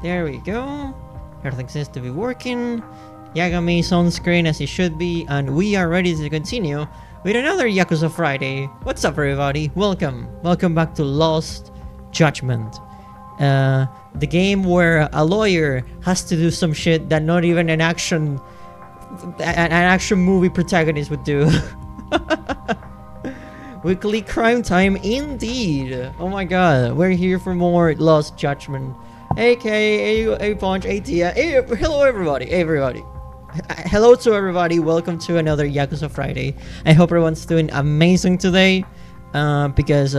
There we go. Everything seems to be working. Yagami's on screen as he should be, and we are ready to continue with another Yakuza Friday. What's up, everybody? Welcome back to Lost Judgment. The game where a lawyer has to do some shit that not even an action movie protagonist would do. Weekly crime time indeed. Oh my god, we're here for more Lost Judgment. aka A Punch, ATM. Hey, hello everybody. Hello to everybody. Welcome to another Yakuza Friday. I hope everyone's doing amazing today. Because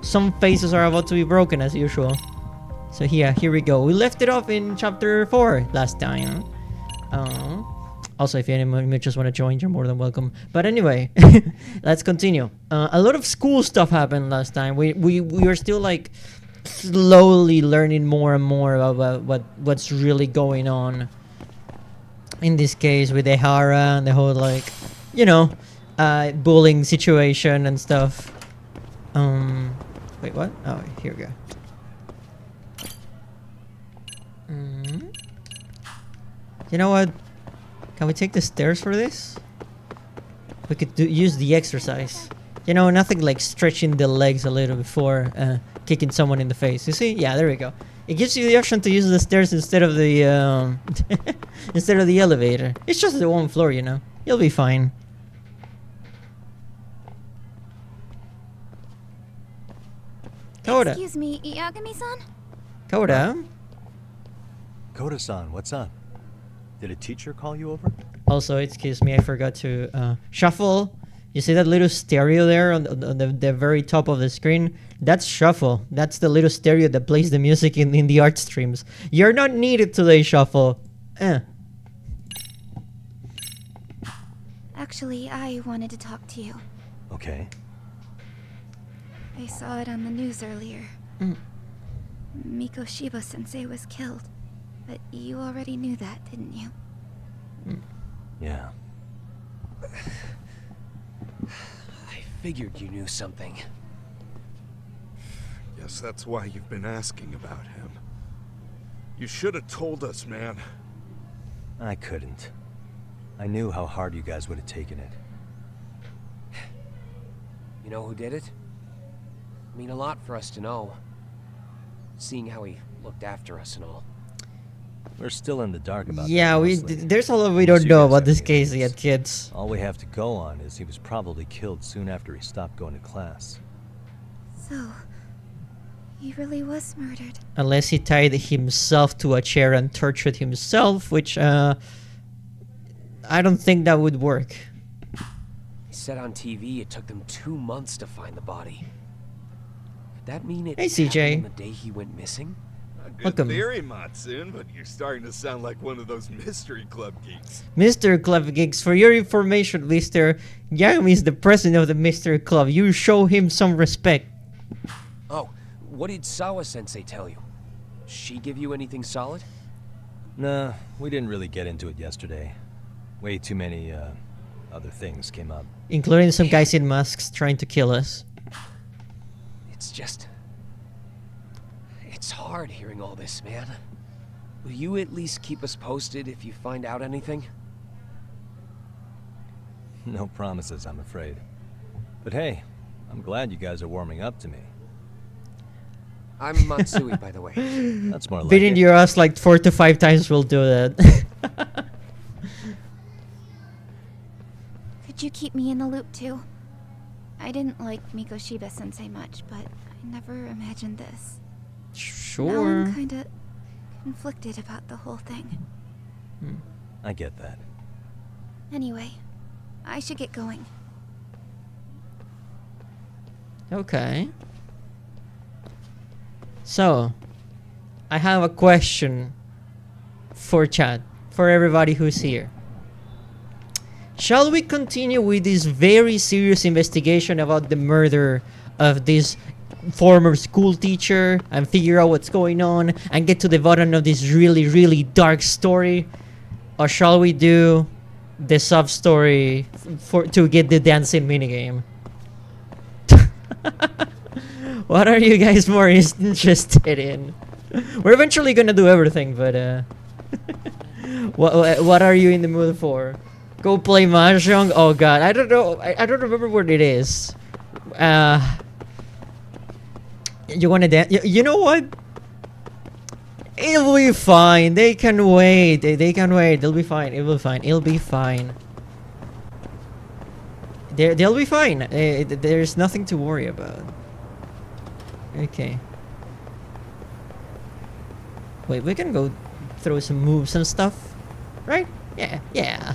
some faces are about to be broken as usual. So here we go. We left it off in chapter 4 last time. Also, if anyone just want to join, you're more than welcome. But anyway, let's continue. A lot of school stuff happened last time. We were still like slowly learning more and more about what's really going on. In this case, with Ehara and the whole bullying situation and stuff. Wait, what? Oh, here we go. You know what? Can we take the stairs for this? We could use the exercise. You know, nothing like stretching the legs a little before kicking someone in the face. You see? Yeah, there we go. It gives you the option to use the stairs instead of the instead of the elevator. It's just the one floor, you know. You'll be fine. Koda. Excuse me, Yagami-san? Koda. Koda-san, what's up? Did a teacher call you over? Also, excuse me, I forgot to shuffle. You see that little stereo there on the very top of the screen? That's Shuffle. That's the little stereo that plays the music in the art streams. You're not needed today, Shuffle. Actually, I wanted to talk to you. Okay. I saw it on the news earlier. Mikoshiba-sensei was killed. But you already knew that, didn't you? Yeah. I figured you knew something. Yes, that's why you've been asking about him. You should have told us, man. I couldn't. I knew how hard you guys would have taken it. You know who did it? I mean a lot for us to know. Seeing how he looked after us and all. We're still in the dark about yeah, that. Mostly. There's a lot we don't know about this case yet, kids. All we have to go on is he was probably killed soon after he stopped going to class. So, he really was murdered. Unless he tied himself to a chair and tortured himself, which I don't think that would work. He said on TV it took them 2 months to find the body. Could that mean it Hey, CJ. happened on the day he went missing? Good Welcome. theory, Matsun, but you're starting to sound like one of those mystery club geeks. Mr. Club Gigs, for your information, Mr. Yagami is the president of the Mr. Club. You show him some respect. Oh, what did Sawa-sensei tell you? She give you anything solid? Nah, we didn't really get into it yesterday. Way too many, other things came up. Including some guys in masks trying to kill us. It's just... It's hard hearing all this, man. Will you at least keep us posted if you find out anything? No promises, I'm afraid. But hey, I'm glad you guys are warming up to me. I'm Matsui, by the way. That's more like Beating it. your ass like 4 to 5 times will do that. Could you keep me in the loop too? I didn't like Mikoshiba-sensei much, but I never imagined this. Now Sure. I'm kinda conflicted about the whole thing. I get that. Anyway, I should get going. Okay. So, I have a question for chat, for everybody who's here. Shall we continue with this very serious investigation about the murder of this former school teacher and figure out what's going on and get to the bottom of this really dark story? Or shall we do the sub story to get the dancing minigame? What are you guys more interested in? We're eventually gonna do everything, but what are you in the mood for? Go play mahjong? Oh god, I don't know. I don't remember what it is. You wanna dance? You know what? It'll be fine. They can wait. They can wait. They'll be fine. It'll be fine. It'll be fine. They'll be fine. There's nothing to worry about. Okay. Wait, we can go throw some moves and stuff, right? Yeah, yeah.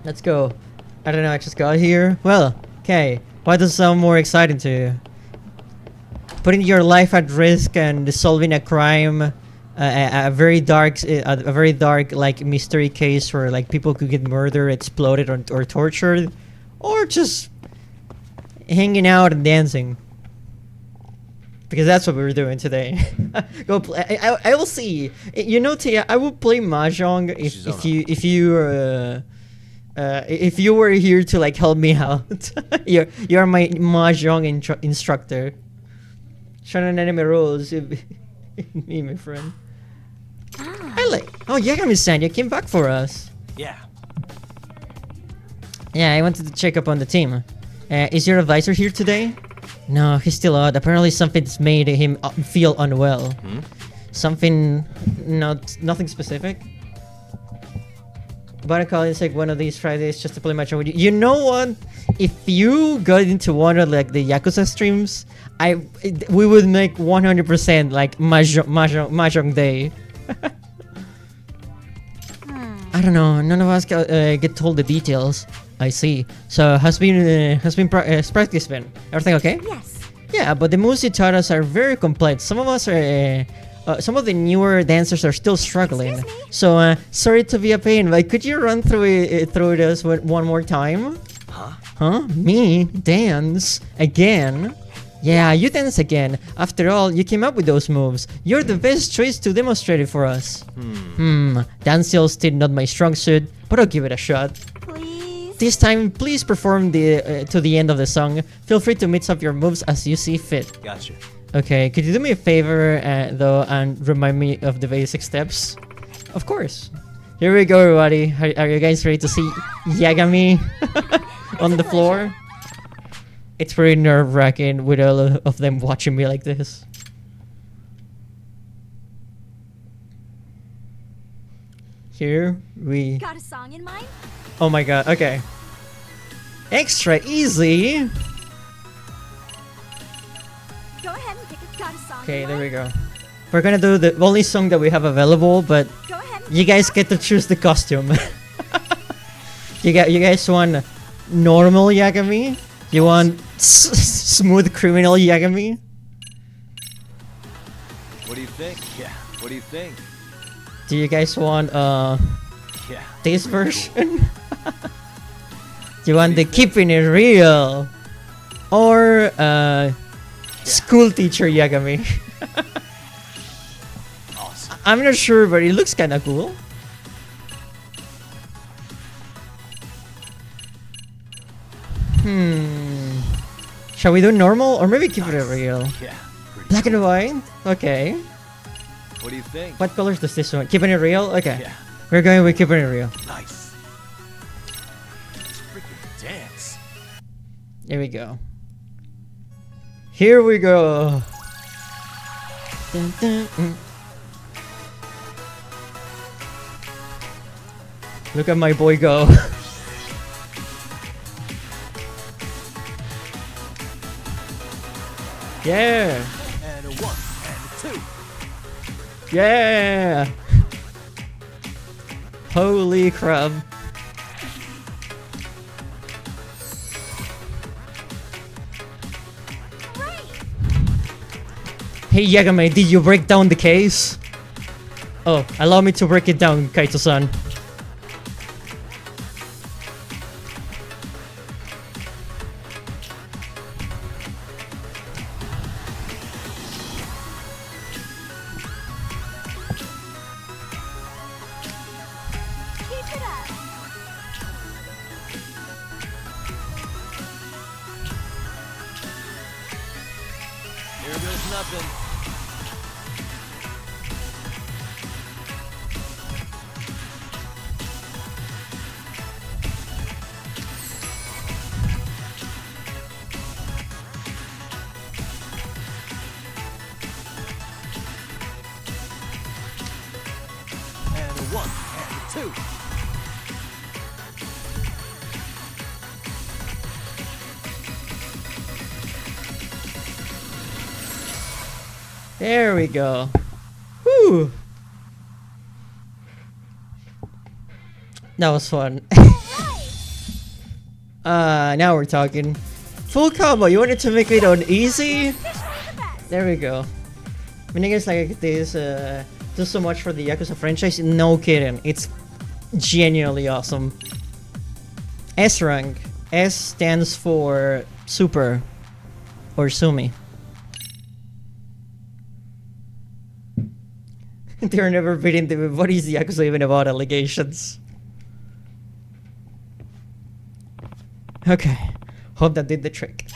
Let's go. I don't know. I just got here. Well, okay. Why does it sound more exciting to you? Putting your life at risk and solving a crime, a very dark like mystery case where like people could get murdered, exploded, or tortured, or just hanging out and dancing. Because that's what we were doing today. Go play. I will see. You know, Tia, I will play mahjong if you were here to like help me out. you're my mahjong instructor. Shonen anime rules. Me, my friend. I like. Oh, Yagami-san, you came back for us. Yeah. Yeah, I wanted to check up on the team. Is your advisor here today? No, he's still out. Apparently something's made him feel unwell. Something, nothing specific. But I call it like one of these Fridays just to play mahjong with you. You know what? If you got into one of like the Yakuza streams, we would make 100% like mahjong day. I don't know. None of us get told the details. I see. So has practice been? Everything okay? Yes. Yeah, but the moves you taught us are very complex. Some of us are. Some of the newer dancers are still struggling. So sorry to be a pain, but could you run through this one more time? Huh? Me? Dance? Again? Yeah, you dance again. After all, you came up with those moves. You're the best choice to demonstrate it for us. Dance skills still not my strong suit, but I'll give it a shot. Please. This time, please perform to the end of the song. Feel free to mix up your moves as you see fit. Gotcha. Okay, could you do me a favor though and remind me of the basic steps? Of course. Here we go, everybody. Are you guys ready to see Yagami on the floor? It's pretty nerve-wracking with all of them watching me like this. Here we... Got a song in mind? Oh my god, okay. Extra easy! Go ahead and pick a song. Okay, there we go. We're gonna do the only song that we have available, but Go ahead and you guys get to choose the costume. You guys want normal Yagami? You want smooth criminal Yagami? What do you think? Yeah. What do you think? Do you guys want Yeah. this version? Do you want the keeping it real? Or school teacher Yagami? Awesome. I'm not sure, but it looks kinda cool. Shall we do normal or maybe keep it real? Yeah. Pretty Black and white? Okay. What do you think? What colors does this one? Keeping it real? Okay. Yeah. We're going with keeping it real. Nice. Let's freaking dance. There we go. Here we go. Dun, dun, Look at my boy go. Yeah. And a 1 and a 2. Yeah. Holy crap. Hey Yagami, did you break down the case? Oh, allow me to break it down, Kaito-san. keep it up. Here goes nothing. And a 1, and a 2. There we go. Whew. That was fun. Now we're talking. Full combo. You wanted to make it on easy? There we go. When niggas like this do so much for the Yakuza franchise, no kidding. It's genuinely awesome. S rank. S stands for super or sumi. They're never beating them. What is Yakuza even about allegations? Okay. Hope that did the trick.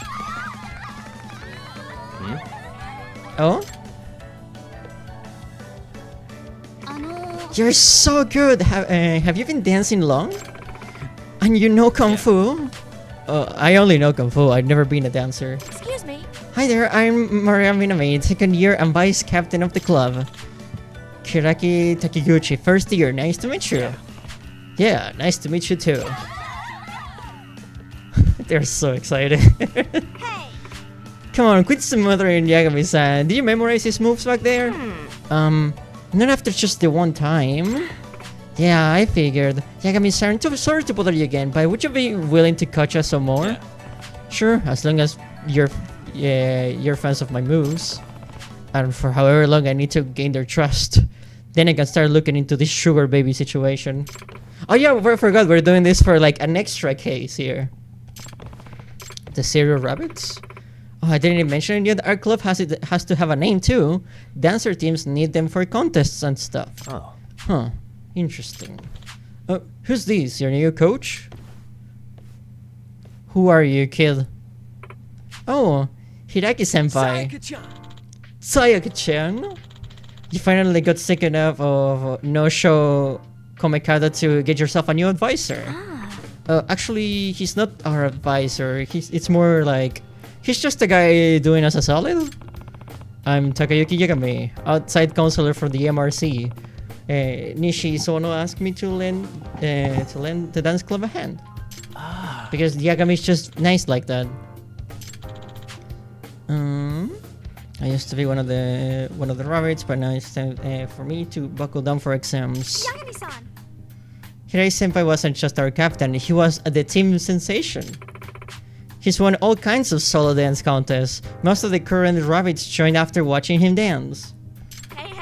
Oh? You're so good! Have you been dancing long? And you know Kung Fu? I only know Kung Fu. I've never been a dancer. Excuse me. Hi there, I'm Maria Minami, second year and vice captain of the club. Kiraki Takiguchi, first year. Nice to meet you. Yeah, nice to meet you too. They're so excited. Hey. Come on, quit smothering Yagami-san. Did you memorize his moves back there? Not after just the one time. Yeah, I figured. Yagami-san, sorry to bother you again, but would you be willing to coach us some more? Yeah. Sure, as long as you're fans of my moves. And for however long I need to gain their trust. Then I can start looking into this sugar baby situation. Oh yeah, I forgot we're doing this for like an extra case here. The Serial Rabbits? Oh, I didn't even mention it yet. Our club has to have a name too. Dancer teams need them for contests and stuff. Oh. Huh. Interesting. Who's this? Your new coach? Who are you, kid? Oh, Hiraki-senpai. Sayaka-chan? You finally got sick enough of no-show Komekada to get yourself a new advisor. Actually, he's not our advisor. It's more like... He's just a guy doing us a solid. I'm Takayuki Yagami, outside counselor for the MRC. Nishi Sono asked me to lend the dance club a hand. Because Yagami's just nice like that. I used to be one of the rabbits, but now it's time for me to buckle down for exams. Yagami-san. Hirai-senpai wasn't just our captain, he was the team sensation. He's won all kinds of solo dance contests. Most of the current rabbits joined after watching him dance. Hey,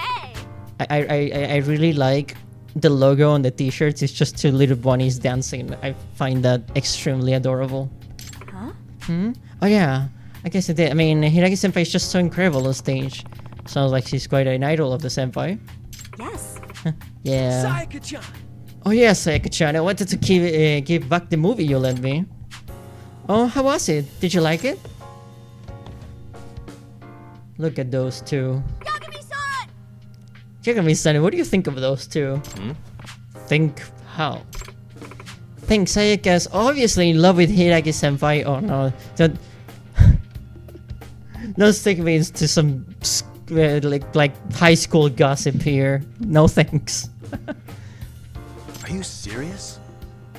hey. I really like the logo on the t-shirts. It's just two little bunnies dancing. I find that extremely adorable. Huh? Oh yeah, I guess it did. I mean, Hiragi-senpai is just so incredible on stage. Sounds like she's quite an idol of the senpai. Yes. Yeah. Sayaka-chan. Oh yeah, Sayaka-chan. I wanted to give back the movie you lent me. Oh, how was it? Did you like it? Look at those two. Yagami-san! Yagami-san, what do you think of those two? Think how? Think Sayaka's obviously in love with Hiragi-senpai. Oh no, don't stick me into some like high school gossip here. No thanks. Are you serious?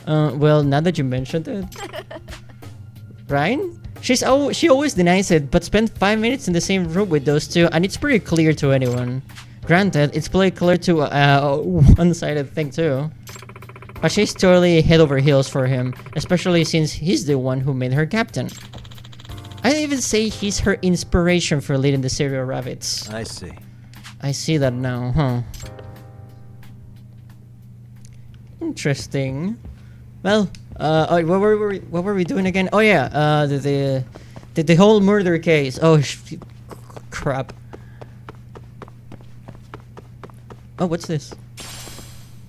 Well, now that you mentioned it. Right? She always denies it, but spent 5 minutes in the same room with those two, and it's pretty clear to anyone. Granted, it's pretty clear to one-sided thing too. But she's totally head over heels for him, especially since he's the one who made her captain. I'd even say he's her inspiration for leading the Serial Rabbits. I see. I see that now, huh? Interesting. Well, what were we doing again? Oh yeah, the whole murder case. Oh, crap. Oh, what's this?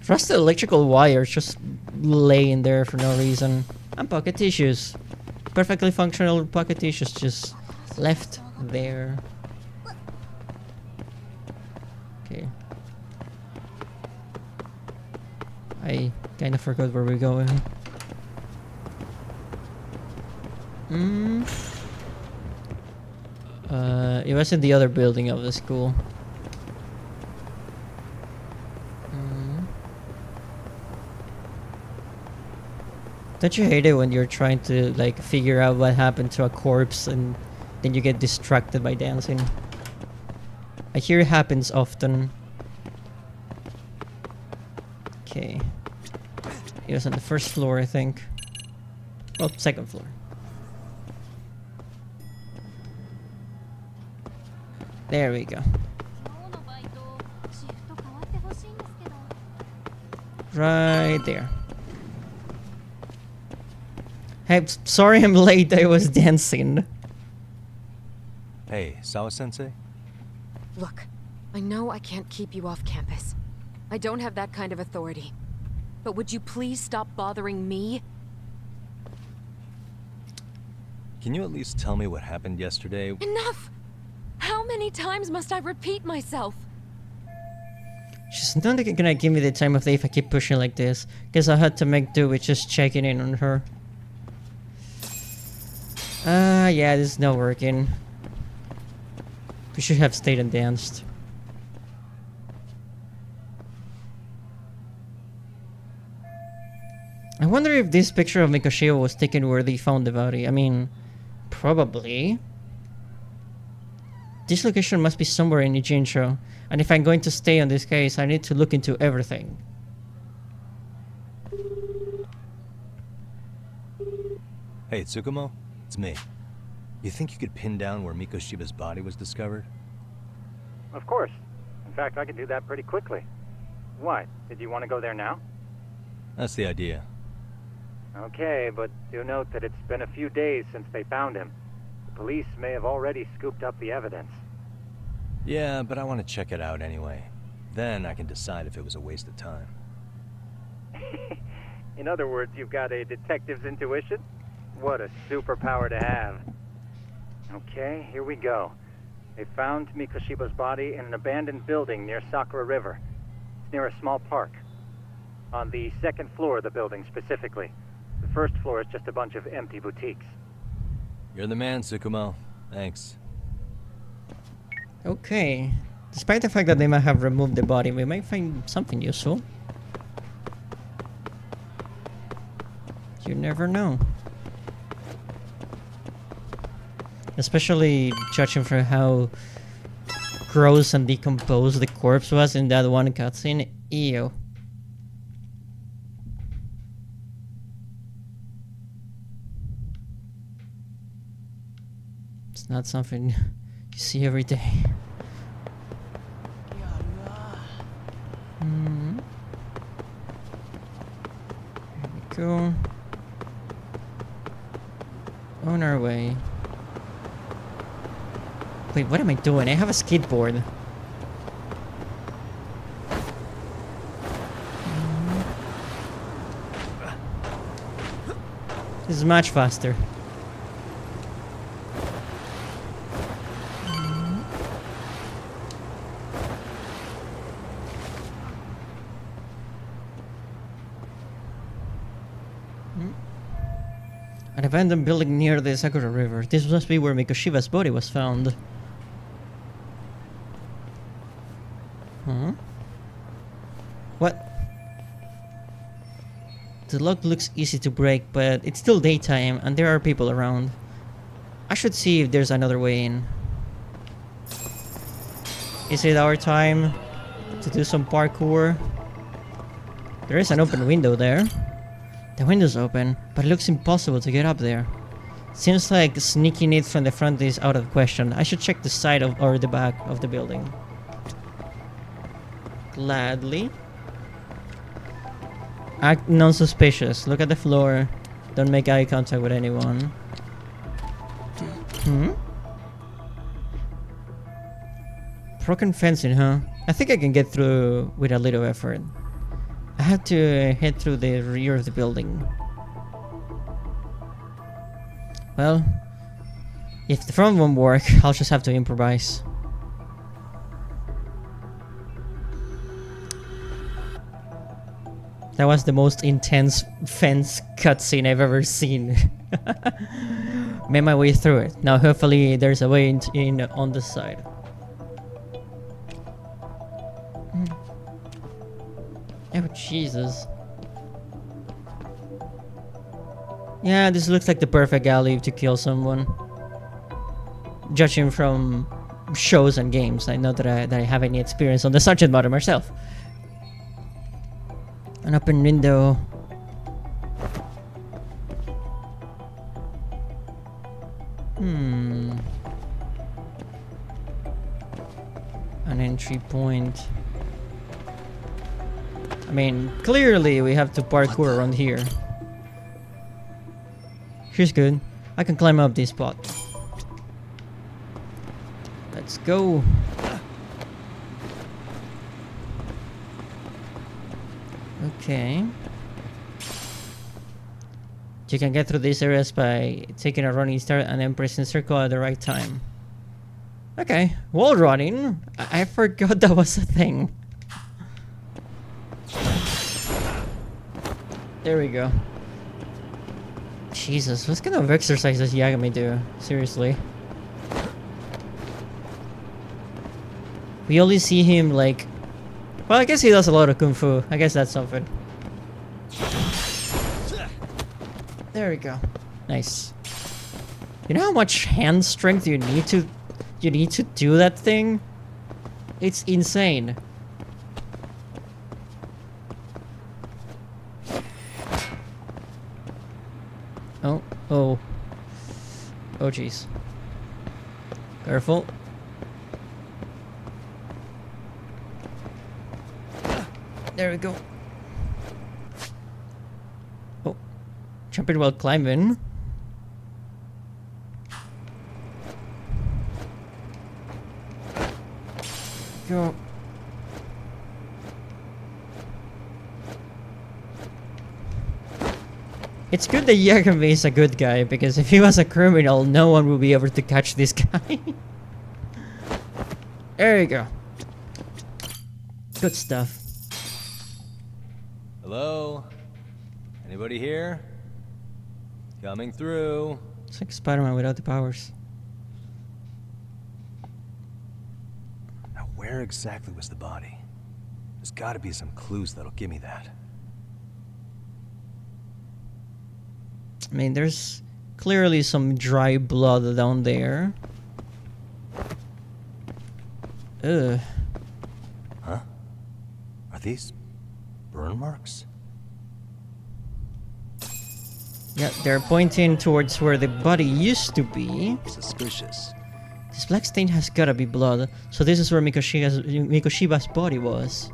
Rusted electrical wires just laying there for no reason. And pocket tissues. Perfectly functional pocket tissues just left there. I kind of forgot where we're going. It was in the other building of the school. Don't you hate it when you're trying to like figure out what happened to a corpse and then you get distracted by dancing? I hear it happens often. Okay. It was on the first floor, I think. Well, second floor. There we go. Right there. Hey, sorry I'm late, I was dancing. Hey, Sawa-sensei? Look, I know I can't keep you off campus. I don't have that kind of authority. But would you please stop bothering me? Can you at least tell me what happened yesterday? Enough! How many times must I repeat myself? She's not gonna give me the time of day if I keep pushing like this. Guess I had to make do with just checking in on her. Yeah, this is not working. We should have stayed and danced. I wonder if this picture of Mikoshiba was taken where they found the body. I mean, probably. This location must be somewhere in Ijincho, and if I'm going to stay on this case, I need to look into everything. Hey, Tsukumo? It's me. You think you could pin down where Mikoshiba's body was discovered? Of course. In fact, I could do that pretty quickly. What? Did you want to go there now? That's the idea. Okay, but do note that it's been a few days since they found him. The police may have already scooped up the evidence. Yeah, but I want to check it out anyway. Then I can decide if it was a waste of time. In other words, you've got a detective's intuition? What a superpower to have. Okay, here we go. They found Mikoshiba's body in an abandoned building near Sakura River. It's near a small park. On the second floor of the building, specifically. The first floor is just a bunch of empty boutiques. You're the man, Tsukumo. Thanks. Okay. Despite the fact that they might have removed the body, we might find something useful. You never know. Especially judging from how gross and decomposed the corpse was in that one cutscene. Ew. It's not something you see every day. Here we go. On our way. Wait, what am I doing? I have a skateboard. This is much faster. An abandoned building near the Sakura River. This must be where Mikoshiba's body was found. Huh? What? The lock looks easy to break, but it's still daytime and there are people around. I should see if there's another way in. Is it our time to do some parkour? There is an open window there. The window's open, but it looks impossible to get up there. Seems like sneaking it from the front is out of question. I should check the side of or the back of the building. Gladly. Act non-suspicious. Look at the floor. Don't make eye contact with anyone. Broken fencing, huh? I think I can get through with a little effort. I have to head through the rear of the building. Well, if the front won't work, I'll just have to improvise. That was the most intense fence cutscene I've ever seen. Made my way through it. Now hopefully there's a way in on the side. Oh Jesus. Yeah, this looks like the perfect alley to kill someone. Judging from shows and games, I know that I have any experience on the subject matter myself. An open window. An entry point. I mean, clearly we have to parkour around here. Here's good. I can climb up this spot. Let's go. Okay. You can get through these areas by taking a running start and then pressing circle at the right time. Okay, wall running. I forgot that was a thing. There we go. Jesus, what kind of exercise does Yagami do? Seriously. We only see him like... Well, I guess he does a lot of kung fu. I guess that's something. There we go. Nice. You know how much hand strength you need to do that thing? It's insane. Oh jeez. Careful. There we go. Oh. Jumping while climbing. Go. It's good that Yagami is a good guy, because if he was a criminal, no one would be able to catch this guy. There you go. Good stuff. Hello? Anybody here? Coming through. It's like Spider-Man without the powers. Now, where exactly was the body? There's gotta be some clues that'll give me that. I mean, there's clearly some dry blood down there. Ugh. Huh? Are these burn marks? Yeah, they're pointing towards where the body used to be. Suspicious. This black stain has gotta be blood, so this is where Mikoshiba's body was.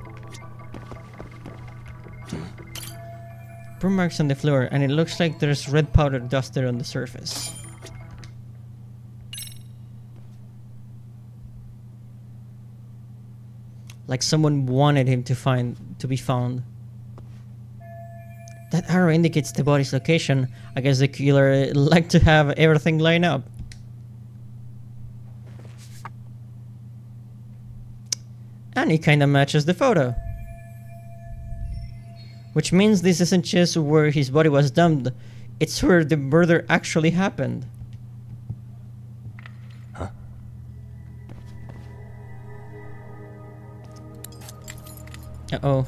Burn marks on the floor, and it looks like there's red powder dusted on the surface. Like someone wanted him to be found. That arrow indicates the body's location. I guess the killer liked to have everything lined up. And it kinda matches the photo. Which means this isn't just where his body was dumped, it's where the murder actually happened. Huh? Uh-oh.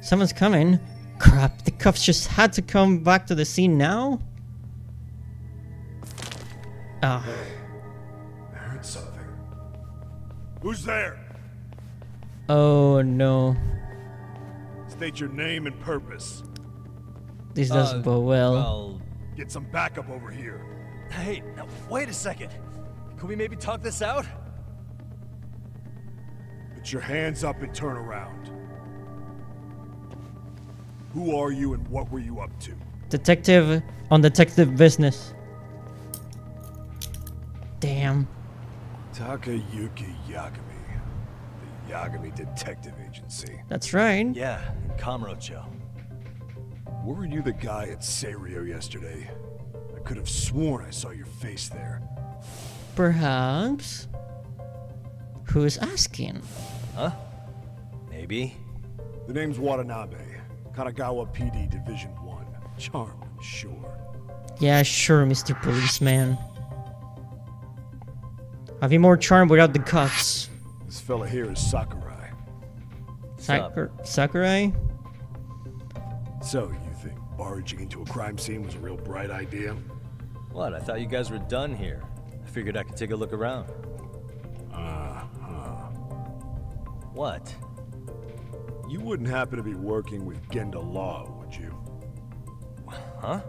Someone's coming. Crap, the cops just had to come back to the scene now? Ah. I heard something. Who's there? Oh no. State your name and purpose. This doesn't bode well. Well, Get some backup over here. hey, now wait a second. Could we maybe talk this out? Put your hands up and turn around. Who are you and what were you up to? Detective on detective business. Damn. Takayuki Yagami. The Yagami Detective Agency. That's right. Yeah, in Kamurocho. Were you the guy at Seirio yesterday? I could have sworn I saw your face there. Perhaps. Who's asking? Huh? Maybe. The name's Watanabe. Kanagawa PD Division 1. Charm, I'm sure. Yeah, sure, Mr. Policeman. Having more charm without the cuffs. This fella here is Sakurai. Sakurai? So, you think barging into a crime scene was a real bright idea? What? I thought you guys were done here. I figured I could take a look around. What? You wouldn't happen to be working with Genda Law, would you? Huh?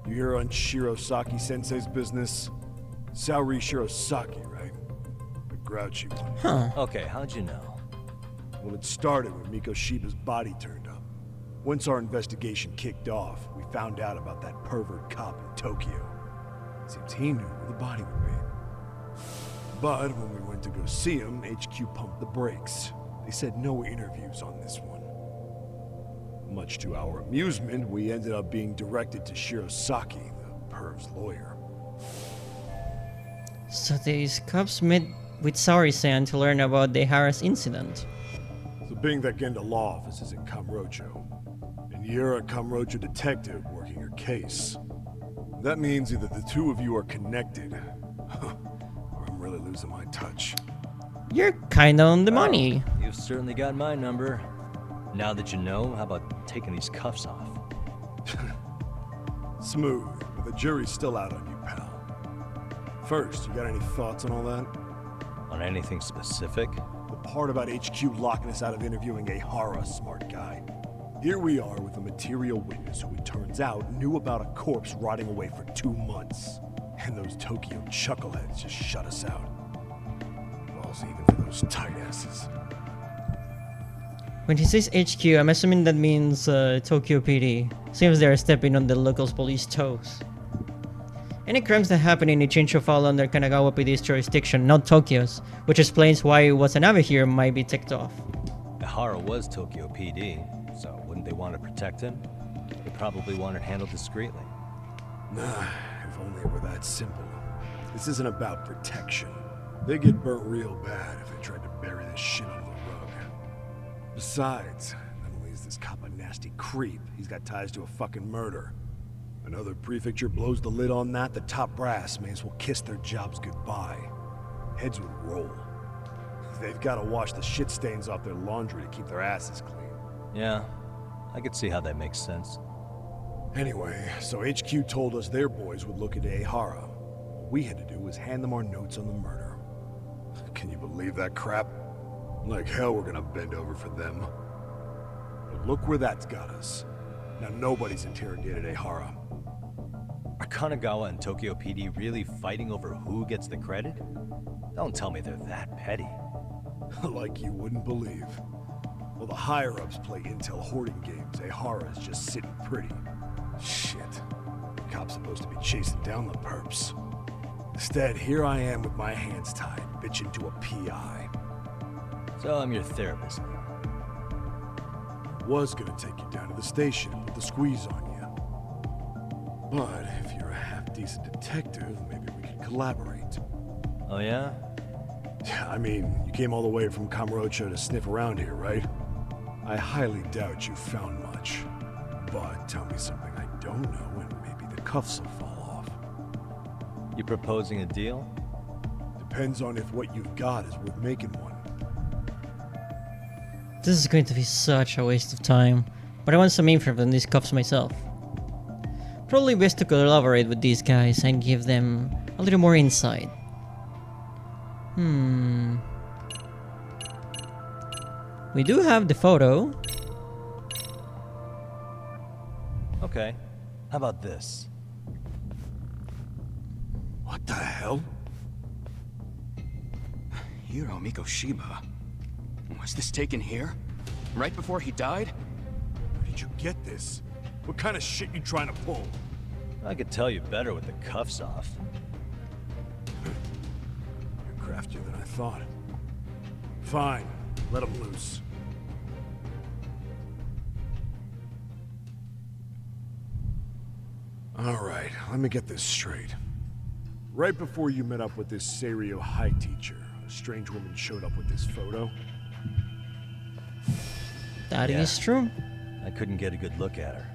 You hear on Shirosaki-sensei's business? Saori Shirosaki, right? The grouchy one. Huh. Okay, how'd you know? Well, it started when Miko Shiba's body turned up. Once our investigation kicked off, we found out about that pervert cop in Tokyo. Seems he knew where the body would be. But when we went to go see him, HQ pumped the brakes. They said no interviews on this one. Much to our amusement, we ended up being directed to Shirosaki, the perv's lawyer. So these cops met with Saori-san to learn about the Harris incident. So being that Genda Law office is in Kamurocho, and you're a Kamurocho detective working your case, that means either the two of you are connected, or I'm really losing my touch. You're kinda on the money. You've certainly got my number. Now that you know, how about taking these cuffs off? Smooth, but the jury's still out on you, pal. First, you got any thoughts on all that? On anything specific? The part about HQ locking us out of interviewing a Hara, smart guy. Here we are with a material witness who it turns out knew about a corpse rotting away for 2 months. And those Tokyo chuckleheads just shut us out. Balls even for those tight asses. When he says HQ, I'm assuming that means Tokyo PD. Seems they're stepping on the local police toes. Any crimes that happen in Ichincho fall under Kanagawa PD's jurisdiction, not Tokyo's, which explains why Watanabe here might be ticked off. Ihara was Tokyo PD, so wouldn't they want to protect him? They probably want it handled discreetly. Nah, if only it were that simple. This isn't about protection. They get burnt real bad if they tried to bury this shit under the rug. Besides, not only is this cop a nasty creep, he's got ties to a fucking murder. Another prefecture blows the lid on that, the top brass may as well kiss their jobs goodbye. Heads would roll. They've got to wash the shit stains off their laundry to keep their asses clean. Yeah, I could see how that makes sense. Anyway, so HQ told us their boys would look into Ehara. What we had to do was hand them our notes on the murder. Can you believe that crap? Like hell we're gonna bend over for them. But look where that's got us. Now nobody's interrogated Ehara. Are Kanagawa and Tokyo PD really fighting over who gets the credit? Don't tell me they're that petty. Like you wouldn't believe. Well, the higher-ups play intel hoarding games. Ehara is just sitting pretty. Shit. The cop's supposed to be chasing down the perps. Instead, here I am with my hands tied, bitching to a PI. So I'm your therapist. Was gonna take you down to the station and put the squeeze on you. But if you're a half-decent detective, maybe we could collaborate. Oh yeah? I mean, you came all the way from Kamurocho to sniff around here, right? I highly doubt you found much. But tell me something I don't know and maybe the cuffs will fall off. You proposing a deal? Depends on if what you've got is worth making one. This is going to be such a waste of time, but I want some info from these cops myself. Probably best to collaborate with these guys and give them a little more insight. We do have the photo. Okay. How about this? What the hell? Hiro Mikoshiba. Was this taken here? Right before he died? Where did you get this? What kind of shit you trying to pull? I could tell you better with the cuffs off. You're craftier than I thought. Fine, let him loose. Alright, let me get this straight. Right before you met up with this Seiryo high teacher, a strange woman showed up with this photo. That is Yeah. true. I couldn't get a good look at her.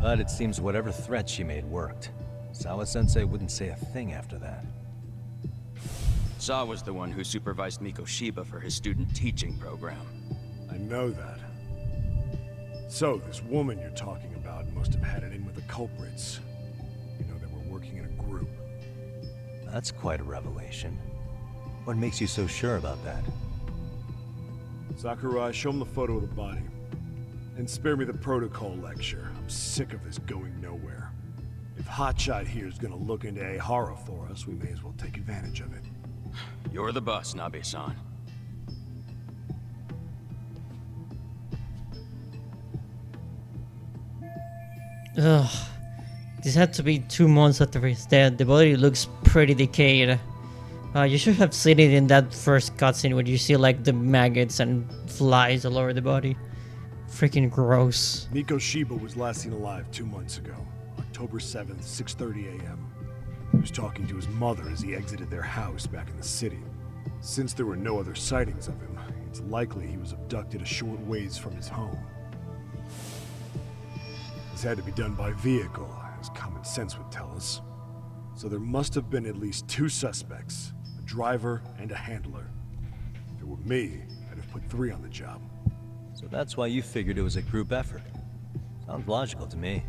But it seems whatever threat she made worked. Sawa-sensei wouldn't say a thing after that. Saw was the one who supervised Mikoshiba for his student teaching program. I know that. So, this woman you're talking about must have had it in with the culprits. You know, they were working in a group. That's quite a revelation. What makes you so sure about that? Sakurai, show him the photo of the body. And spare me the protocol lecture. I'm sick of this going nowhere. If Hotshot here is gonna look into Ehara for us, we may as well take advantage of it. You're the boss, Nabe-san. Ugh. This had to be 2 months after he's dead. The body looks pretty decayed. You should have seen it in that first cutscene where you see like the maggots and flies all over the body. Freaking gross. Mikoshiba was last seen alive 2 months ago, October 7th, 6:30 a.m. He was talking to his mother as he exited their house back in the city. Since there were no other sightings of him, it's likely he was abducted a short ways from his home. This had to be done by vehicle, as common sense would tell us. So there must have been at least 2 suspects, a driver and a handler. If it were me, I'd have put 3 on the job. So that's why you figured it was a group effort. Sounds logical to me.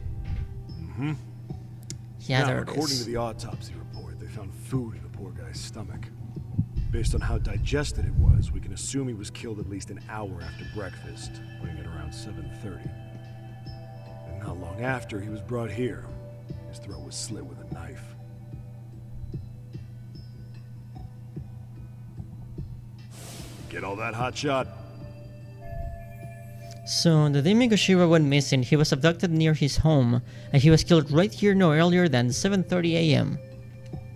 Yeah, Now, there it according is. to the autopsy report, they found food in the poor guy's stomach. Based on how digested it was, we can assume he was killed at least an hour after breakfast, putting it around 7:30. And not long after, he was brought here. His throat was slit with a knife. Get all that, hotshot? So, the day Mikoshiba went missing, he was abducted near his home, and he was killed right here no earlier than 7:30 a.m.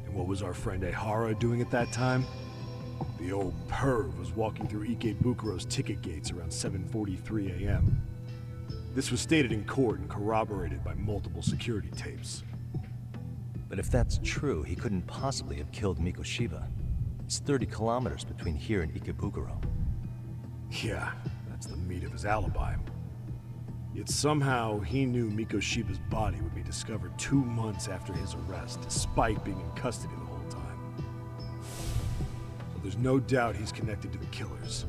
And what was our friend Ehara doing at that time? The old perv was walking through Ikebukuro's ticket gates around 7:43 a.m. This was stated in court and corroborated by multiple security tapes. But if that's true, he couldn't possibly have killed Mikoshiba. It's 30 kilometers between here and Ikebukuro. Yeah, that's the meat of his alibi. Yet somehow he knew Mikoshiba's body would be discovered 2 months after his arrest, despite being in custody the whole time. So there's no doubt he's connected to the killers.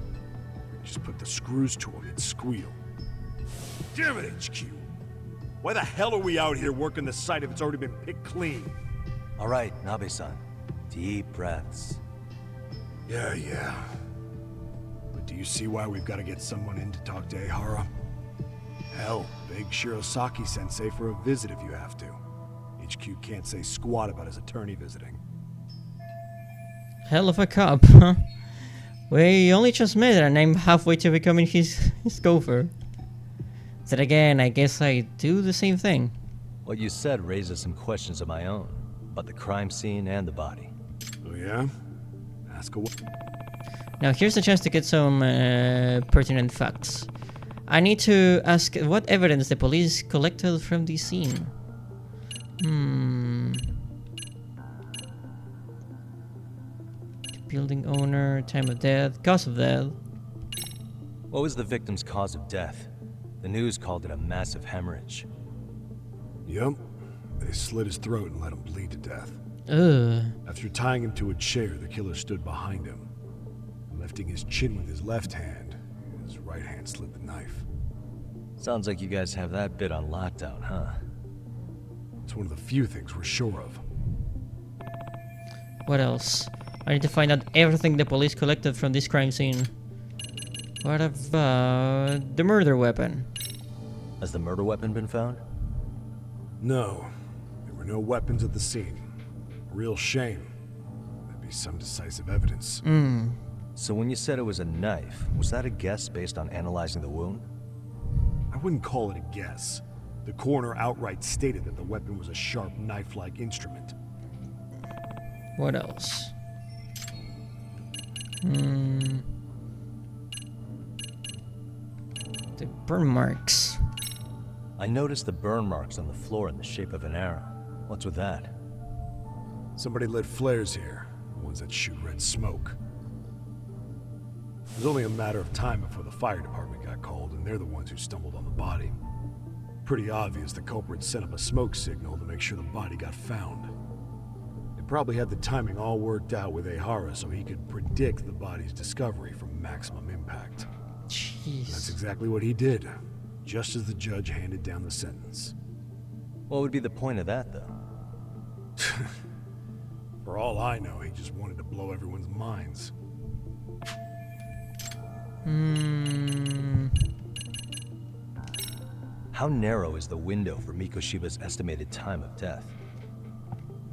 Just put the screws to him and squeal. Damn it, HQ! Why the hell are we out here working the site if it's already been picked clean? All right, Nabe-san. Deep breaths. Yeah. But do you see why we've got to get someone in to talk to Ehara? Hell, beg Shirosaki-sensei for a visit if you have to. HQ can't say squat about his attorney visiting. Hell of a cop, huh? We only just met and I'm halfway to becoming his gopher. Then again, I guess I do the same thing. What you said raises some questions of my own, about the crime scene and the body. Oh yeah? Ask away. Now here's a chance to get some pertinent facts. I need to ask what evidence the police collected from the scene. Building owner, time of death, cause of death. What was the victim's cause of death? The news called it a massive hemorrhage. Yup. They slit his throat and let him bleed to death. Ugh. After tying him to a chair, the killer stood behind him. Lifting his chin with his left hand, his right hand slid the knife. Sounds like you guys have that bit on lockdown, huh? It's one of the few things we're sure of. What else? I need to find out everything the police collected from this crime scene. What about the murder weapon? Has the murder weapon been found? No. There were no weapons at the scene. A real shame. That'd be some decisive evidence. So when you said it was a knife, was that a guess based on analyzing the wound? I wouldn't call it a guess. The coroner outright stated that the weapon was a sharp knife-like instrument. What else? The burn marks. I noticed the burn marks on the floor in the shape of an arrow. What's with that? Somebody lit flares here. Ones that shoot red smoke. It was only a matter of time before the fire department got called, and they're the ones who stumbled on the body. Pretty obvious the culprit set up a smoke signal to make sure the body got found. They probably had the timing all worked out with Ehara so he could predict the body's discovery from maximum impact. Jeez. That's exactly what he did, just as the judge handed down the sentence. What would be the point of that, though? For all I know, he just wanted to blow everyone's minds. How narrow is the window for Mikoshiba's estimated time of death?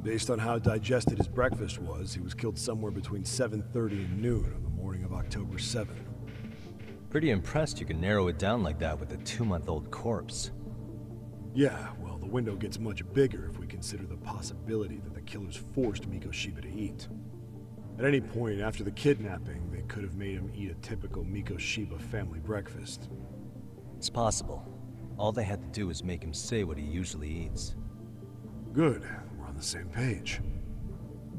Based on how digested his breakfast was, he was killed somewhere between 7:30 and noon on the morning of October 7th. Pretty impressed you can narrow it down like that with a 2-month-old corpse. Yeah, well, the window gets much bigger if we consider the possibility that the killers forced Mikoshiba to eat. At any point after the kidnapping, they could have made him eat a typical Mikoshiba family breakfast. It's possible. All they had to do was make him say what he usually eats. Good, we're on the same page.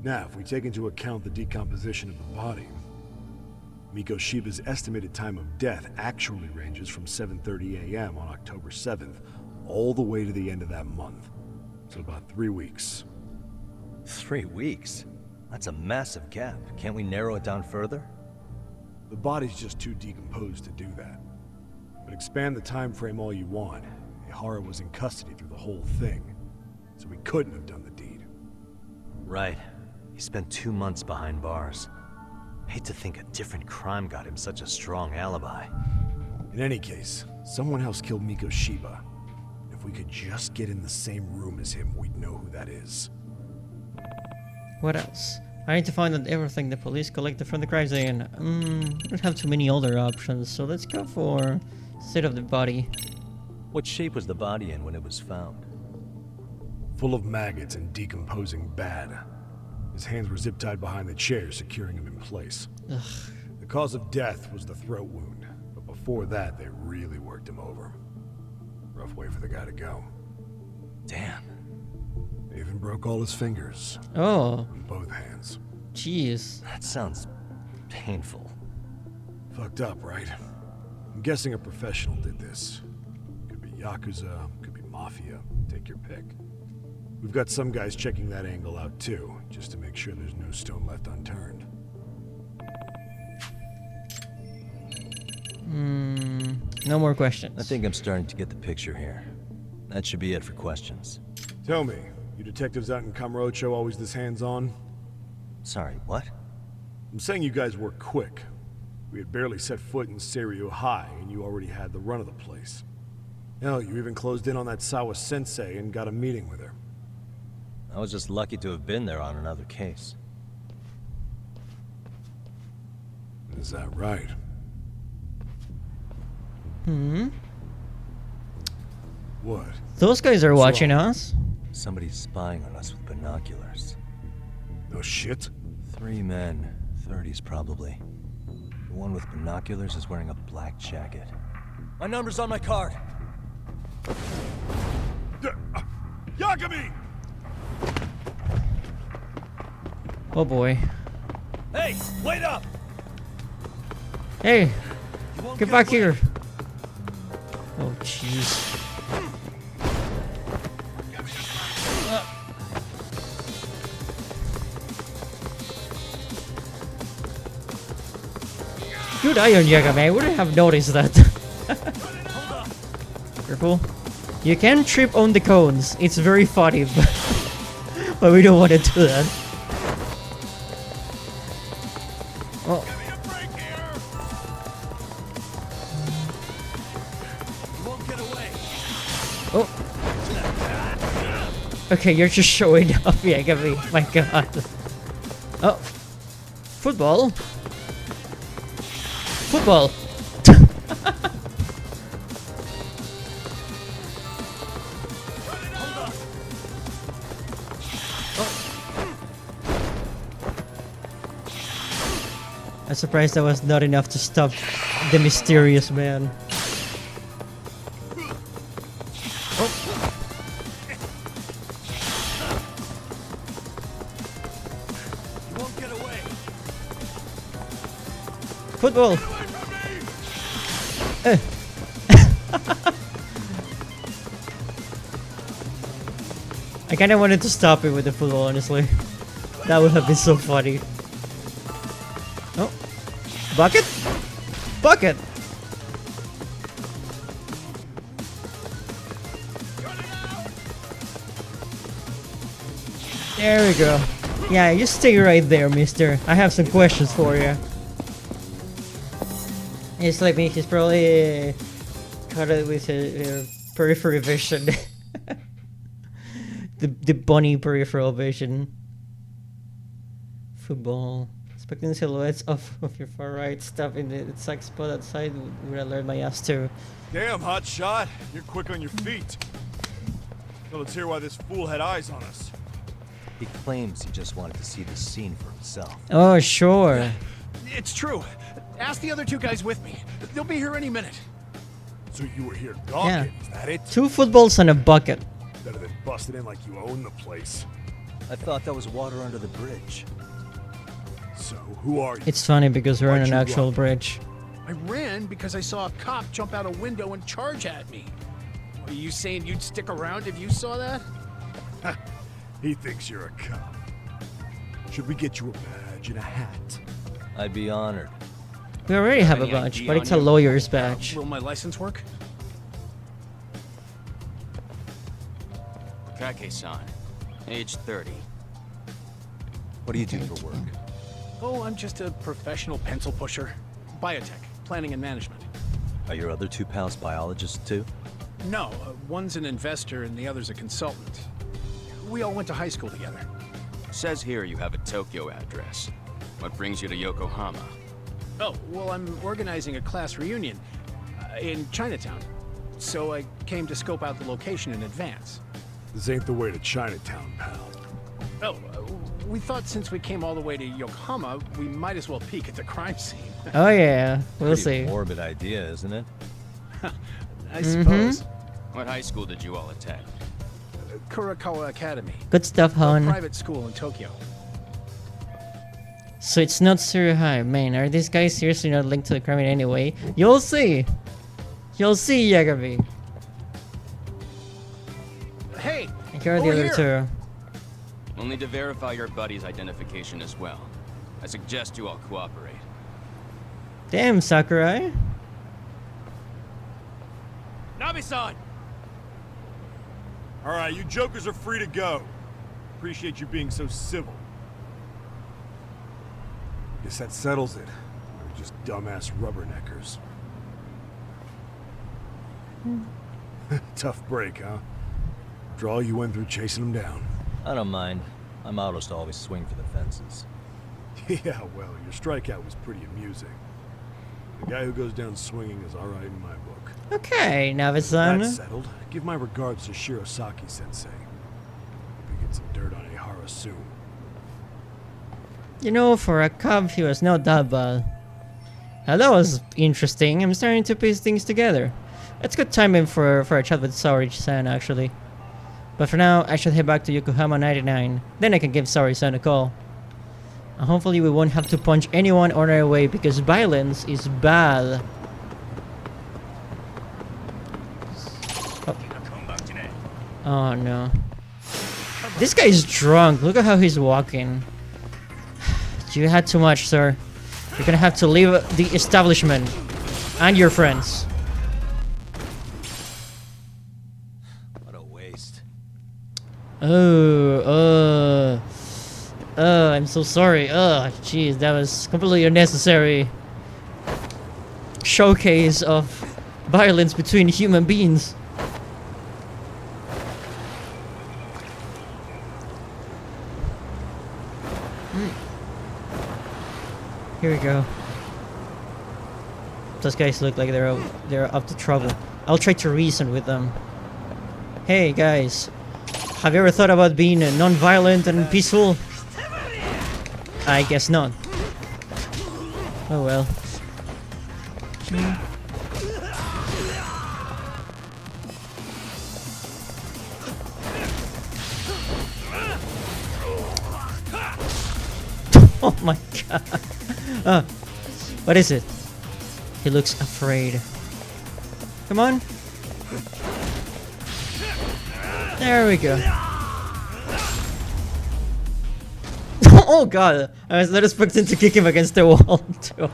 Now, if we take into account the decomposition of the body, Mikoshiba's estimated time of death actually ranges from 7:30 a.m. on October 7th all the way to the end of that month. So about 3 weeks. 3 weeks? That's a massive gap. Can't we narrow it down further? The body's just too decomposed to do that. But expand the time frame all you want. Ehara was in custody through the whole thing, so he couldn't have done the deed. Right. He spent 2 months behind bars. Hate to think a different crime got him such a strong alibi. In any case, someone else killed Mikoshiba. If we could just get in the same room as him, we'd know who that is. What else? I need to find out everything the police collected from the crime scene. We don't have too many other options, so let's go for state of the body. What shape was the body in when it was found? Full of maggots and decomposing bad. His hands were zip-tied behind the chair, securing him in place. Ugh. The cause of death was the throat wound, but before that, they really worked him over. Rough way for the guy to go. Damn. They even broke all his fingers. Oh, On both hands. jeez. That sounds painful. Fucked up, right? I'm guessing a professional did this. Could be Yakuza, could be Mafia, take your pick. We've got some guys checking that angle out too, just to make sure there's no stone left unturned. No more questions. I think I'm starting to get the picture here. That should be it for questions. Tell me, you detectives out in Kamurocho always this hands-on? Sorry, what? I'm saying you guys work quick. We had barely set foot in Seiryu High, and you already had the run of the place. Hell, you even closed in on that Sawa Sensei and got a meeting with her. I was just lucky to have been there on another case. Is that right? What? Those guys are watching us. Somebody's spying on us with binoculars. No shit? 3 men, 30s probably. The one with binoculars is wearing a black jacket. My number's on my card! Yagami! Oh boy. Hey, wait up! Hey, You won't get back away. here. Oh jeez. Good iron, Yagami. I wouldn't have noticed that. Careful. You can trip on the cones. It's very funny, but we don't want to do that. Oh. You won't get away. Oh. Okay, you're just showing up, Yagami. My god. Oh. Football? Football. I'm surprised that was not enough to stop the mysterious man. You won't get away. football. I kind of wanted to stop it with the football, honestly. That would have been so funny. Oh, bucket, bucket. There we go. Yeah, you stay right there, mister. I have some questions for you. It's like me, he's probably caught it with a peripheral vision. the bunny peripheral vision. Football. Expecting silhouettes of your far right stuff in the exact spot outside would alert my ass too. Damn, hot shot. You're quick on your feet. So let's hear why this fool had eyes on us. He claims he just wanted to see the scene for himself. Oh, sure. It's true. Ask the other two guys with me. They'll be here any minute. So you were here gawking, Yeah. is that it? 2 footballs and a bucket. Better than busting in like you own the place. I thought that was water under the bridge. So, who are you? It's funny because we're on Why'd an you actual run? bridge. I ran because I saw a cop jump out a window and charge at me. Are you saying you'd stick around if you saw that? He thinks you're a cop. Should we get you a badge and a hat? I'd be honored. We already have a Any badge, ID but on it's a you? lawyer's badge. Will my license work? Kake-san, age 30. What do you do for work? Oh, I'm just a professional pencil pusher. Biotech, planning and management. Are your other 2 pals biologists too? No, one's an investor and the other's a consultant. We all went to high school together. Says here you have a Tokyo address. What brings you to Yokohama? Oh, well, I'm organizing a class reunion in Chinatown. So I came to scope out the location in advance. This ain't the way to Chinatown, pal. Oh, we thought since we came all the way to Yokohama, we might as well peek at the crime scene. Oh yeah, we'll Pretty see. morbid idea, isn't it? I suppose. What high school did you all attend? Kurakawa Academy. Good stuff, A hon. private school in Tokyo. So it's not Suru High. Man, are these guys seriously not linked to the crime in any way? You'll see. You'll see, Yagabi. Hey! And here are the over other here. 2. We'll need to verify your buddy's identification as well. I suggest you all cooperate. Damn, Sakurai. Nabi-san! Alright, you jokers are free to go. Appreciate you being so civil. Guess that settles it. We're just dumbass rubberneckers. Tough break, huh? After all you went through chasing them down. I don't mind. I'm autos to always swing for the fences. Yeah, well, your strikeout was pretty amusing. The guy who goes down swinging is alright in my book. Okay, That's Navi-san. settled. Give my regards to Shirosaki-sensei. Hope he gets some dirt on Ihara soon. You know, for a cop, he was not that bad. That was interesting. I'm starting to piece things together. It's good timing for a chat with Saori-san, actually. But for now, I should head back to Yokohama 99. Then I can give Saori-san a call. And hopefully we won't have to punch anyone on our way because violence is bad. Oh no. This guy is drunk. Look at how he's walking. You had too much, sir. You're gonna have to leave the establishment. And your friends. What a waste. I'm so sorry. Jeez, that was completely unnecessary. Showcase of violence between human beings. Here we go. Those guys look like they're up to trouble. I'll try to reason with them. Hey guys, have you ever thought about being non-violent and peaceful? I guess not. Oh well. Oh my god. What is it? He looks afraid. Come on. There we go. Oh god, I was not expecting to kick him against the wall too.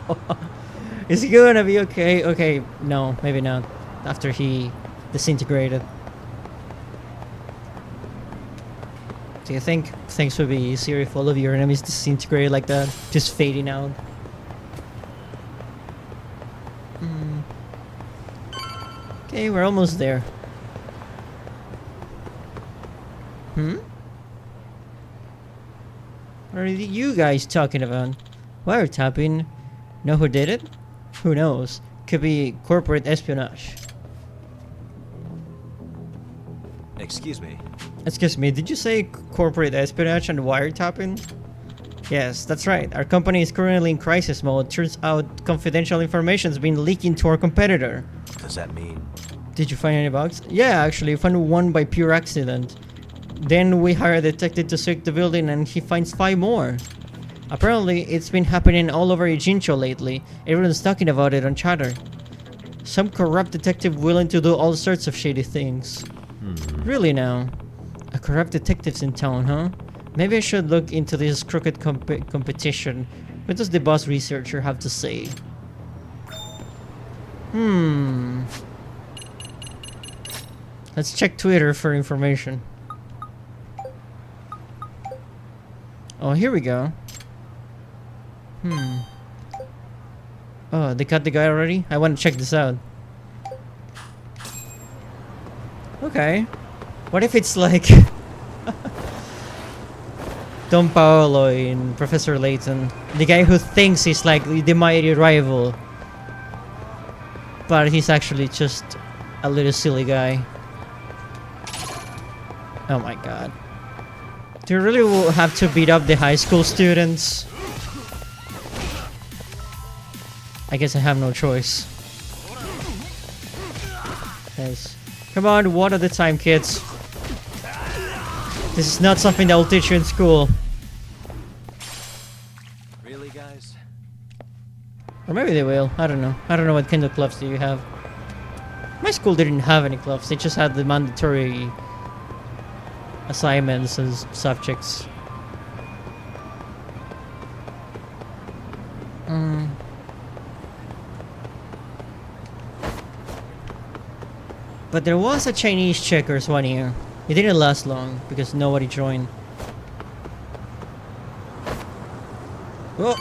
Is he gonna be okay? Okay, no, maybe not. After he disintegrated. Do you think things would be easier if all of your enemies disintegrate like that? Just fading out? Okay, we're almost there. What are you guys talking about? Wiretapping? Know who did it? Who knows? Could be corporate espionage. Excuse me. Excuse me, did you say corporate espionage and wiretapping? Yes, that's right. Our company is currently in crisis mode. Turns out confidential information has been leaking to our competitor. Does that mean? Did you find any bugs? Yeah, actually, I found one by pure accident. Then we hire a detective to search the building and he finds 5 more. Apparently, it's been happening all over Ijincho lately. Everyone's talking about it on chatter. Some corrupt detective willing to do all sorts of shady things. Really now? A corrupt detective's in town, huh? Maybe I should look into this crooked competition. What does the boss researcher have to say? Let's check Twitter for information. Oh, here we go. Oh, they cut the guy already? I want to check this out. Okay. What if it's like Don Paolo in Professor Layton? The guy who thinks he's like the mighty rival. But he's actually just a little silly guy. Oh my god. Do you really have to beat up the high school students? I guess I have no choice. Guys, come on, one at a time, kids. This is not something they'll teach you in school. Really, guys? Or maybe they will. I don't know. I don't know what kind of clubs do you have. My school didn't have any clubs. They just had the mandatory assignments and subjects. But there was a Chinese checkers one year. It didn't last long because nobody joined. Well,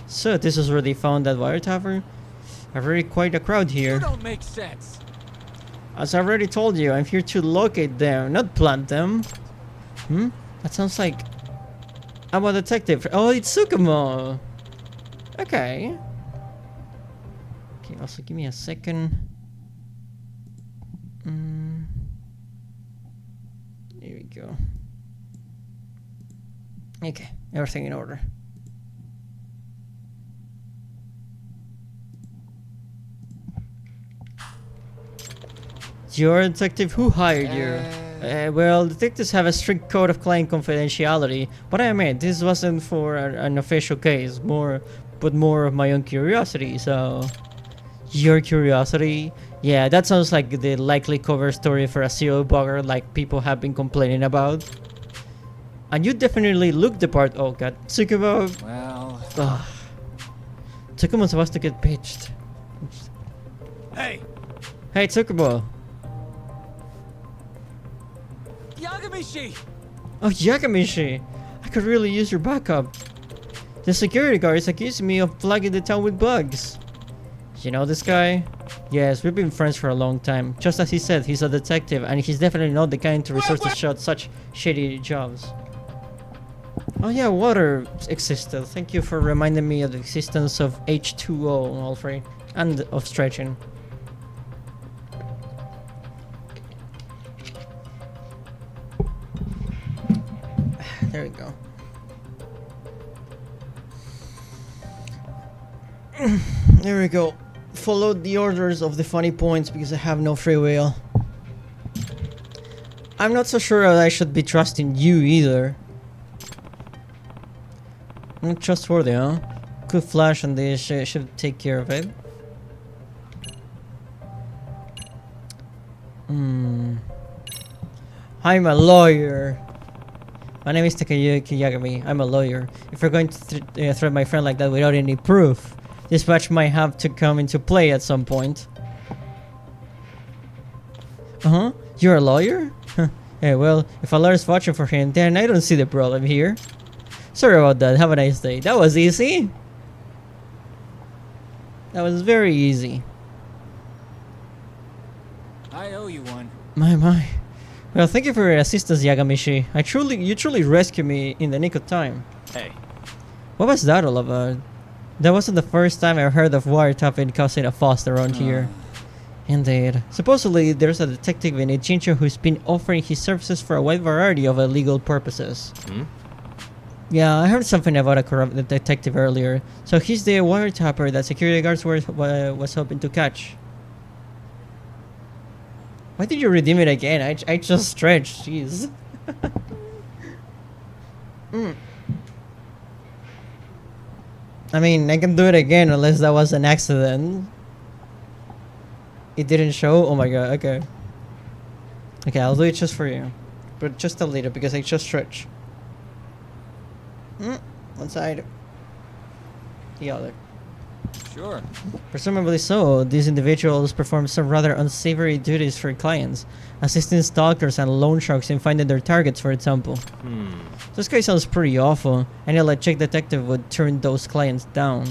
so this is where they found that wiretapper. Already quite a crowd here. You don't make sense. As I already told you, I'm here to locate them, not plant them. That sounds like I'm a detective. Oh, it's Tsukumo. Okay. Okay, also give me a second. Here we go. Okay, everything in order. You're a detective. Who hired you? Well, detectives have a strict code of client confidentiality, but I admit this wasn't for an official case, but more of my own curiosity. So, your curiosity? Yeah, that sounds like the likely cover story for a serial bugger like people have been complaining about. And you definitely look the part. Oh god, Tsukumo. Well, Tsukumo's supposed to get pitched. hey, Tsukumo. Yagamishi! Oh, Yagamishi! I could really use your backup. The security guards accused me of flooding the town with bugs. You know this guy? Yes, we've been friends for a long time. Just as he said, he's a detective, and he's definitely not the kind to resort to such shady jobs. Oh yeah, water existed. Thank you for reminding me of the existence of H2O, Alfred, and of stretching. There we go. There we go. Follow the orders of the funny points because I have no free will. I'm not so sure that I should be trusting you either. Not trustworthy, huh? Good flash and they should take care of it. I'm a lawyer. My name is Takayuki Yagami. I'm a lawyer. If you're going to threat my friend like that without any proof, this match might have to come into play at some point. Uh-huh. You're a lawyer? Yeah, well, if a lawyer's watching for him, then I don't see the problem here. Sorry about that. Have a nice day. That was easy. That was very easy. I owe you one. My. Well, thank you for your assistance, Yagamishi. You truly rescued me in the nick of time. Hey, What was that all about? That wasn't the first time I heard of wiretapping causing a fuss around here. Indeed. Supposedly, there's a detective in Ichincho who's been offering his services for a wide variety of illegal purposes. Yeah, I heard something about a corrupt detective earlier. So he's the wiretapper that security guards was hoping to catch. Why did you redeem it again? I just stretched, jeez. I mean, I can do it again unless that was an accident. It didn't show? Oh my god, okay. Okay, I'll do it just for you. But just a little because I just stretched. One side. The other. Sure. Presumably so, these individuals perform some rather unsavory duties for clients, assisting stalkers and loan sharks in finding their targets, for example. This guy sounds pretty awful. Any legit detective would turn those clients down.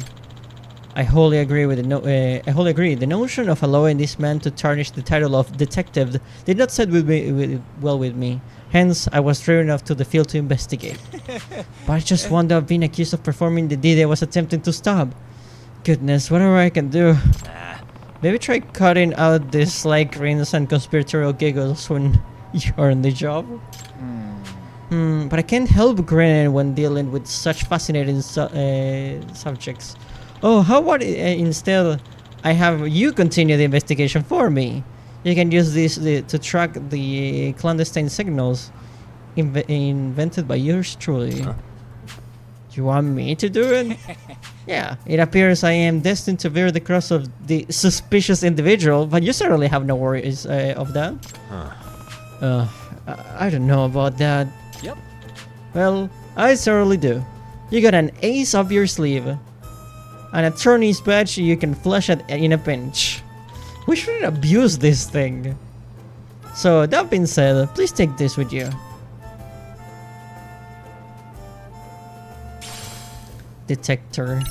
I wholly agree with the notion of allowing this man to tarnish the title of detective did not sit well with me. Hence, I was driven off to the field to investigate. But I just wound up being accused of performing the deed I was attempting to stop. Goodness, whatever I can do. Maybe try cutting out these sly grins and conspiratorial giggles when you're on the job. But I can't help grinning when dealing with such fascinating subjects. Oh, how about instead I have you continue the investigation for me? You can use this to track the clandestine signals invented by yours truly. You want me to do it? Yeah, it appears I am destined to bear the cross of the suspicious individual, but you certainly have no worries of that. I don't know about that. Yep. Well, I certainly do. You got an ace up your sleeve. An attorney's badge you can flash at in a pinch. We shouldn't abuse this thing. So, that being said, please take this with you. Detector.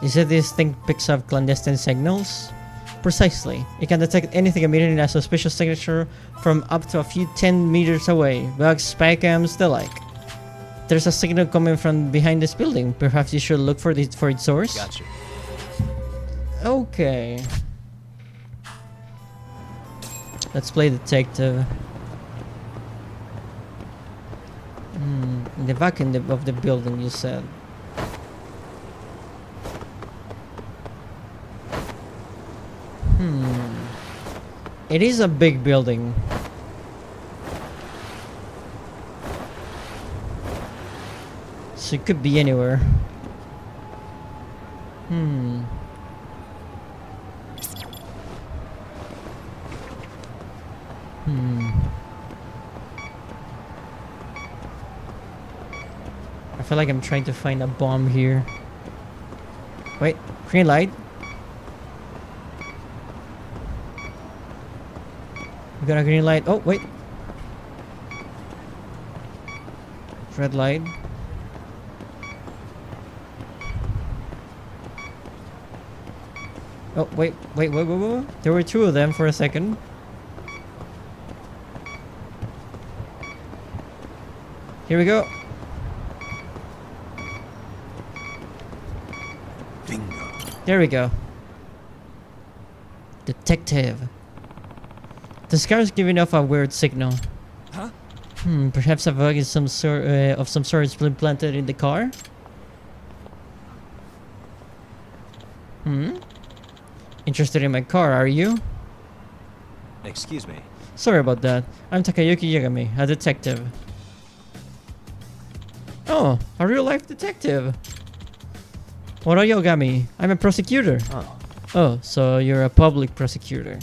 You said this thing picks up clandestine signals? Precisely. It can detect anything emitting a suspicious signature from up to a few 10 meters away. Bugs, spy cams, the like. There's a signal coming from behind this building. Perhaps you should look for its source? Gotcha. Okay. Let's play detective. In the back end of the building, you said. It is a big building. So it could be anywhere. I feel like I'm trying to find a bomb here. Wait, green light. We got a green light. Oh, wait. Red light. Oh, wait. There were two of them for a second. Here we go. Bingo. There we go. Detective. The car's giving off a weird signal. Huh? Perhaps a bug is some sort is implanted in the car? Interested in my car, are you? Excuse me. Sorry about that. I'm Takayuki Yagami, a detective. Oh, a real-life detective. What are Yagami? I'm a prosecutor. Oh. Oh, so you're a public prosecutor.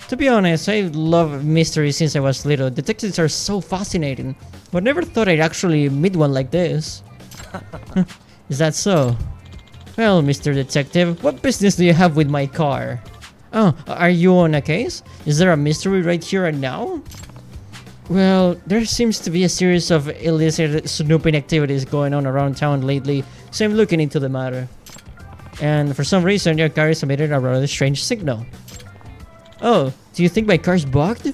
To be honest, I love mystery since I was little. Detectives are so fascinating, but never thought I'd actually meet one like this. Is that so? Well, Mr. Detective, what business do you have with my car? Oh, are you on a case? Is there a mystery right here and now? Well, there seems to be a series of illicit snooping activities going on around town lately, so I'm looking into the matter. And for some reason, your car is emitting a rather strange signal. Oh, do you think my car's bugged?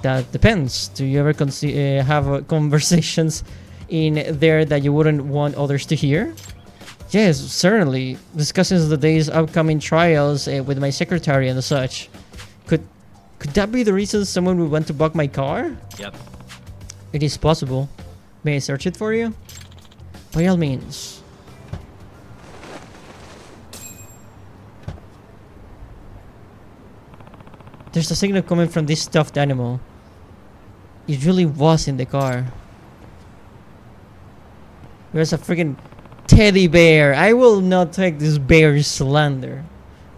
That depends. Do you ever have conversations in there that you wouldn't want others to hear? Yes, certainly. Discussing the day's upcoming trials with my secretary and such. Could that be the reason someone would want to bug my car? Yep. It is possible. May I search it for you? By all means. There's a signal coming from this stuffed animal. It really was in the car. There's a freaking teddy bear. I will not take this bear's slander.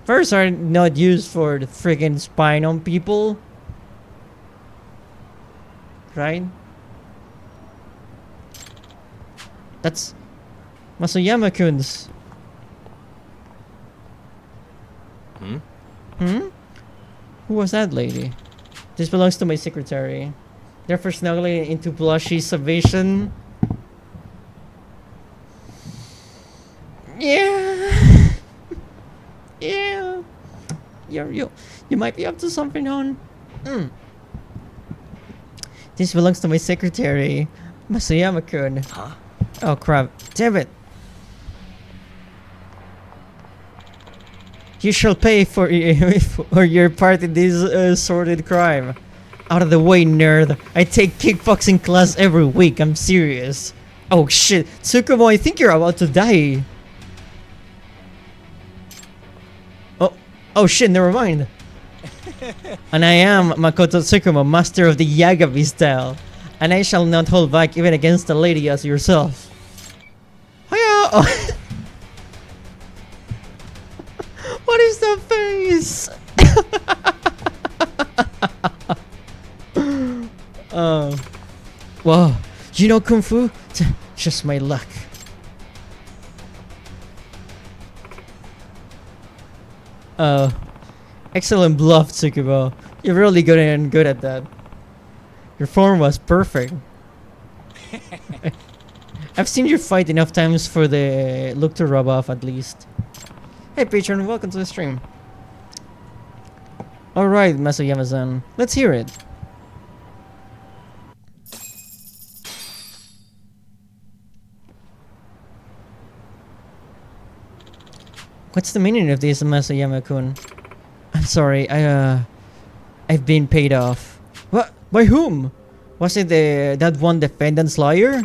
Furs are not used for the freaking spying on people. Right? That's Masuyama-kun's. Who was that lady? This belongs to my secretary. Therefore snuggling into plushy submission. Yeah. Yeah. You might be up to something, hon. This belongs to my secretary, Masuyama-kun. Huh? Oh crap. Damn it. You shall pay for your part in this sordid crime. Out of the way, nerd. I take kickboxing class every week. I'm serious. Oh shit. Tsukumo, I think you're about to die. Oh shit, never mind. And I am Makoto Tsukumo, master of the Yagami style. And I shall not hold back even against a lady as yourself. Hiya! Oh. What is the face? Whoa. You know Kung Fu? Just my luck. Excellent bluff, Tsukubo. You're really good at that. Your form was perfect. I've seen you fight enough times for the look to rub off at least. Hey patron, welcome to the stream. Alright, Masuyama-san, let's hear it. What's the meaning of this, Masuyama-kun? I'm sorry, I've been paid off. What? By whom? Was it that one defendant's lawyer?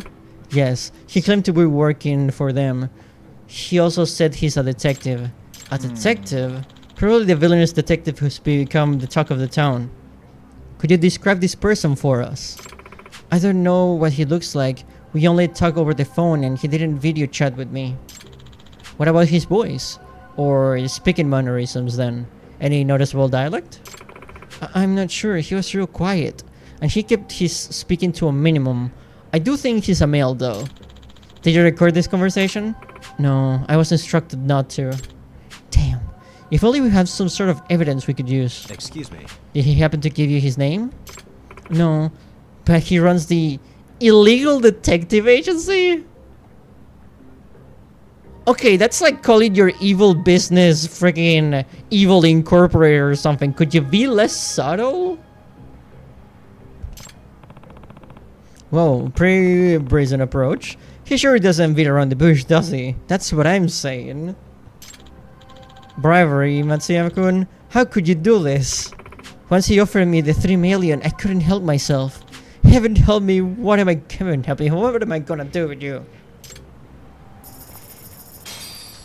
Yes, he claimed to be working for them. He also said he's a detective. A detective? Probably the villainous detective who's become the talk of the town. Could you describe this person for us? I don't know what he looks like. We only talk over the phone and he didn't video chat with me. What about his voice? Or his speaking mannerisms then? Any noticeable dialect? I'm not sure. He was real quiet. And he kept his speaking to a minimum. I do think he's a male though. Did you record this conversation? No, I was instructed not to. Damn. If only we have some sort of evidence we could use. Excuse me. Did he happen to give you his name? No. But he runs the illegal detective agency? Okay, that's like calling your evil business freaking Evil Incorporated or something. Could you be less subtle? Whoa, pretty brazen approach. He sure doesn't beat around the bush, does he? That's what I'm saying. Bribery, Matsuyama-kun? How could you do this? Once he offered me the 3 million, I couldn't help myself. Heaven help me, what am I gonna do with you?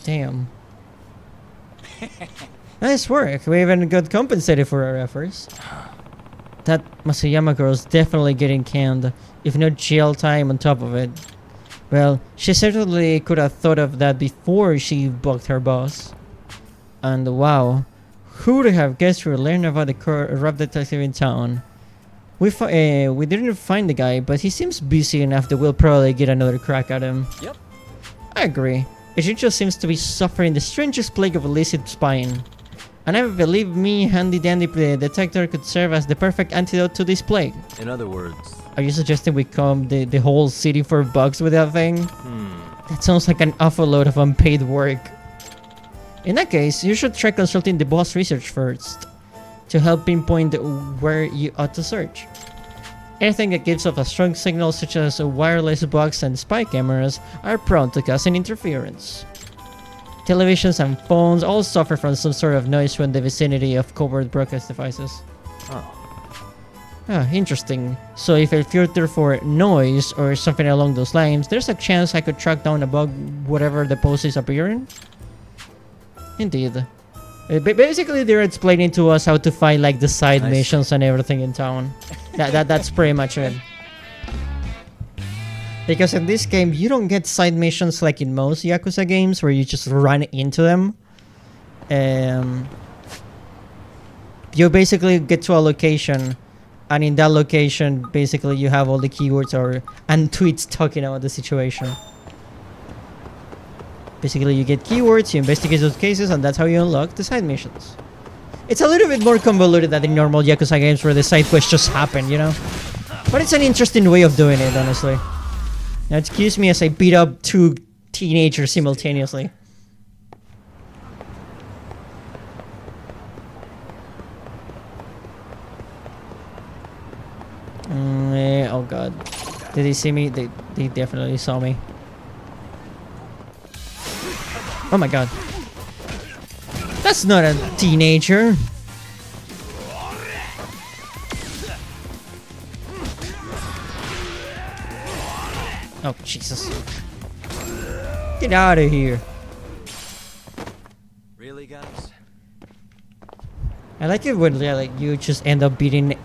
Damn. Nice work. We even got compensated for our efforts. That Masayama girl's definitely getting canned, if not jail time on top of it. Well, she certainly could have thought of that before she bugged her boss. And wow, who would have guessed we would learn about the corrupt detective in town? We didn't find the guy, but he seems busy enough that we'll probably get another crack at him. Yep. I agree. It just seems to be suffering the strangest plague of illicit spying. And I believe me, handy-dandy detector, could serve as the perfect antidote to this plague. In other words, Are you suggesting we comb the whole city for bugs with that thing? That sounds like an awful load of unpaid work. In that case, you should try consulting the boss research first, to help pinpoint where you ought to search. Anything that gives off a strong signal such as wireless bugs and spy cameras are prone to causing interference. Televisions and phones all suffer from some sort of noise when in the vicinity of covert broadcast devices. Interesting. So if I filter for noise or something along those lines, there's a chance I could track down a bug whatever the post is appearing? Indeed. Basically, they're explaining to us how to find like the side missions and everything in town. That's pretty much it. Because in this game, you don't get side missions like in most Yakuza games where you just run into them. You basically get to a location, and in that location, basically you have all the keywords and tweets talking about the situation. Basically, you get keywords, you investigate those cases, and that's how you unlock the side missions. It's a little bit more convoluted than the normal Yakuza games where the side quests just happen, you know? But it's an interesting way of doing it, honestly. Now, excuse me as I beat up 2 teenagers simultaneously. Oh god. Did they see me? They definitely saw me. Oh my god. That's not a teenager. Oh, Jesus. Get out of here. really, guys? I like it when like you just end up beating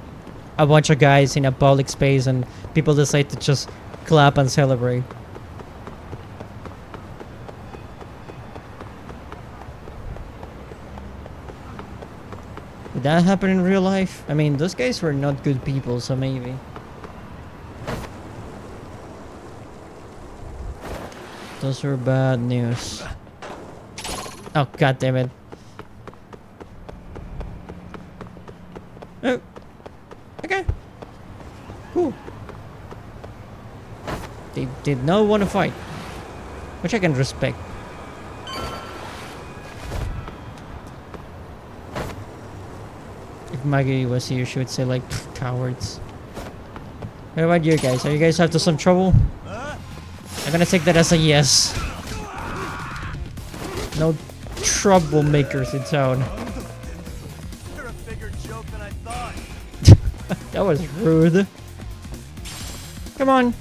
a bunch of guys in a public space and people decide to just clap and celebrate. Did that happen in real life? I mean, those guys were not good people, so maybe. Those were bad news. Oh, god damn it. Oh. Okay. Cool. They did not want to fight, which I can respect. If Maggie was here, she would say like, cowards. What about you guys? Are you guys up to some trouble? I'm gonna take that as a yes. No troublemakers in town. You're a bigger joke than I thought. That was rude. Come on.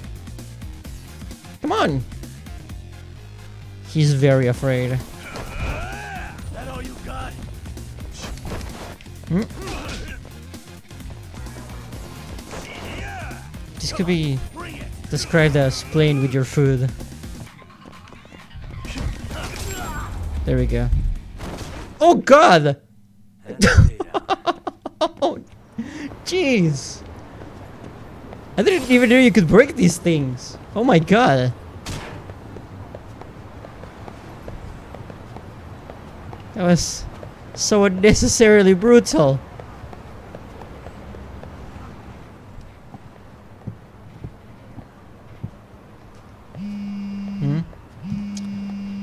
Come on. He's very afraid. That all you got? This could be described as playing with your food. There we go. Oh god! Oh, jeez! I didn't even know you could break these things. Oh my god! That was so unnecessarily brutal.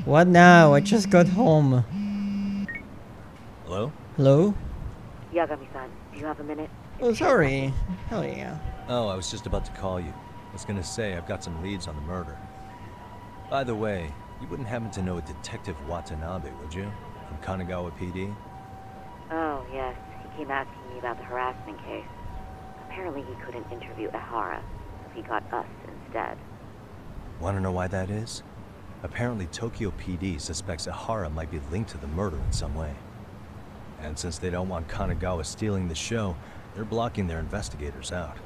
What now? I just got home. Hello? Hello? Yagami-san, do you have a minute? Oh, sorry. Hell yeah. Oh, I was just about to call you. I was gonna say I've got some leads on the murder. By the way, you wouldn't happen to know a Detective Watanabe, would you? From Kanagawa PD? Oh, yes. He came asking me about the harassment case. Apparently he couldn't interview Ehara, so he got us instead. Wanna know why that is? Apparently Tokyo PD suspects Ehara might be linked to the murder in some way. And since they don't want Kanagawa stealing the show, They're blocking their investigators out.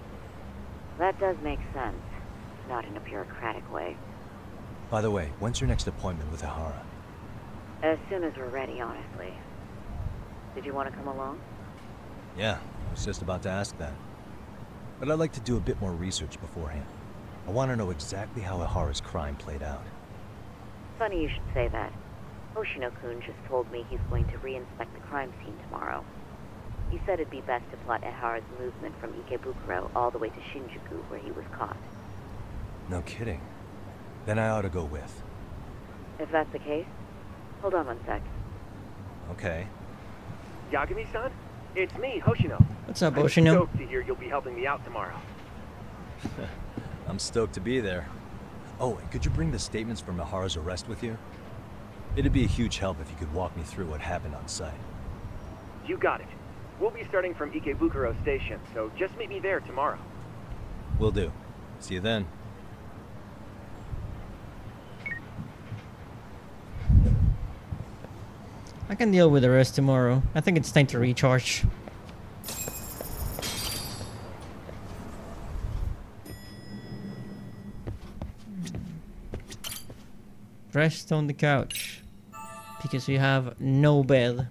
That does make sense. Not in a bureaucratic way. By the way, when's your next appointment with Ihara? As soon as we're ready, honestly. Did you want to come along? Yeah, I was just about to ask that. But I'd like to do a bit more research beforehand. I want to know exactly how Ihara's crime played out. Funny you should say that. Hoshino-kun just told me he's going to re-inspect the crime scene tomorrow. He said it'd be best to plot Ihara's movement from Ikebukuro all the way to Shinjuku, where he was caught. No kidding. Then I ought to go with. If that's the case, hold on one sec. Okay. Yagami-san? It's me, Hoshino. What's up, I'm Hoshino? stoked to hear you'll be helping me out tomorrow. I'm stoked to be there. Oh, and could you bring the statements from Ihara's arrest with you? It'd be a huge help if you could walk me through what happened on site. You got it. We'll be starting from Ikebukuro Station, so just meet me there tomorrow. Will do. See you then. I can deal with the rest tomorrow. I think it's time to recharge. Rest on the couch. Because we have no bed.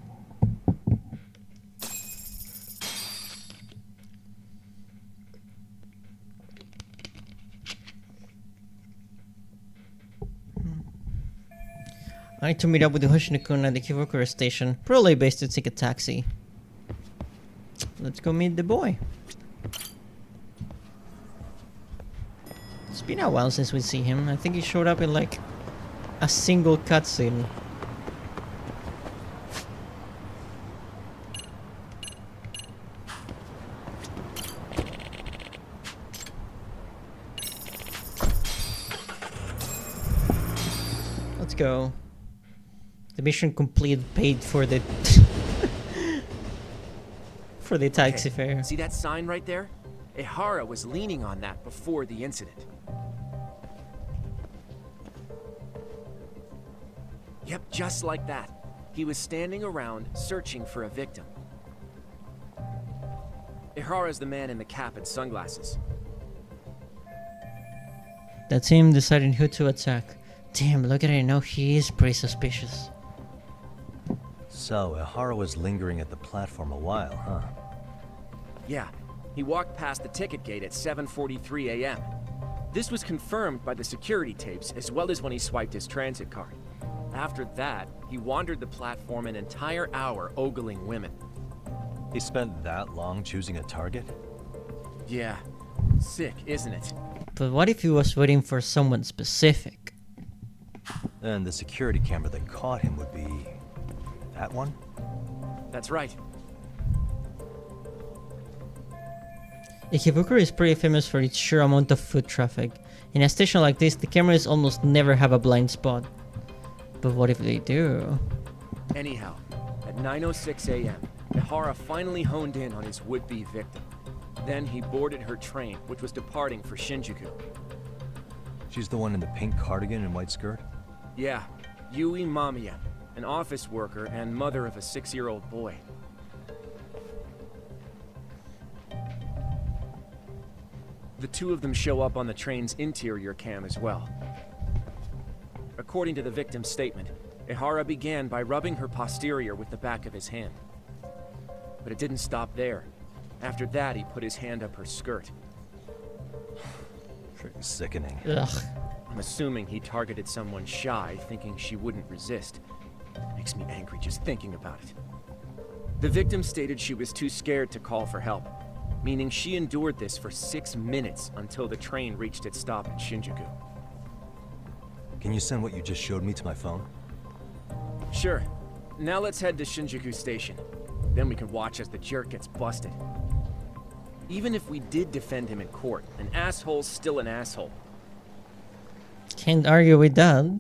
I need to meet up with the Hoshino-kun at the Ikebukuro station. Probably best to take a taxi. Let's go meet the boy. It's been a while since we see him. I think he showed up in like a single cutscene. Let's go. The mission complete paid for the for the taxi fare. See that sign right there? Ihara was leaning on that before the incident. Yep, just like that. He was standing around searching for a victim. Ihara's the man in the cap and sunglasses. That's him deciding who to attack. Damn, look at it now. He is pretty suspicious. So, Ihara was lingering at the platform a while, huh? Yeah, he walked past the ticket gate at 7:43 a.m. This was confirmed by the security tapes as well as when he swiped his transit card. After that, he wandered the platform an entire hour ogling women. He spent that long choosing a target? Yeah, sick, isn't it? But what if he was waiting for someone specific? Then the security camera that caught him would be... that one? That's right. Ikebukuro is pretty famous for its sheer amount of foot traffic. In a station like this, the cameras almost never have a blind spot. But what if they do? Anyhow, at 9:06 a.m., Ihara finally honed in on his would-be victim. Then he boarded her train, which was departing for Shinjuku. She's the one in the pink cardigan and white skirt? Yeah, Yui Mamiya, an office worker and mother of a 6-year-old boy. The two of them show up on the train's interior cam as well. According to the victim's statement, Ihara began by rubbing her posterior with the back of his hand. But it didn't stop there. After that, he put his hand up her skirt. Pretty sickening. Ugh. I'm assuming he targeted someone shy, thinking she wouldn't resist. Makes me angry just thinking about it. The victim stated she was too scared to call for help, meaning she endured this for 6 minutes until the train reached its stop in Shinjuku. Can you send what you just showed me to my phone? Sure. Now let's head to Shinjuku Station. Then we can watch as the jerk gets busted. Even if we did defend him in court, an asshole's still an asshole. Can't argue with that.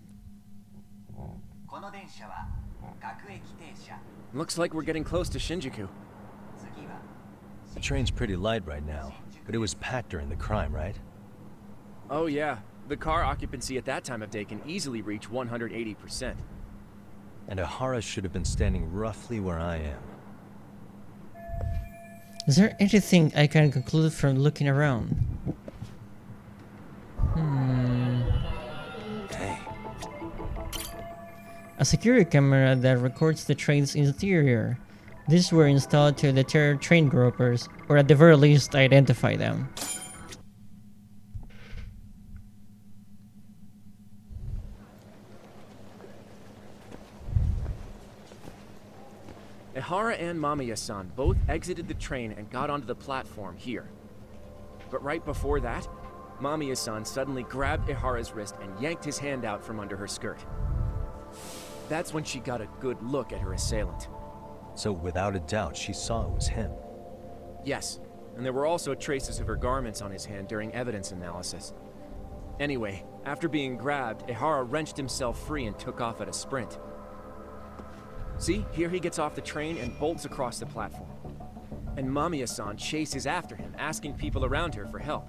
Looks like we're getting close to Shinjuku. The train's pretty light right now, but it was packed during the crime, right? Oh yeah, the car occupancy at that time of day can easily reach 180%. And Ihara should have been standing roughly where I am. Is there anything I can conclude from looking around? Hey. A security camera that records the train's interior. These were installed to deter train gropers, or at the very least identify them. Ehara and Mamiya-san both exited the train and got onto the platform here. But right before that, Mamiya-san suddenly grabbed Ehara's wrist and yanked his hand out from under her skirt. That's when she got a good look at her assailant. So without a doubt, she saw it was him. Yes, and there were also traces of her garments on his hand during evidence analysis. Anyway, after being grabbed, Ehara wrenched himself free and took off at a sprint. See, here he gets off the train and bolts across the platform. And Mamiya-san chases after him, asking people around her for help.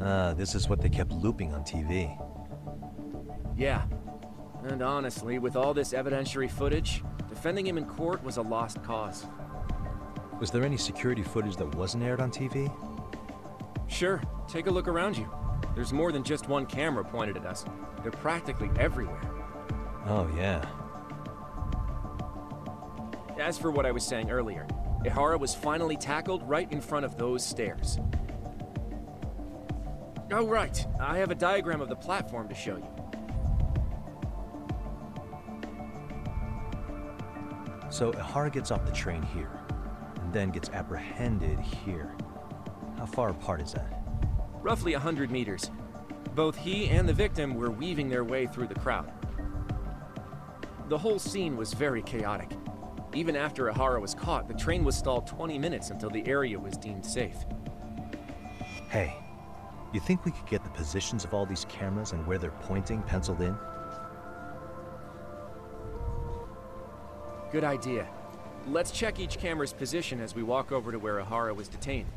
Ah, this is what they kept looping on TV. Yeah. And honestly, with all this evidentiary footage, defending him in court was a lost cause. Was there any security footage that wasn't aired on TV? Sure, take a look around you. There's more than just one camera pointed at us. They're practically everywhere. Oh, yeah. As for what I was saying earlier, Ehara was finally tackled right in front of those stairs. Oh, right. I have a diagram of the platform to show you. So Ehara gets off the train here, and then gets apprehended here. How far apart is that? Roughly 100 meters. Both he and the victim were weaving their way through the crowd. The whole scene was very chaotic. Even after Ehara was caught, the train was stalled 20 minutes until the area was deemed safe. Hey, you think we could get the positions of all these cameras and where they're pointing penciled in? Good idea. Let's check each camera's position as we walk over to where Ehara was detained.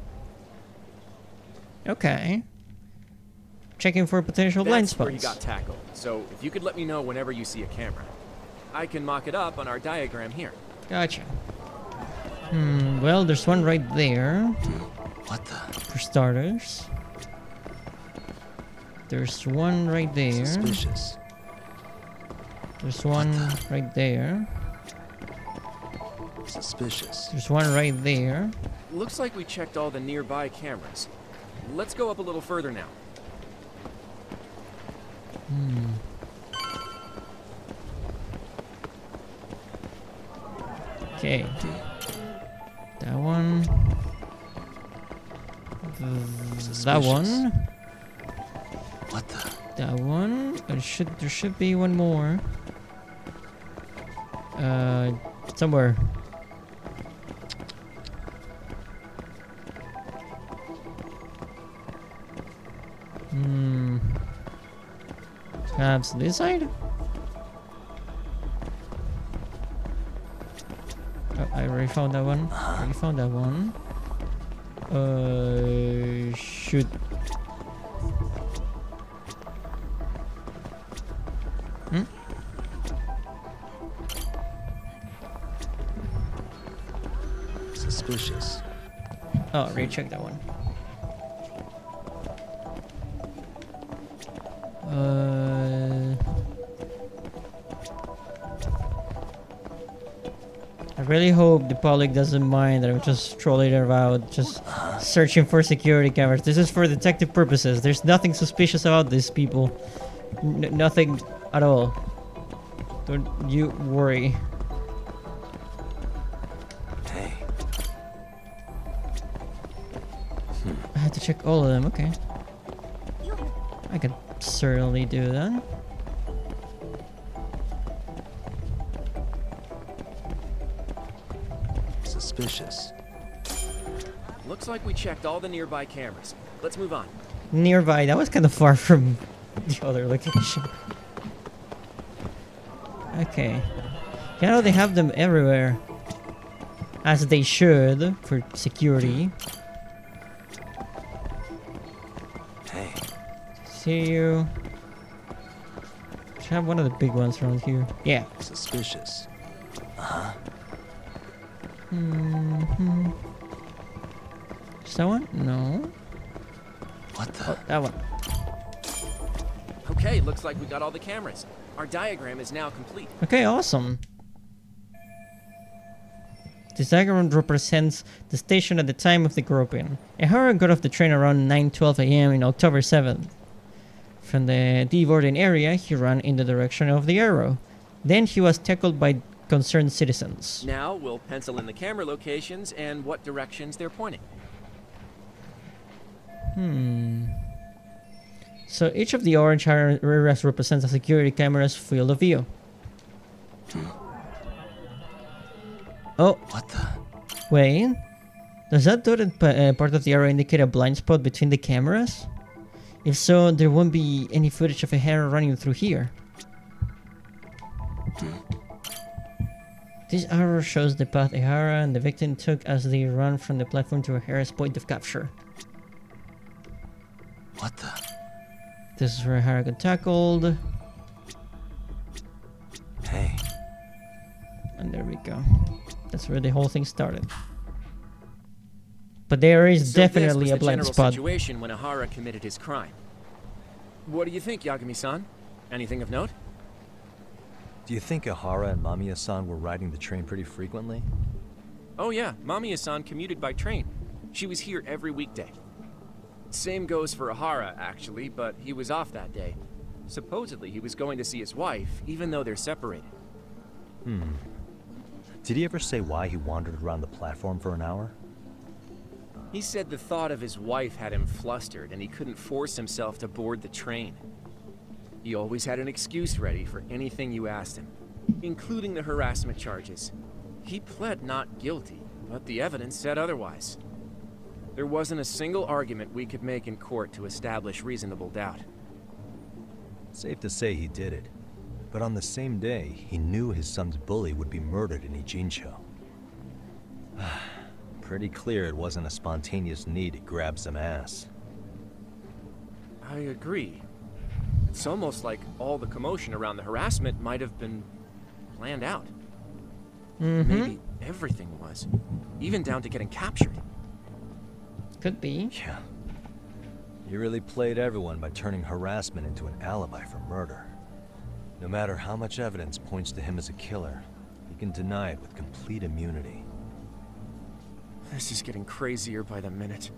Okay. Checking for potential blind That's where he spots. got tackled, so if you could let me know whenever you see a camera. I can mock it up on our diagram here. Gotcha. Well, there's one right there. What the? For starters. There's one right there. Suspicious. There's one right there. Suspicious. There's one right there. Looks like we checked all the nearby cameras. Let's go up a little further now. Okay. That one. That one. What the? That one. There should be one more. Somewhere. Perhaps this side? Oh, I already found that one. Already found that one. Shoot. Suspicious. Oh, already checked that one. I really hope the public doesn't mind that I'm just trolling around, just searching for security cameras. This is for detective purposes. There's nothing suspicious about these people. Nothing at all. Don't you worry. Hey. I had to check all of them, okay. I can certainly do that. Suspicious. Looks like we checked all the nearby cameras. Let's move on. Nearby, that was kind of far from the other location. Okay. You know, they have them everywhere. As they should, for security. Hey. See you. Should have one of the big ones around here. Yeah. Suspicious. Is that one? No. What the? Oh, that one. Okay, looks like we got all the cameras. Our diagram is now complete. Okay, awesome. This diagram represents the station at the time of the groping. Ehara got off the train around 9:12 a.m. in October 7th. From the deboarding area, he ran in the direction of the arrow. Then he was tackled by concerned citizens. Now we'll pencil in the camera locations and what directions they're pointing. So each of the orange areas represents a security camera's field of view. Oh. What the? Wait. Does that dotted part of the arrow indicate a blind spot between the cameras? If so, there won't be any footage of a hair running through here. This arrow shows the path Ehara and the victim took as they ran from the platform to Ehara's point of capture. What the? This is where Ehara got tackled. Hey. And there we go. That's where the whole thing started. But there is definitely this was a blind the general spot. situation when Ehara committed his crime. What do you think, Yagami-san? Anything of note? Do you think Ehara and Mamiya-san were riding the train pretty frequently? Oh yeah, Mamiya-san commuted by train. She was here every weekday. Same goes for Ehara, actually, but he was off that day. Supposedly, he was going to see his wife, even though they're separated. Did he ever say why he wandered around the platform for an hour? He said the thought of his wife had him flustered and he couldn't force himself to board the train. He always had an excuse ready for anything you asked him, including the harassment charges. He pled not guilty, but the evidence said otherwise. There wasn't a single argument we could make in court to establish reasonable doubt. Safe to say he did it. But on the same day, he knew his son's bully would be murdered in Ijincho. Pretty clear it wasn't a spontaneous need to grab some ass. I agree. It's almost like all the commotion around the harassment might have been planned out. Maybe everything was, even down to getting captured. Could be. Yeah. He really played everyone by turning harassment into an alibi for murder. No matter how much evidence points to him as a killer, he can deny it with complete immunity. This is getting crazier by the minute.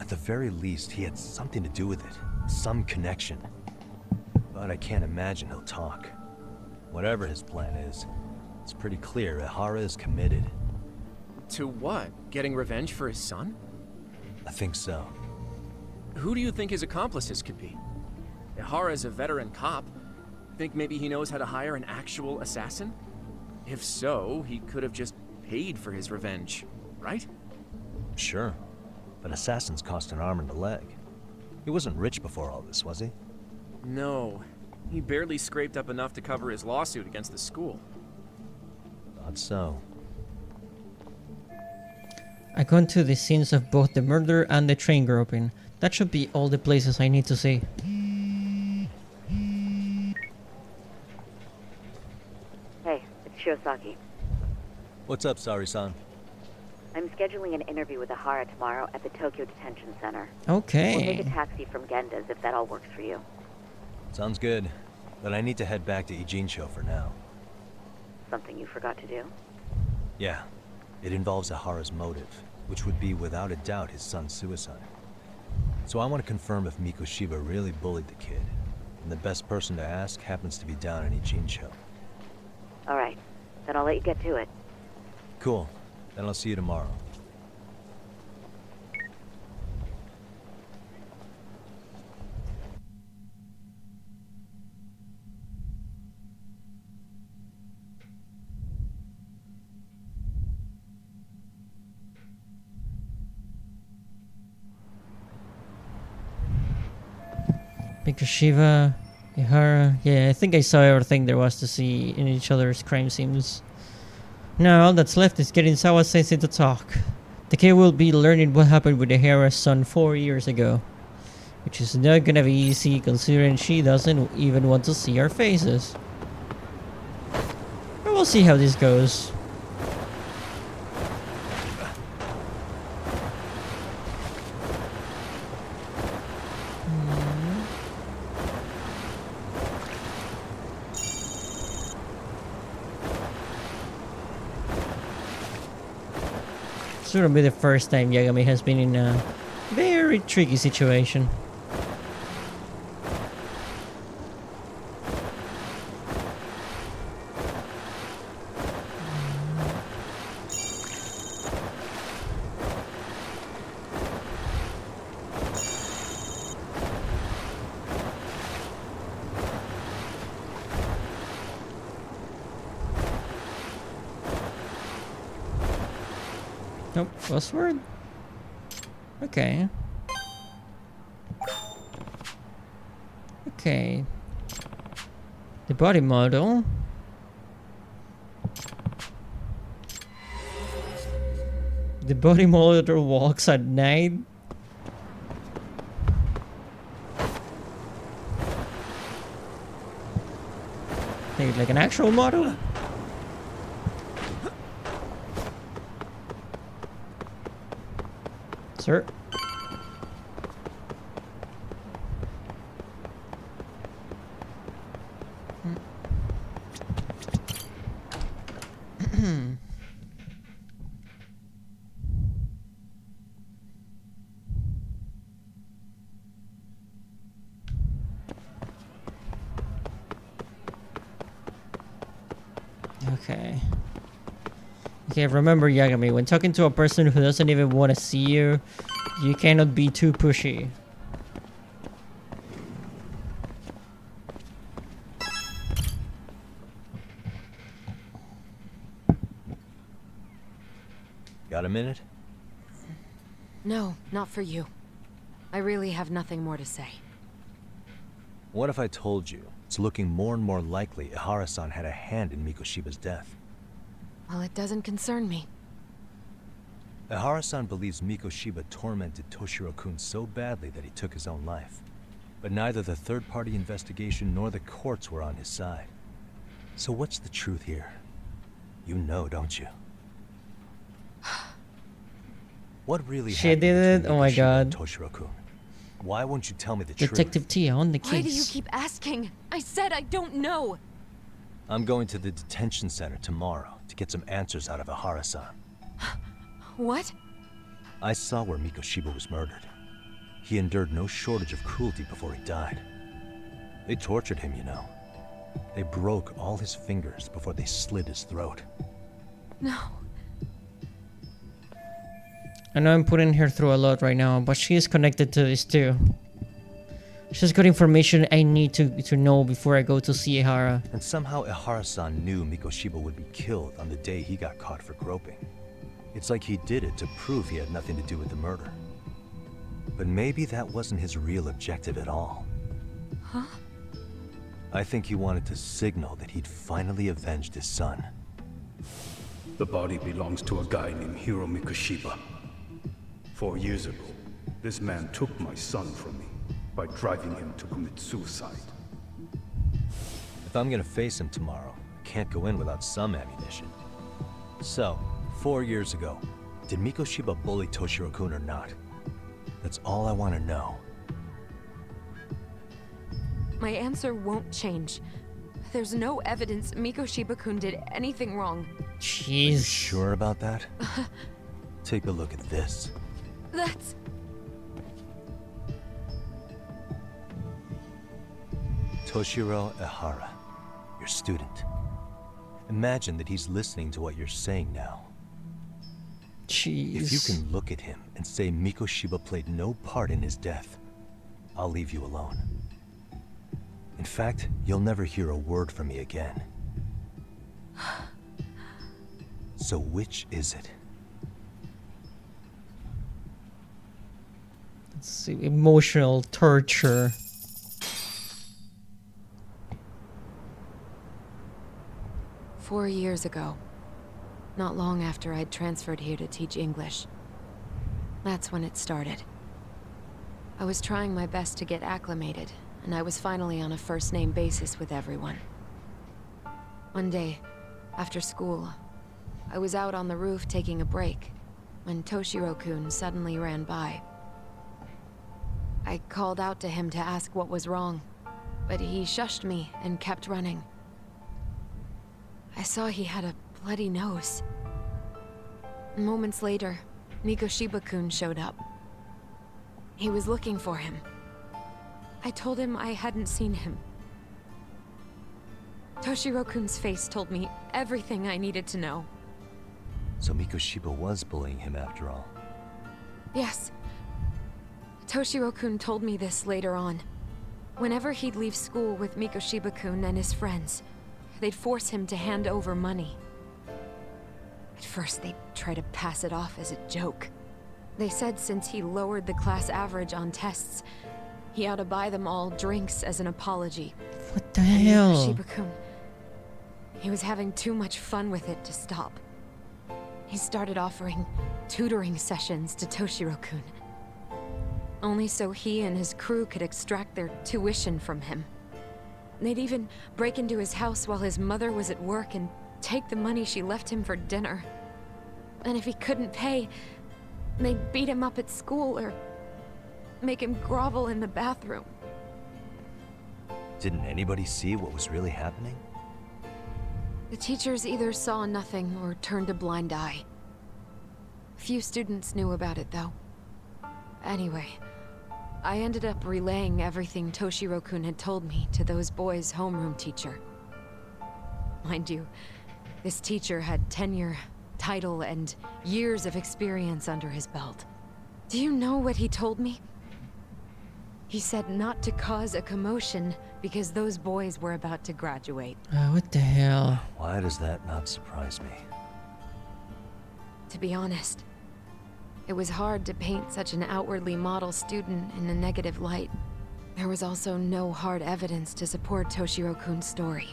At the very least, he had something to do with it. Some connection. But I can't imagine he'll talk. Whatever his plan is, it's pretty clear Ehara is committed. To what? Getting revenge for his son? I think so. Who do you think his accomplices could be? Ehara is a veteran cop. Think maybe he knows how to hire an actual assassin? If so, he could have just paid for his revenge, right? Sure. But assassins cost an arm and a leg. He wasn't rich before all this, was he? No. He barely scraped up enough to cover his lawsuit against the school. Thought so. I gone to the scenes of both the murder and the train groping. That should be all the places I need to see. Hey, it's Shirosaki. What's up, Sari-san? I'm scheduling an interview with Ehara tomorrow at the Tokyo Detention Center. Okay. We'll take a taxi from Genda's if that all works for you. Sounds good. But I need to head back to Ijincho for now. Something you forgot to do? Yeah. It involves Ehara's motive, which would be without a doubt his son's suicide. So I want to confirm if Mikoshiba really bullied the kid. And the best person to ask happens to be down in Ijincho. Alright, then I'll let you get to it. Cool. Then I'll see you tomorrow. Mikoshiba, Ehara. Yeah, I think I saw everything there was to see in each other's crime scenes. Now all that's left is getting Sawa Sensei to talk. The kid will be learning what happened with Ehara's son 4 years ago. Which is not gonna be easy considering she doesn't even want to see our faces. But we'll see how this goes. Shouldn't be the first time Yagami has been in a very tricky situation. Nope, password? Okay. Okay. The body model. The body model walks at night. Hey, like an actual model? Sir? Okay. Okay, remember Yagami, when talking to a person who doesn't even want to see you, you cannot be too pushy. Got a minute? No, not for you. I really have nothing more to say. What if I told you it's looking more and more likely Ihara-san had a hand in Mikoshiba's death? Well, it doesn't concern me. Ihara-san believes Mikoshiba tormented Toshiro-kun so badly that he took his own life. But neither the third-party investigation nor the courts were on his side. So what's the truth here? You know, don't you? What really She happened did it? between Oh my Mikoshiba god. and Toshiro-kun? Why won't you tell me the truth? Detective T on the case. Why do you keep asking? I said I don't know. I'm going to the detention center tomorrow to get some answers out of Ihara-san. What? I saw where Mikoshiba was murdered. He endured no shortage of cruelty before he died. They tortured him, you know. They broke all his fingers before they slit his throat. No. I know I'm putting her through a lot right now, but she is connected to this too. She's got information I need to know before I go to see Ihara. And somehow Ihara-san knew Mikoshiba would be killed on the day he got caught for groping. It's like he did it to prove he had nothing to do with the murder. But maybe that wasn't his real objective at all. Huh? I think he wanted to signal that he'd finally avenged his son. The body belongs to a guy named Hiro Mikoshiba. 4 years ago, this man took my son from me by driving him to commit suicide. If I'm gonna face him tomorrow, I can't go in without some ammunition. So, 4 years ago, did Mikoshiba bully Toshiro-kun or not? That's all I want to know. My answer won't change. There's no evidence Mikoshiba-kun did anything wrong. Jeez. Are you sure about that? Take a look at this. That's... Toshiro Ihara, your student. Imagine that he's listening to what you're saying now. Jeez. If you can look at him and say Mikoshiba played no part in his death, I'll leave you alone. In fact, you'll never hear a word from me again. So which is it? Let's see, emotional torture. "4 years ago, not long after I'd transferred here to teach English. That's when it started. I was trying my best to get acclimated, and I was finally on a first-name basis with everyone. One day, after school, I was out on the roof taking a break, when Toshiro-kun suddenly ran by. I called out to him to ask what was wrong, but he shushed me and kept running. I saw he had a bloody nose. Moments later, Mikoshiba-kun showed up. He was looking for him. I told him I hadn't seen him. Toshiro-kun's face told me everything I needed to know. So Mikoshiba was bullying him after all. Yes. Toshiro-kun told me this later on. Whenever he'd leave school with Mikoshiba-kun and his friends, they'd force him to hand over money. At first, they'd try to pass it off as a joke. They said since he lowered the class average on tests, he ought to buy them all drinks as an apology. What the hell? Mikoshiba-kun, he was having too much fun with it to stop. He started offering tutoring sessions to Toshiro-kun. Only so he and his crew could extract their tuition from him. They'd even break into his house while his mother was at work and take the money she left him for dinner. And if he couldn't pay, they'd beat him up at school or make him grovel in the bathroom. Didn't anybody see what was really happening? The teachers either saw nothing or turned a blind eye. Few students knew about it, though. Anyway, I ended up relaying everything Toshiro-kun had told me to those boys' homeroom teacher. Mind you, this teacher had tenure, title, and years of experience under his belt. Do you know what he told me? He said not to cause a commotion because those boys were about to graduate. What the hell? Why does that not surprise me? To be honest, it was hard to paint such an outwardly model student in a negative light. There was also no hard evidence to support Toshiro-kun's story.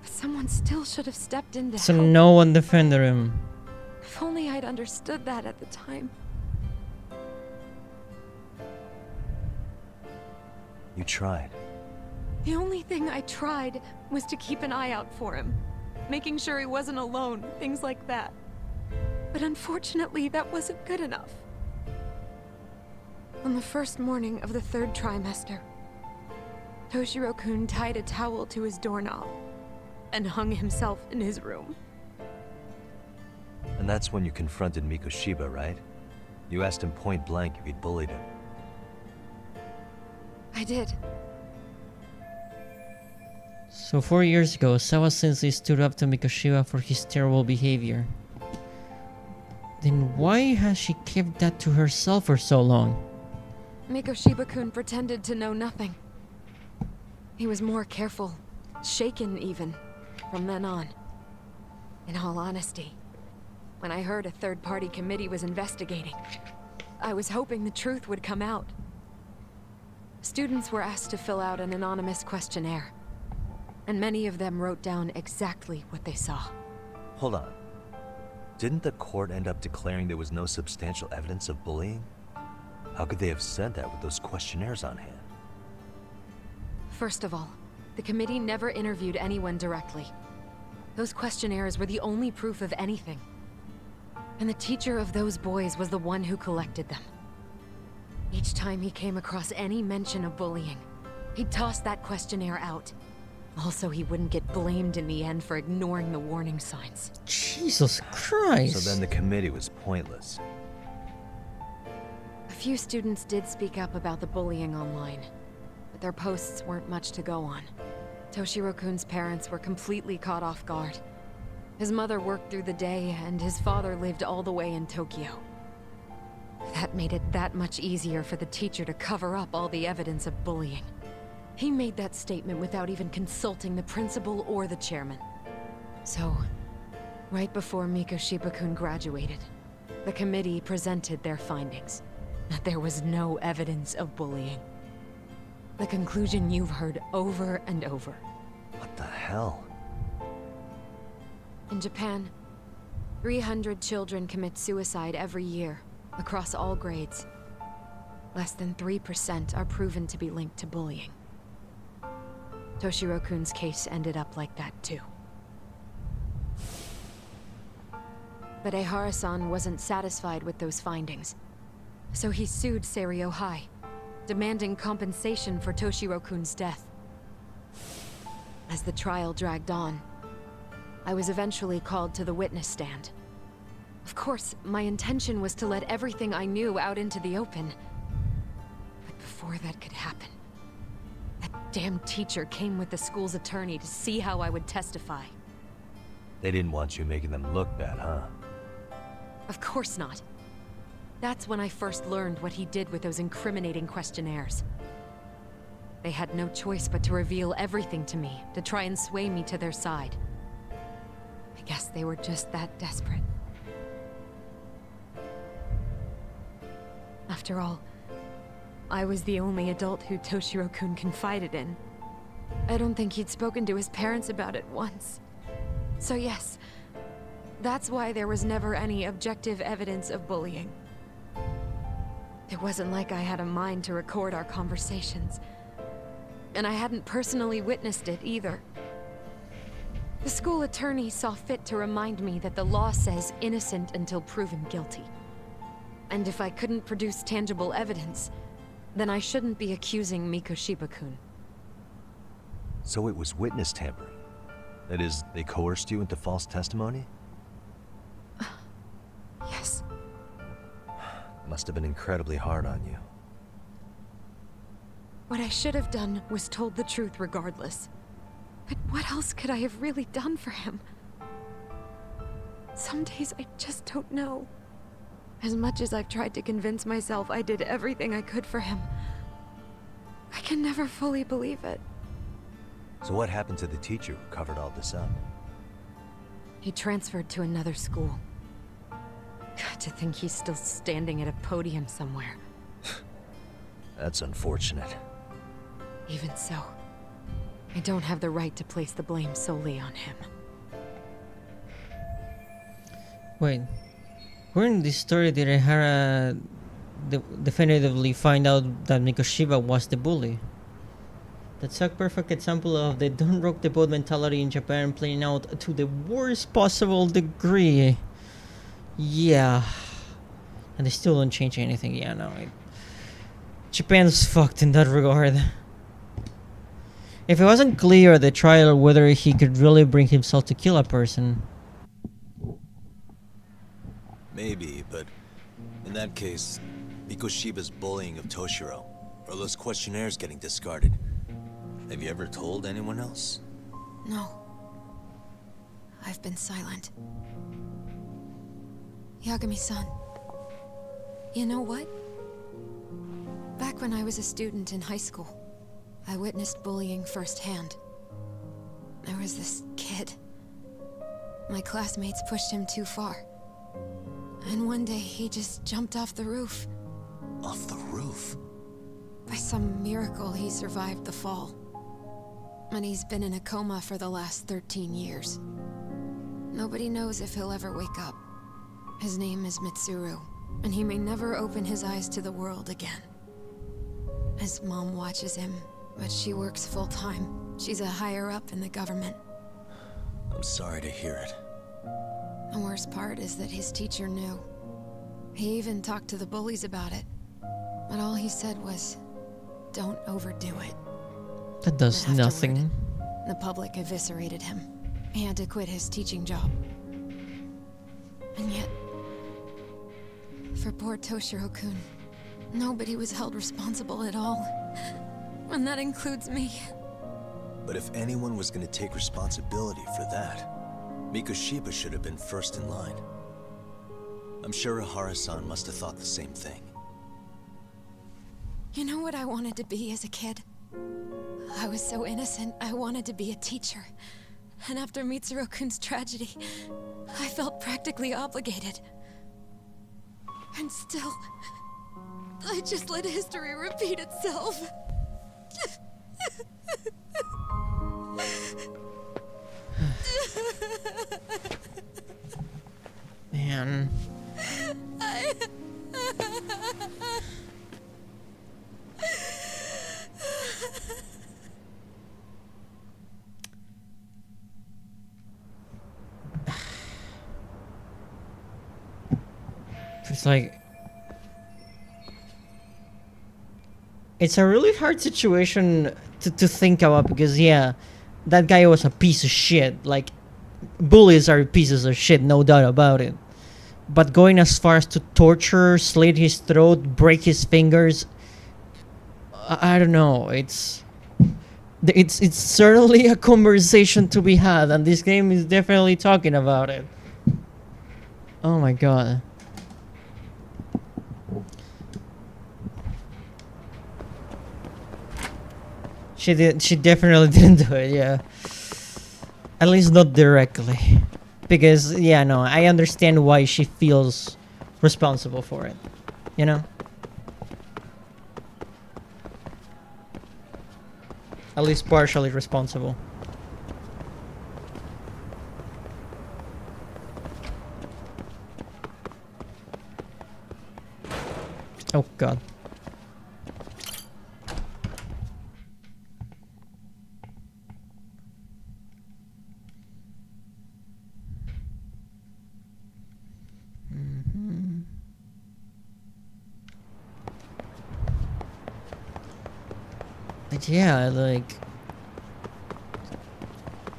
But someone still should have stepped in to So help. no one defended him. If only I'd understood that at the time. You tried. The only thing I tried was to keep an eye out for him, making sure he wasn't alone, things like that. But unfortunately, that wasn't good enough. On the first morning of the 3rd trimester, Toshiro-kun tied a towel to his doorknob and hung himself in his room. And that's when you confronted Mikoshiba, right? You asked him point blank if he'd bullied him. I did. So 4 years ago, Sawa-sensei stood up to Mikoshiba for his terrible behavior. Then why has she kept that to herself for so long? Mikoshiba-kun pretended to know nothing. He was more careful, shaken even, from then on. In all honesty, when I heard a third-party committee was investigating, I was hoping the truth would come out. Students were asked to fill out an anonymous questionnaire, and many of them wrote down exactly what they saw. Hold on. Didn't the court end up declaring there was no substantial evidence of bullying? How could they have said that with those questionnaires on hand? First of all, the committee never interviewed anyone directly. Those questionnaires were the only proof of anything. And the teacher of those boys was the one who collected them. Each time he came across any mention of bullying, he'd toss that questionnaire out. Also, he wouldn't get blamed in the end for ignoring the warning signs. Jesus Christ! So then the committee was pointless. A few students did speak up about the bullying online, but their posts weren't much to go on. Toshiro-kun's parents were completely caught off guard. His mother worked through the day, and his father lived all the way in Tokyo. That made it that much easier for the teacher to cover up all the evidence of bullying. He made that statement without even consulting the principal or the chairman. So, right before Mikoshiba-kun graduated, the committee presented their findings, that there was no evidence of bullying. The conclusion you've heard over and over. What the hell? In Japan, 300 children commit suicide every year, across all grades. Less than 3% are proven to be linked to bullying. Toshiro-kun's case ended up like that too. But Ehara-san wasn't satisfied with those findings, so he sued Seiryo High, demanding compensation for Toshiro-kun's death. As the trial dragged on, I was eventually called to the witness stand. Of course, my intention was to let everything I knew out into the open. But before that could happen, that damn teacher came with the school's attorney to see how I would testify. They didn't want you making them look bad, huh? Of course not. That's when I first learned what he did with those incriminating questionnaires. They had no choice but to reveal everything to me, to try and sway me to their side. I guess they were just that desperate. After all, I was the only adult who Toshiro-kun confided in. I don't think he'd spoken to his parents about it once. So yes, that's why there was never any objective evidence of bullying. It wasn't like I had a mind to record our conversations. And I hadn't personally witnessed it either. The school attorney saw fit to remind me that the law says innocent until proven guilty. And if I couldn't produce tangible evidence, then I shouldn't be accusing Mikoshiba-kun. So it was witness tampering? That is, they coerced you into false testimony? Yes. Must have been incredibly hard on you. What I should have done was told the truth regardless. But what else could I have really done for him? Some days I just don't know. As much as I've tried to convince myself I did everything I could for him, I can never fully believe it. So what happened to the teacher who covered all this up? He transferred to another school. God, to think he's still standing at a podium somewhere. That's unfortunate. Even so, I don't have the right to place the blame solely on him. Wait, where in this story did Ehara definitively find out that Mikoshiba was the bully? That's a perfect example of the don't rock the boat mentality in Japan playing out to the worst possible degree. Yeah. And they still don't change anything. Yeah, no. Japan's fucked in that regard. If it wasn't clear at the trial whether he could really bring himself to kill a person. Maybe, but in that case, Mikoshiba's bullying of Toshiro, or those questionnaires getting discarded. Have you ever told anyone else? No. I've been silent. Yagami-san, you know what? Back when I was a student in high school, I witnessed bullying firsthand. There was this kid. My classmates pushed him too far. And one day he just jumped off the roof. Off the roof? By some miracle, he survived the fall. And he's been in a coma for the last 13 years. Nobody knows if he'll ever wake up. His name is Mitsuru, and he may never open his eyes to the world again. His mom watches him, but she works full-time. She's a higher-up in the government. I'm sorry to hear it. The worst part is that his teacher knew. He even talked to the bullies about it. But all he said was, don't overdo it. That does nothing. The public eviscerated him. He had to quit his teaching job. And yet, for poor Toshiro-kun, nobody was held responsible at all. And that includes me. But if anyone was going to take responsibility for that, Mikoshiba should have been first in line. I'm sure Ehara-san must have thought the same thing. You know what I wanted to be as a kid? I was so innocent, I wanted to be a teacher. And after Mitsuru-kun's tragedy, I felt practically obligated. And still, I just let history repeat itself. Man. It's like, it's a really hard situation to think about because, yeah, that guy was a piece of shit. Like, bullies are pieces of shit, no doubt about it. but going as far as to torture, slit his throat, break his fingers, I don't know. It's certainly a conversation to be had, and this game is definitely talking about it. Oh my god. She definitely didn't do it, yeah. At least not directly. Because, yeah, no, I understand why she feels responsible for it. You know? At least partially responsible. Oh god. But yeah, like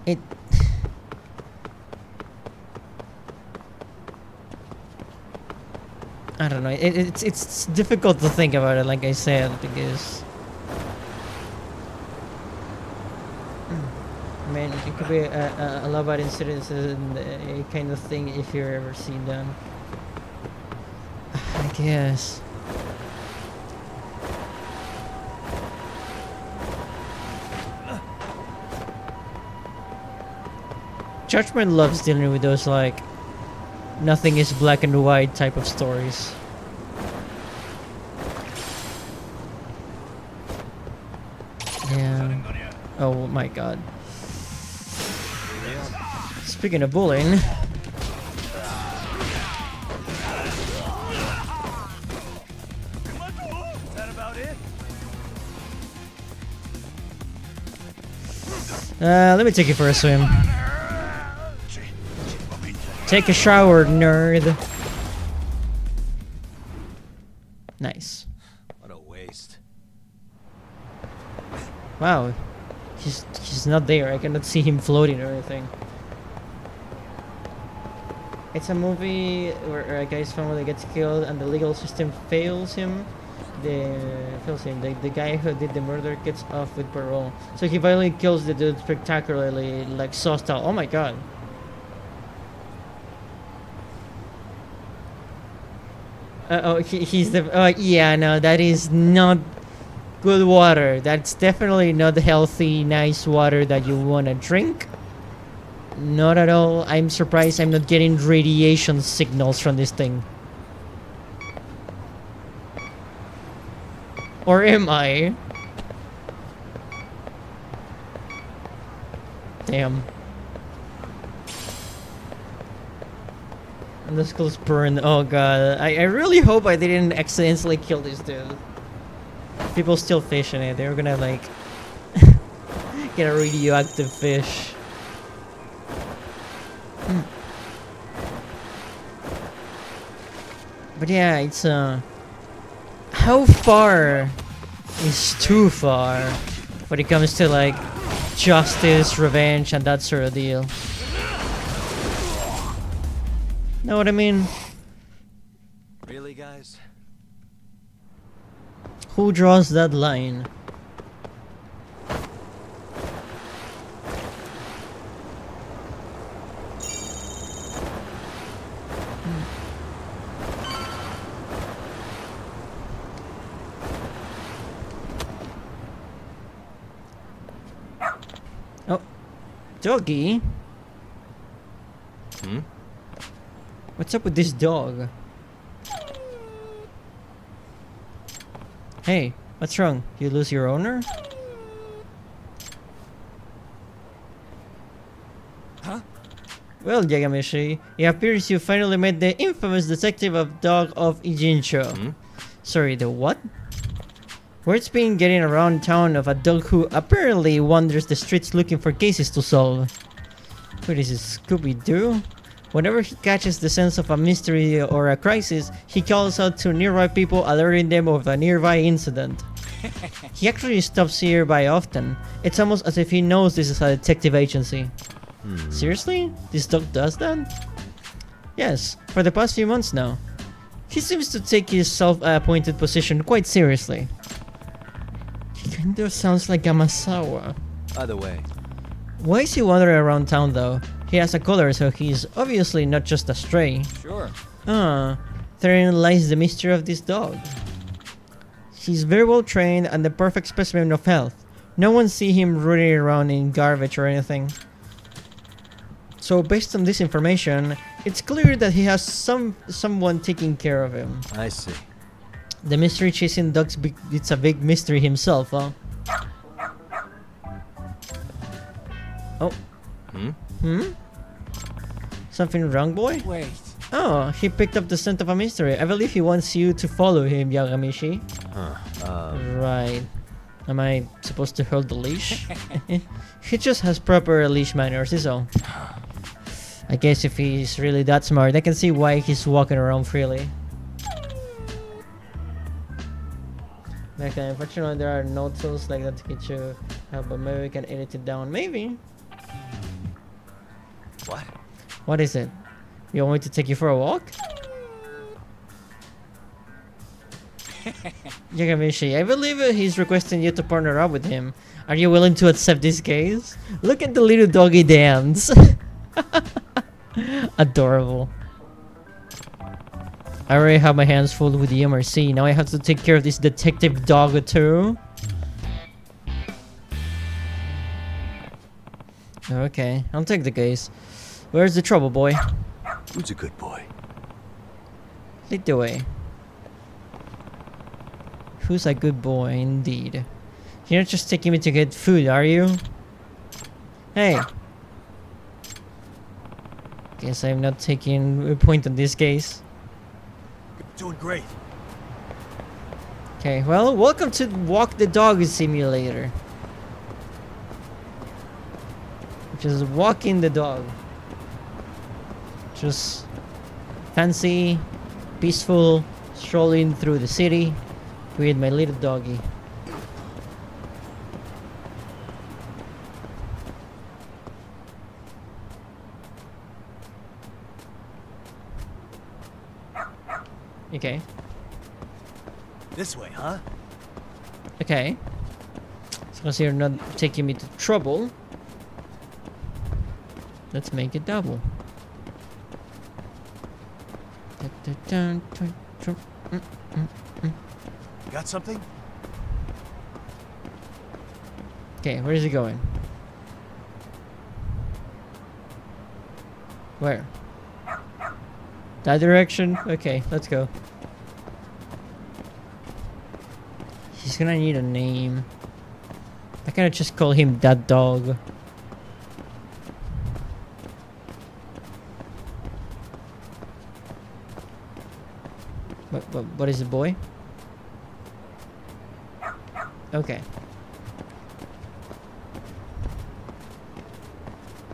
it. I don't know. It's difficult to think about it, like I said, because I mean, it could be a lot of incidents and a kind of thing if you've ever seen them. I guess. Judgment loves dealing with those like nothing is black and white type of stories. Yeah. Oh my god. Speaking of bullying. Let me take you for a swim. Take a shower, nerd. Nice. What a waste. Wow. He's not there. I cannot see him floating or anything. It's a movie where a guy's family gets killed and the legal system fails him. The guy who did the murder gets off with parole. So he finally kills the dude spectacularly, like Saw style. Oh my god. He's the. Oh yeah, no, that is not good water. That's definitely not healthy, nice water that you wanna drink. Not at all. I'm surprised I'm not getting radiation signals from this thing. Or am I? Damn. And the skull's burned. Oh god. I really hope I didn't accidentally kill this dude. People still fish in it. They're gonna like get a radioactive fish. But yeah, it's how far is too far when it comes to like justice, revenge, and that sort of deal. Know what I mean? Really, guys? Who draws that line? Oh, doggy. What's up with this dog? Hey, what's wrong? You lose your owner? Huh? Well, Yagamishi, it appears you finally met the infamous detective of Dog of Ijincho. Sorry, the what? Word's been getting around town of a dog who apparently wanders the streets looking for cases to solve. What is this, Scooby-Doo? Whenever he catches the sense of a mystery or a crisis, he calls out to nearby people, alerting them of a nearby incident. He actually stops nearby often. It's almost as if he knows this is a detective agency. Seriously? This dog does that? Yes, for the past few months now. He seems to take his self-appointed position quite seriously. He kind of sounds like Amasawa. Either way, Why is he wandering around town though? He has a collar, so he's obviously not just a stray. Sure. Therein lies the mystery of this dog. He's very well trained and the perfect specimen of health. No one see him rooting around in garbage or anything. So based on this information, it's clear that he has someone taking care of him. I see. The mystery chasing dogs, it's a big mystery himself, huh? Oh. Something wrong, boy? Wait. Oh, he picked up the scent of a mystery. I believe he wants you to follow him, Yagamishi. Right. Am I supposed to hold the leash? He just has proper leash manners, is all. I guess if he's really that smart, I can see why he's walking around freely. Okay, unfortunately there are no tools like that to get you help, but maybe we can edit it down. Maybe. What? What is it? You want me to take you for a walk? Yagamishi, I believe he's requesting you to partner up with him. Are you willing to accept this case? Look at the little doggy dance. Adorable. I already have my hands full with the MRC. Now I have to take care of this detective dog too. Okay, I'll take the case. Where's the trouble, boy? Who's a good boy? Lead the way. Who's a good boy, indeed? You're not just taking me to get food, are you? Hey! Guess I'm not taking a point on this case. Doing great. Okay, well, welcome to Walk the Dog Simulator. Just walking the dog. Just fancy, peaceful, strolling through the city with my little doggy. Okay. This way, huh? Okay. So you're not taking me to trouble. Let's make it double. Got something? Okay, where is he going? Where? That direction? Okay, let's go. He's gonna need a name. I cannot just call him that dog. What is it, boy? Okay.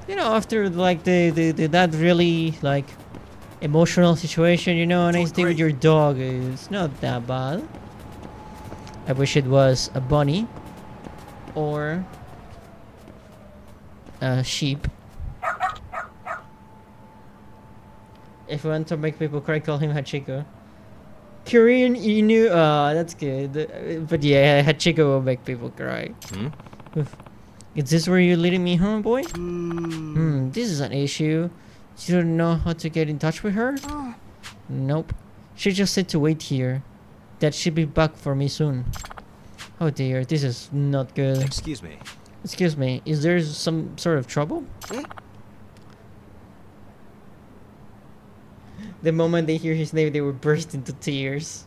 You know, after like the that really like emotional situation, you know, a nice day with your dog is not that bad. I wish it was a bunny or a sheep. If you want to make people cry, call him Hachiko. Korean Inu, that's good. But yeah, Hachiko will make people cry. Is this where you're leading me home, boy? This is an issue. You don't know how to get in touch with her? Nope. She just said to wait here. That she'll be back for me soon. Oh dear, this is not good. Excuse me. Excuse me, is there some sort of trouble? The moment they hear his name, they will burst into tears.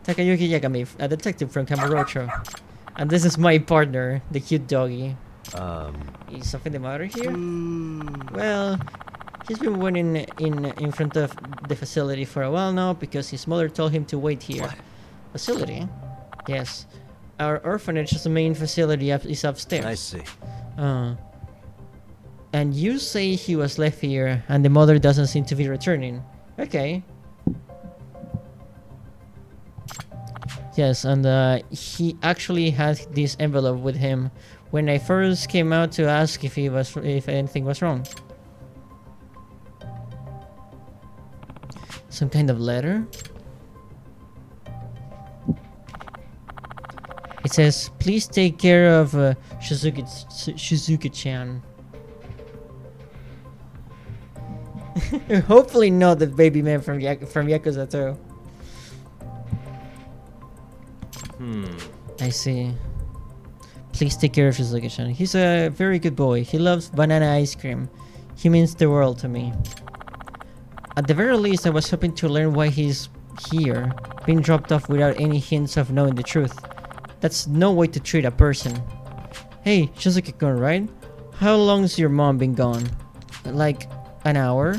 Takayuki Yagami, a detective from Kamurocho. And this is my partner, the cute doggy. Is something the matter here? Well, he's been waiting in front of the facility for a while now because his mother told him to wait here. What? Facility? Yes. Our orphanage's main facility is upstairs. I see. And you say he was left here and the mother doesn't seem to be returning. Okay. Yes, and he actually had this envelope with him when I first came out to ask if anything was wrong. Some kind of letter? It says, please take care of Shizuka-chan. Hopefully not the baby man from Yakuza 2. I see. Please take care of Shizuka-chan. He's a very good boy. He loves banana ice cream. He means the world to me. At the very least, I was hoping to learn why he's here, being dropped off without any hints of knowing the truth. That's no way to treat a person. Hey, Shizuka-kun, right? How long's your mom been gone? Like, an hour?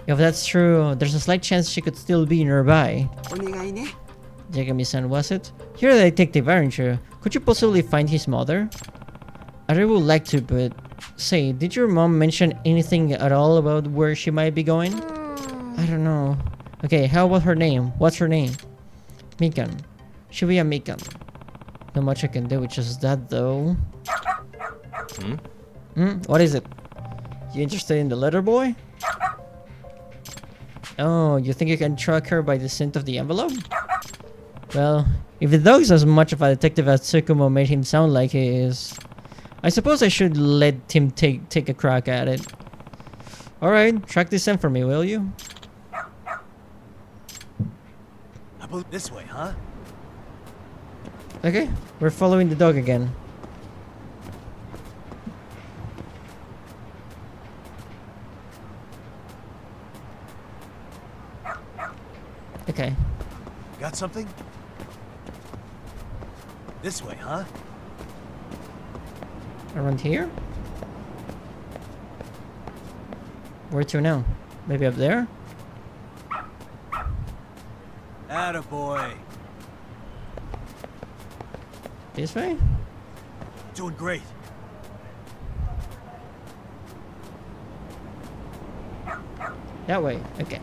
If that's true, there's a slight chance she could still be nearby. Yagami-san, was it? You're a detective, aren't you? Could you possibly find his mother? I really would like to, but... Say, did your mom mention anything at all about where she might be going? I don't know. Okay, how about her name? What's her name? Mikan. Shibuya Mikan. Not much I can do with just that, though. What is it? You interested in the letter boy? Oh, you think you can track her by the scent of the envelope? Well, if the dog's as much of a detective as Tsukumo made him sound like he is, I suppose I should let him take a crack at it. Alright, track this in for me, will you? How about this way, huh? Okay, we're following the dog again. Okay. Got something? This way, huh? Around here? Where to now? Maybe up there? Attaboy. This way? Doing great. That way, okay.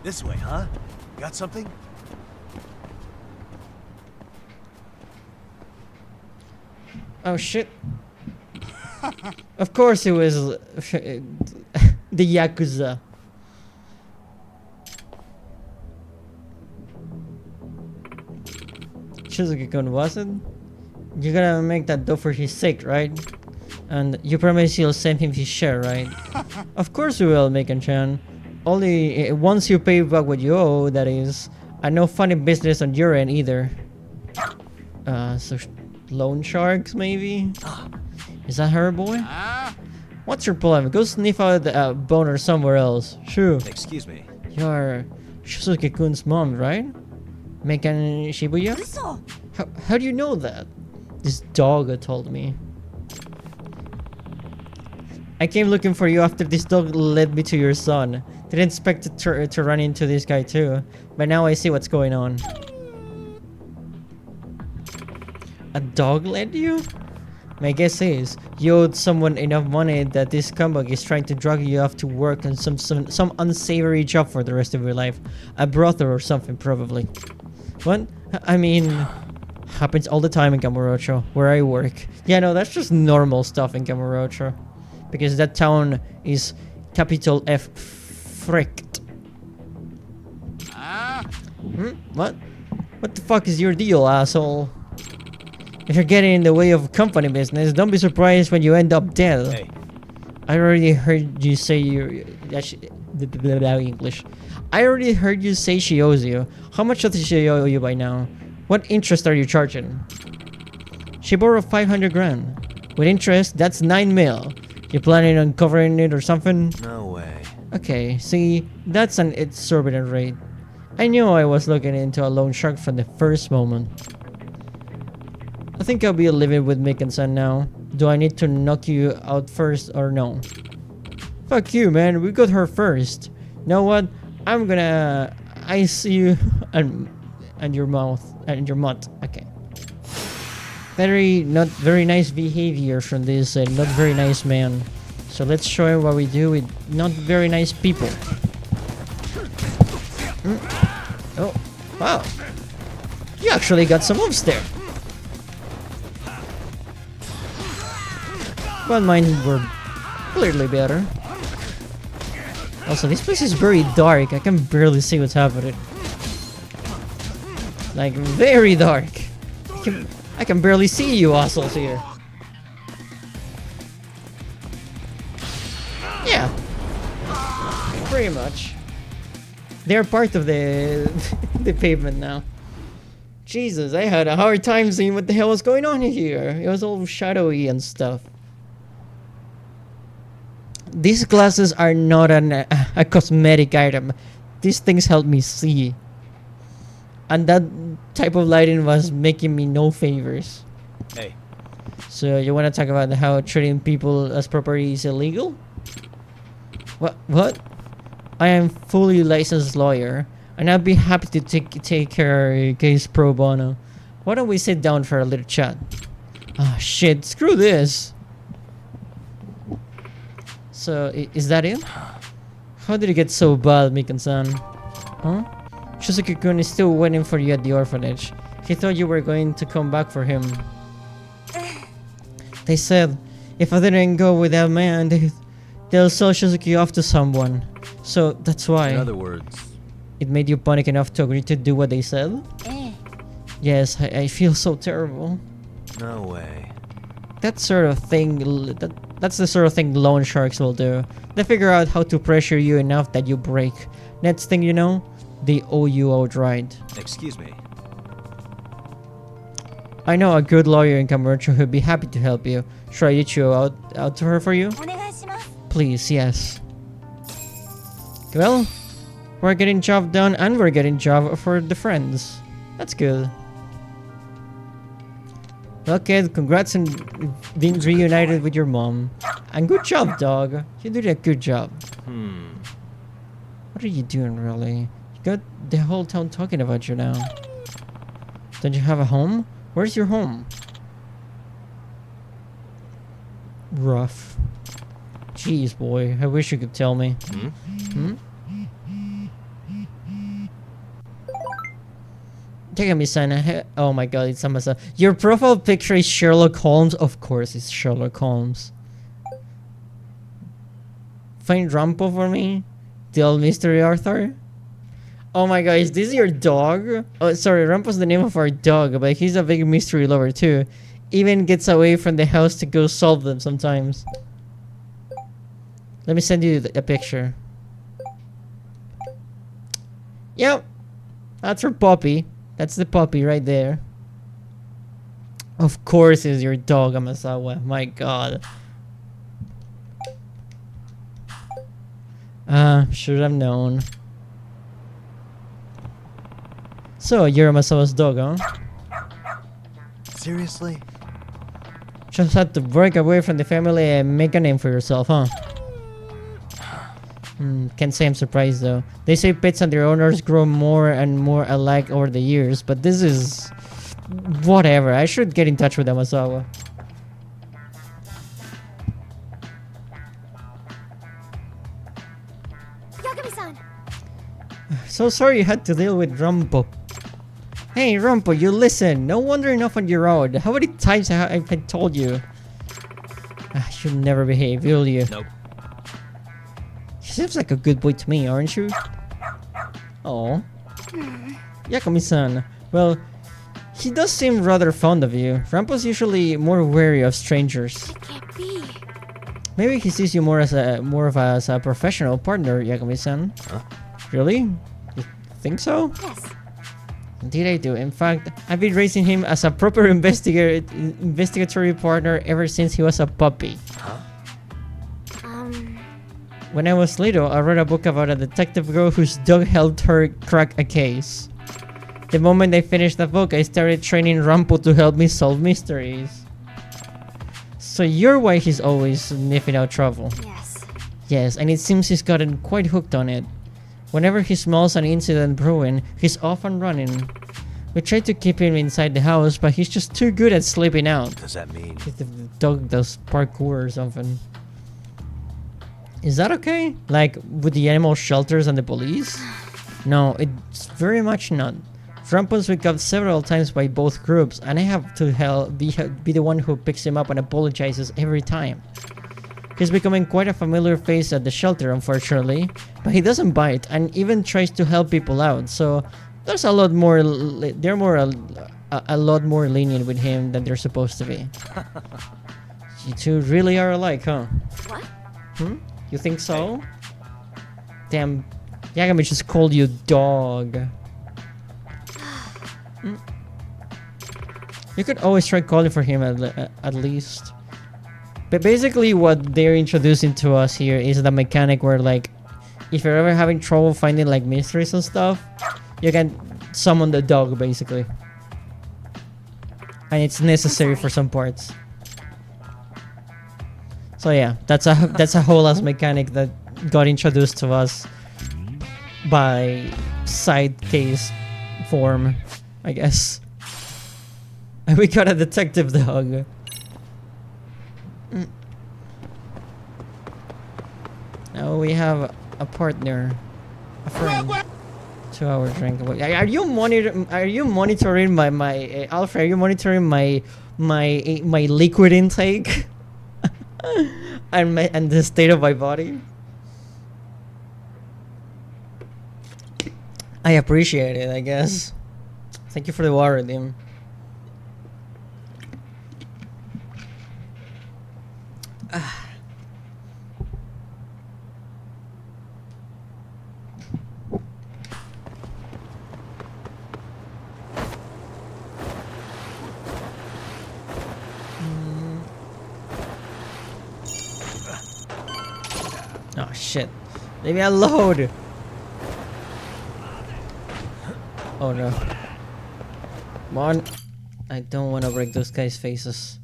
This way, huh? Got something? Oh shit. Of course it was the Yakuza. Shizuka-kun, wasn't? You gotta make that dough for his sake, right? And you promise you'll send him his share, right? Of course we will, Mikan-chan. Only once you pay back what you owe, that is. And no funny business on your end either. So loan sharks, maybe? Is that her, boy? What's your plan? Go sniff out a boner somewhere else. Sure. Excuse me. You're Shizuka-kun's mom, right? Mikan Shibuya? How do you know that? This dog told me. I came looking for you after this dog led me to your son. Didn't expect to run into this guy too. But now I see what's going on. A dog led you? My guess is you owed someone enough money that this scumbag is trying to drag you off to work on some unsavory job for the rest of your life. A brothel or something, probably. What? I mean, happens all the time in Kamurocho, where I work. Yeah, no, that's just normal stuff in Kamurocho. Because that town is capital F fricked. What? What the fuck is your deal, asshole? If you're getting in the way of company business, don't be surprised when you end up dead. Hey. I already heard you say English. I already heard you say she owes you. How much does she owe you by now? What interest are you charging? She borrowed 500 grand. With interest, that's 9 mil. You planning on covering it or something? No way. Okay, see, that's an exorbitant rate. I knew I was looking into a loan shark from the first moment. I think I'll be living with Mikan-san now. Do I need to knock you out first or no? Fuck you, man. We got her first. Know what? I'm gonna ice you and your mouth and your mutt. Okay. Not very nice behavior from this not very nice man. So let's show him what we do with not very nice people. Oh, wow. You actually got some moves there. but mine were clearly better. Also, this place is very dark. I can barely see what's happening. Like, very dark. I can barely see you assholes here. Yeah. Pretty much. They're part of the the pavement now. Jesus, I had a hard time seeing what the hell was going on here. It was all shadowy and stuff. These glasses are not a cosmetic item. These things help me see. And that type of lighting was making me no favors. Hey. So you want to talk about how treating people as property is illegal? What? I am fully licensed lawyer, and I'd be happy to take care of your case pro bono. Why don't we sit down for a little chat? Ah, shit, screw this. So, is that it? How did it get so bad, Mikan-san? Huh? Shusuke-kun is still waiting for you at the orphanage. He thought you were going to come back for him. They said, if I didn't go with that man, they'll sell Shusuke off to someone. So, that's why. In other words... It made you panic enough to agree to do what they said? Yes, I feel so terrible. No way. That sort of thing... That's the sort of thing loan sharks will do. They figure out how to pressure you enough that you break. Next thing you know, they owe you outright. Excuse me. I know a good lawyer in Kamurocho who'd be happy to help you. Should I reach you out to her for you? Please, yes. Well, we're getting job done and we're getting job for the friends. That's good. Okay, congrats on being reunited with your mom. And good job, dog. You did a good job. What are you doing, really? You got the whole town talking about you now. Don't you have a home? Where's your home? Rough. Jeez, boy. I wish you could tell me. Takami-san, oh my god, it's Amasa. Your profile picture is Sherlock Holmes? Of course it's Sherlock Holmes. Find Rampo for me? The old mystery Arthur? Oh my god, is this your dog? Oh, sorry, Rampo's the name of our dog, but he's a big mystery lover too. Even gets away from the house to go solve them sometimes. Let me send you a picture. Yep, that's her puppy. That's the puppy right there. Of course it's your dog, Amasawa. My god. Should have known. So, you're Amasawa's dog, huh? Seriously? Just had to break away from the family and make a name for yourself, huh? Can't say I'm surprised though. They say pets and their owners grow more and more alike over the years, but this is... whatever. I should get in touch with Amasawa. Yagami-san! So sorry you had to deal with Rampo. Hey Rampo, you listen. No wandering off on your own. How many times have I told you? You'll never behave, will you? Nope. Seems like a good boy to me, aren't you? Oh. Yakami-san. Well, he does seem rather fond of you. Rampo's usually more wary of strangers. It can't be. Maybe he sees you more as a professional partner, Yakami-san. Huh? Really? You think so? Yes. Indeed I do. In fact, I've been raising him as a proper investigatory partner ever since he was a puppy. Huh? When I was little, I read a book about a detective girl whose dog helped her crack a case. The moment I finished the book, I started training Rampo to help me solve mysteries. So you're why he's always sniffing out trouble. Yes. Yes, and it seems he's gotten quite hooked on it. Whenever he smells an incident brewing, he's off and running. We tried to keep him inside the house, but he's just too good at sleeping out. Does that mean? If the dog does parkour or something. Is that okay? Like, with the animal shelters and the police? No, it's very much not. Rampus was caught several times by both groups, and I have to be the one who picks him up and apologizes every time. He's becoming quite a familiar face at the shelter, unfortunately, but he doesn't bite and even tries to help people out. So there's a lot more. They're a lot more lenient with him than they're supposed to be. You two really are alike, huh? What? You think so? Damn, Yagami just called you dog. You could always try calling for him at least. But basically what they're introducing to us here is the mechanic where, like, if you're ever having trouble finding like mysteries and stuff, you can summon the dog basically. And it's necessary for some parts. So yeah, that's a whole ass mechanic that got introduced to us by side case form, I guess. And we got a detective dog. Now we have a partner, a friend. 2 hour drink. Are you monitoring my Alfred? Are you monitoring my liquid intake and the state of my body? I appreciate it, I guess. Thank you for the water, Dim. Oh shit. Leave me alone. Oh no. Come on. I don't want to break those guys' faces.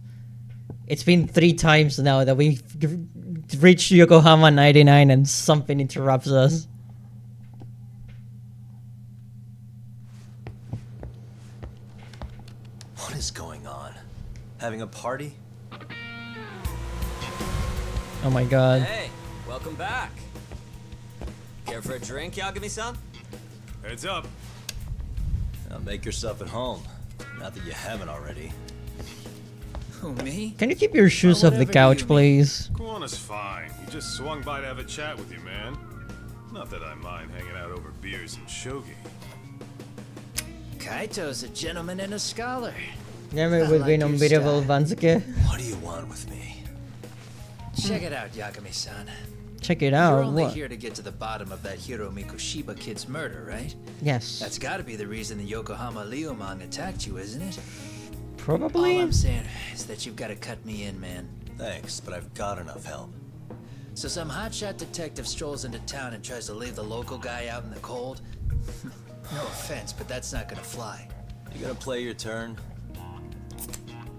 It's been 3 times now that we've reached Yokohama 99 and something interrupts us. What is going on? Having a party? Oh my god. Hey, welcome back. Care for a drink, Yagami-san? Heads up. Now make yourself at home. Not that you haven't already. Who, me? Can you keep your shoes off the couch, please? Kuwana's fine. He just swung by to have a chat with you, man. Not that I mind hanging out over beers and shogi. Kaito's a gentleman and a scholar. Never will be unbeatable, Vansuke. What do you want with me? Check it out, Yagami-san. Check it You're out. only What? here to get to the bottom of that Hiro Mikoshiba kid's murder, right? Yes. That's gotta be the reason the Yokohama Leomon attacked you, isn't it? Probably. All I'm saying is that you've got to cut me in, man. Thanks, but I've got enough help. So some hotshot detective strolls into town and tries to leave the local guy out in the cold? No offense, but that's not gonna fly. You gonna play your turn?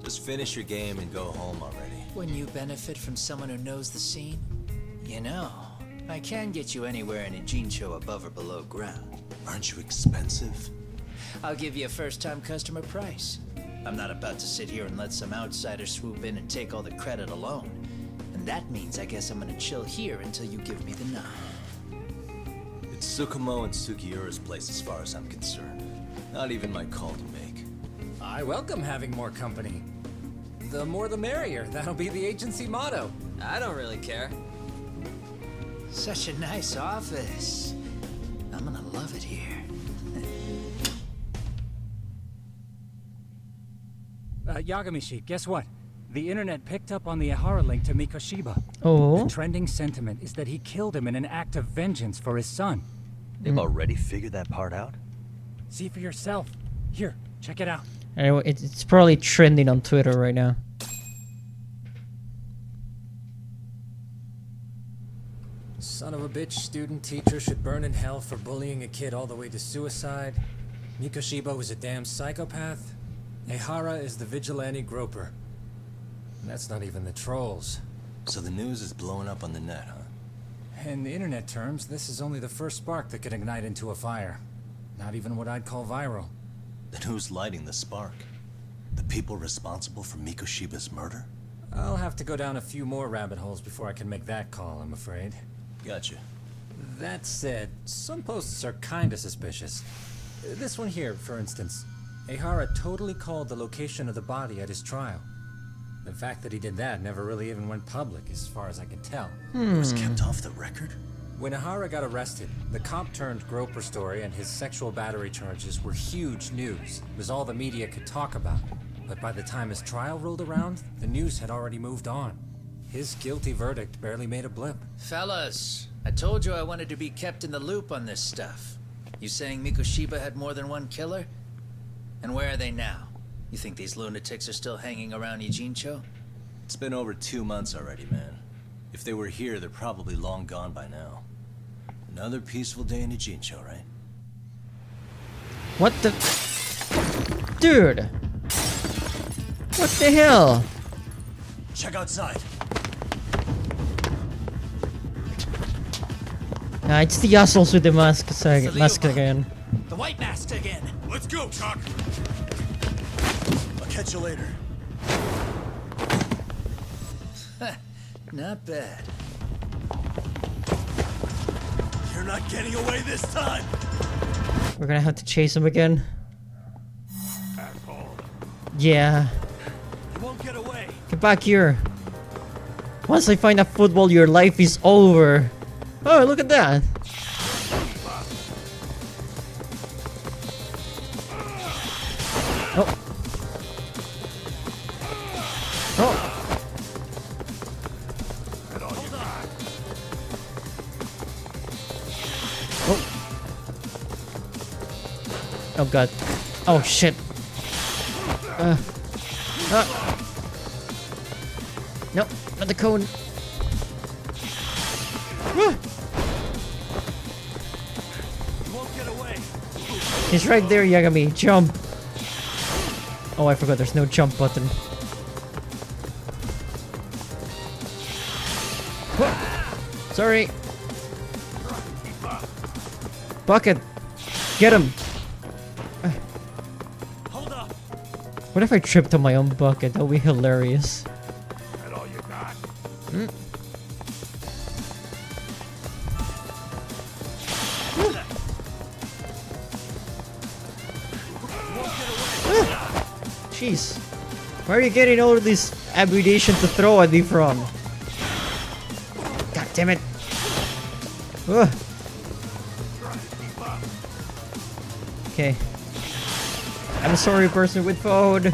Just finish your game and go home already. When you benefit from someone who knows the scene? You know, I can get you anywhere in a Jincho above or below ground. Aren't you expensive? I'll give you a first-time customer price. I'm not about to sit here and let some outsider swoop in and take all the credit alone. And that means I guess I'm gonna chill here until you give me the nod. It's Tsukumo and Sugiura's place as far as I'm concerned. Not even my call to make. I welcome having more company. The more the merrier. That'll be the agency motto. I don't really care. Such a nice office. I'm gonna love it here. Yagamishi, guess what? The internet picked up on the Ihara link to Mikoshiba. Oh? The trending sentiment is that he killed him in an act of vengeance for his son. They've already figured that part out? See for yourself. Here, check it out. Anyway, it's probably trending on Twitter right now. Son of a bitch student teacher should burn in hell for bullying a kid all the way to suicide. Mikoshiba was a damn psychopath. Ehara is the vigilante groper. And that's not even the trolls. So the news is blowing up on the net, huh? In the internet terms, this is only the first spark that could ignite into a fire. Not even what I'd call viral. Then who's lighting the spark? The people responsible for Mikoshiba's murder? I'll have to go down a few more rabbit holes before I can make that call, I'm afraid. Gotcha. That said, some posts are kinda suspicious. This one here, for instance. Ehara totally called the location of the body at his trial. The fact that he did that never really even went public, as far as I can tell. It was kept off the record? When Ehara got arrested, the cop-turned groper story and his sexual battery charges were huge news. It was all the media could talk about. But by the time his trial rolled around, the news had already moved on. His guilty verdict barely made a blip. Fellas, I told you I wanted to be kept in the loop on this stuff. You saying Mikoshiba had more than one killer? And where are they now? You think these lunatics are still hanging around Ijincho? It's been over 2 months already, man. If they were here, they're probably long gone by now. Another peaceful day in Ijincho, right? What the? Dude! What the hell? Check outside. It's the assholes with the mask again. The white mask again. Let's go, Chuck. I'll catch you later. Not bad. You're not getting away this time. We're gonna have to chase him again. Asshole. Yeah. You won't get away. Get back here. Once I find a football, your life is over. Oh, look at that. Oh. Oh. Oh god. Oh shit. Nope, not the cone. He's right there, Yagami. Jump. Oh, I forgot there's no jump button. Sorry. Bucket. Get him. What if I tripped on my own bucket? That would be hilarious. That all you got? Jeez. Where are you getting all of this ammunition to throw at me from? God damn it. Ugh. Okay. I'm sorry, person with phone.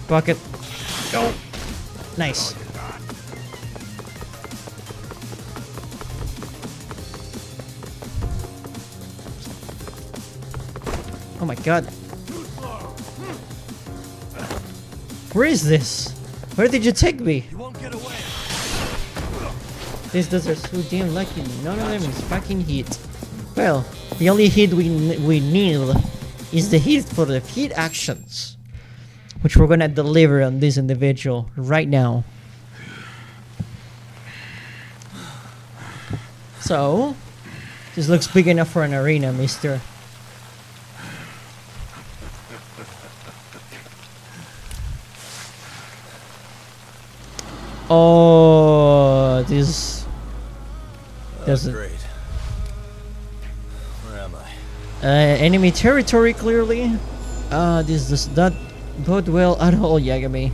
Bucket. Go. Nice. Oh my god. Where is this? Where did you take me? You won't get away. These dudes are so damn lucky. None of them is fucking hit. Well, the only hit we need is the hit for the hit actions, which we're gonna deliver on this individual right now. So, this looks big enough for an arena, mister. Oh, this doesn't. Great. Where am I? Enemy territory, clearly. This does not bode well at all, Yagami.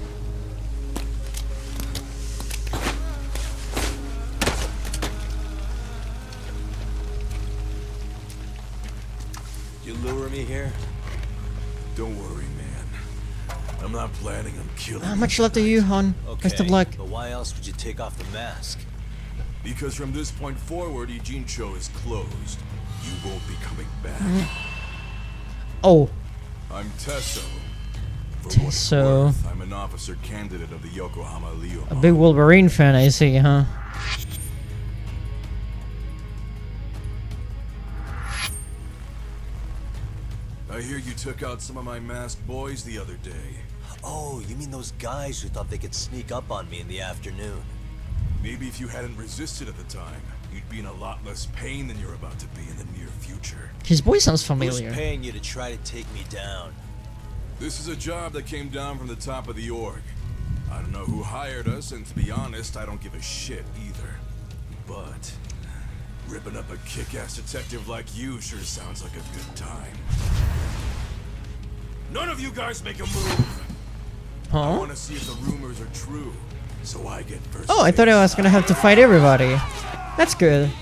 You lure me here? Don't worry, man. I'm not planning on killing How much left are you, hon? Best of luck. But why else would you take off the mask? Because from this point forward, Ijincho is closed. You won't be coming back. Oh. I'm Tesso. For what it's Tesso. worth, I'm an officer candidate of the Yokohama Leo. A big Wolverine fan, I see, huh? I hear you took out some of my masked boys the other day. Oh, you mean those guys who thought they could sneak up on me in the afternoon? Maybe if you hadn't resisted at the time, you'd be in a lot less pain than you're about to be in the near future. His voice sounds familiar. Who's paying you to try to take me down? This is a job that came down from the top of the org. I don't know who hired us, and to be honest, I don't give a shit either. But Ripping up a kick-ass detective like you sure sounds like a good time. None of you guys make a move. I Huh? want to see if the rumors are true, so I get first. Oh, I thought I was gonna have to fight everybody. That's good.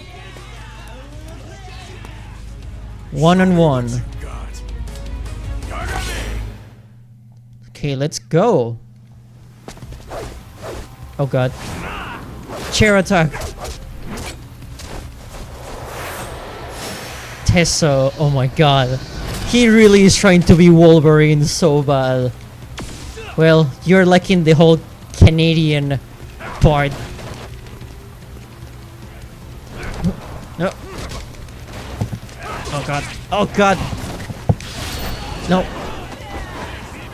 1-on-1. Okay, let's go. Oh god. Chair attack. Tesso, oh my god. He really is trying to be Wolverine so bad. Well, you're liking the whole Canadian part. No. Oh god. Oh god. No.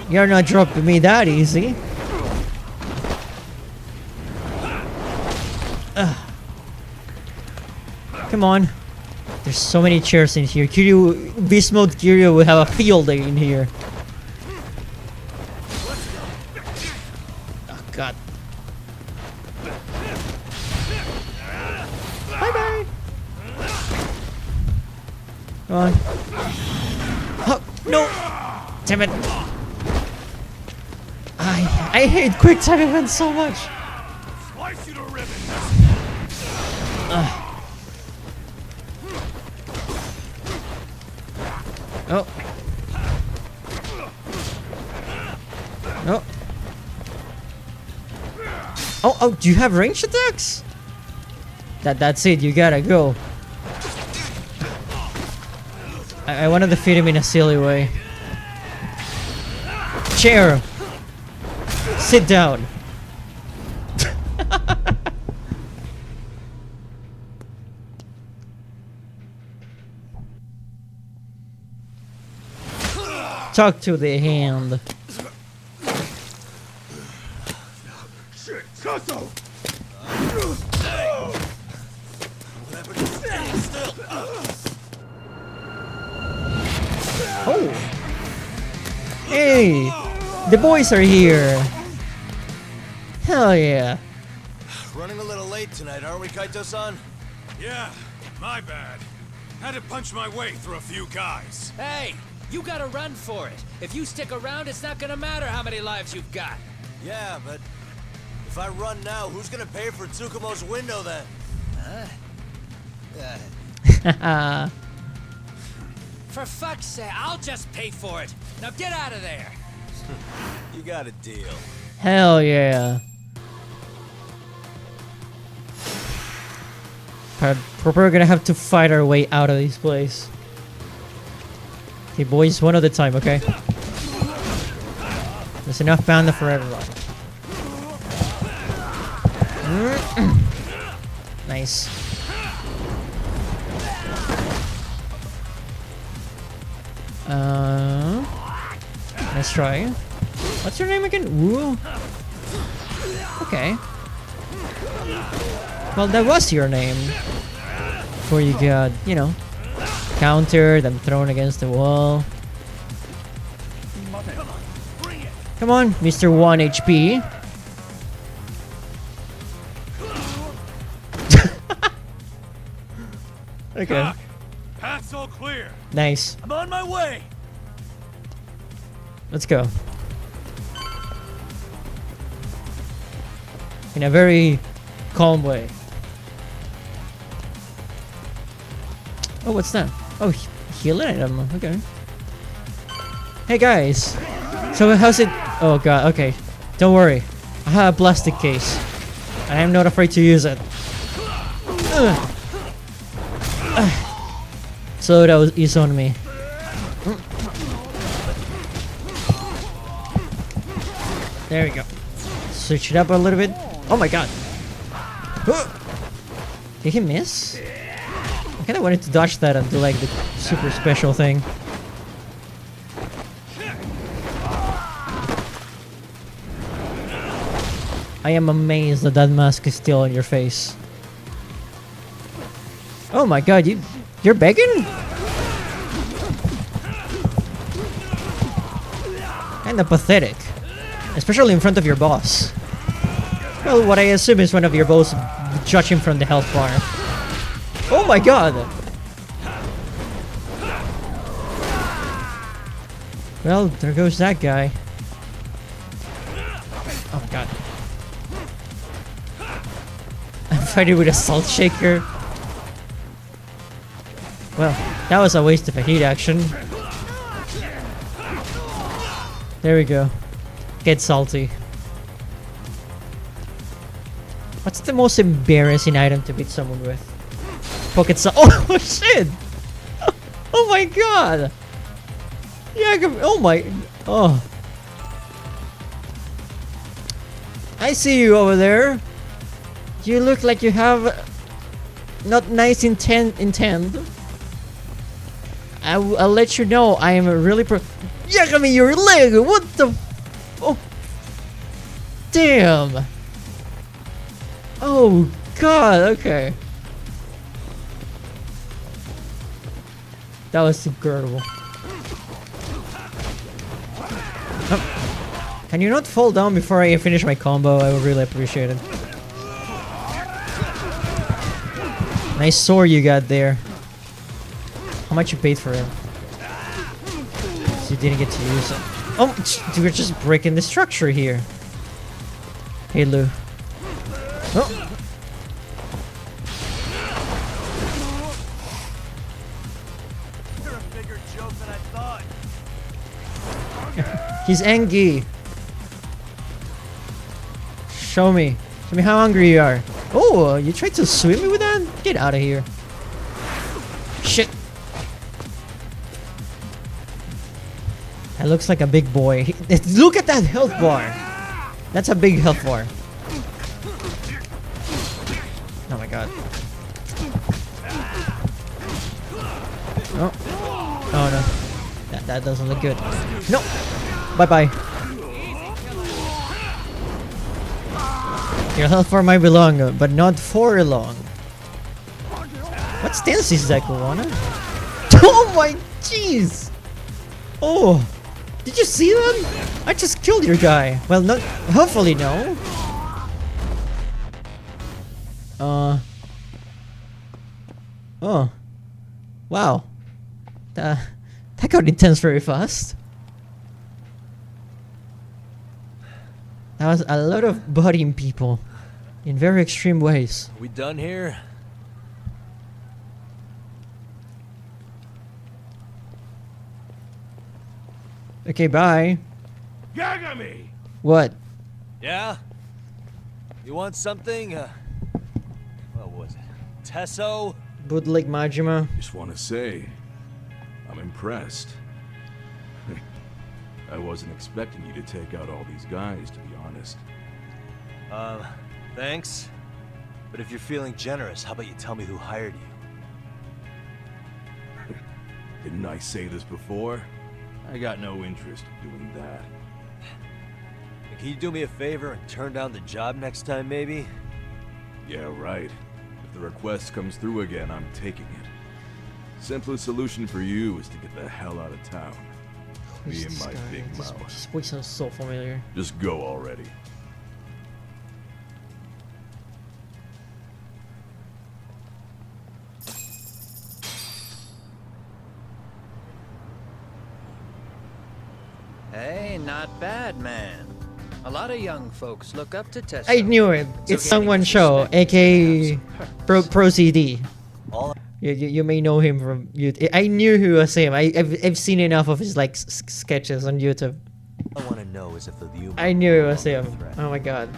You're not dropping me that easy. Ugh. Come on. There's so many chairs in here. Kiryu, Beast Mode Kiryu will have a field day in here. Oh god. Bye bye. Come on. Oh no! Damn it! I hate quick time events so much. Slice you to ribbons. Oh. Oh. Oh, do you have ranged attacks? That's it, you gotta go. I wanna defeat him in a silly way. Chair! Sit down! Talk to the hand. Shit, Sasso! Oh! Hey! The boys are here! Hell yeah! Running a little late tonight, aren't we, Kaito-san? Yeah, my bad. Had to punch my way through a few guys. Hey, you gotta run for it. If you stick around, it's not gonna matter how many lives you've got. Yeah, but if I run now, who's gonna pay for Tsukumo's window then? For fuck's sake, I'll just pay for it. Now get out of there. You got a deal. Hell yeah! We're gonna have to fight our way out of this place. Okay, boys, one at a time, okay? There's enough panda for everyone. Nice. Let's try. What's your name again? Wu? Okay. Well, that was your name. Before you got, you know, countered and thrown against the wall. Come on, Mr. 1 HP. Okay. Path's all clear. Nice. I'm on my way. Let's go. In a very calm way. Oh, what's that? Oh, healing item. Okay. Hey guys. So how's it? Oh god. Okay. Don't worry. I have a plastic case. I am not afraid to use it. So that is on me. There we go. Switch it up a little bit. Oh my god. Did he miss? I kinda wanted to dodge that and do like the super special thing. I am amazed that that mask is still on your face. Oh my god, you're begging? Kinda pathetic. Especially in front of your boss. Well, what I assume is one of your boss judging from the health bar. Oh my god! Well, there goes that guy. Oh my god. I'm fighting with a salt shaker. Well, that was a waste of a heat action. There we go. Get salty. What's the most embarrassing item to beat someone with? Pocket salt. Oh shit! Oh my god! Yeah, oh my. Oh. I see you over there. You look like you have not nice intent. I'll let you know I am a really Yagami, your leg! What the? Oh. Damn. Oh god, okay. That was incredible. Can you not fall down before I finish my combo? I would really appreciate it. Nice sword you got there. How much you paid for it? So you didn't get to use it. Oh, you're just breaking the structure here. Hey, Lou. Oh. You're a bigger joke than I thought. He's angry. Show me how hungry you are. Oh, you tried to swim me with that? Get out of here. Shit. That looks like a big boy. Look at that health bar. That's a big health bar. Oh my god. Oh. Oh no. That doesn't look good. No. Bye-bye. Your health bar might be long, but not for long. What stance is that, Kuwana? Oh my jeez! Oh! Did you see that? I just killed your guy. Well, not hopefully no. Oh. Wow. That got intense very fast. That was a lot of bodying people in very extreme ways. We done here? Okay, bye. Yagami! What? Yeah? You want something? What was it? Tesso? Bootleg Majima. Just want to say, I'm impressed. I wasn't expecting you to take out all these guys, to be honest. Thanks. But if you're feeling generous, how about you tell me who hired you? Didn't I say this before? I got no interest in doing that. Can you do me a favor and turn down the job next time, maybe? Yeah, right. If the request comes through again, I'm taking it. Simplest solution for you is to get the hell out of town. Me and my big mouth. This voice sounds so familiar. Just go already. Hey, not bad, man. A lot of young folks look up to Tesso. I knew it. It's someone show, aka Pro CD. You may know him from YouTube. I knew he was him. I've seen enough of his like sketches on YouTube. All I want to know is if the view. I knew it was him. Oh my god.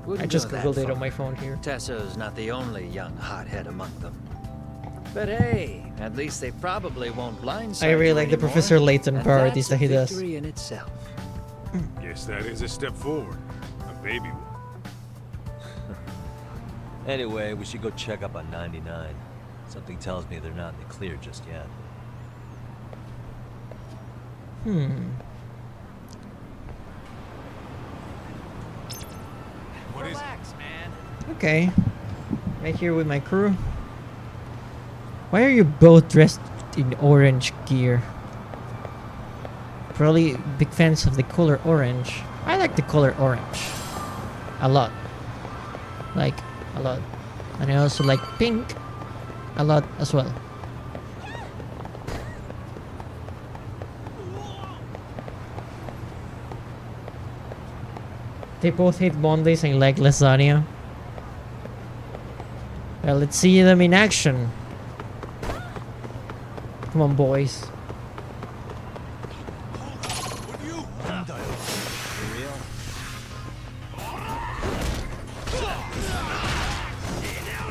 Wouldn't I just go that googled it far. on my phone here. Tesso's not the only young hothead among them. But hey, at least they probably won't blindside I really you like the anymore, Professor Layton and parodies that's that he a does. victory in itself. Guess that is a step forward. A baby one. Anyway, we should go check up on 99. Something tells me they're not in the clear just yet. Relax, man. Okay. Right here with my crew. Why are you both dressed in orange gear? Probably big fans of the color orange. I like the color orange. A lot. Like, a lot. And I also like pink. a lot as well. They both hate Mondays and like lasagna. Well, let's see them in action. Come on, boys.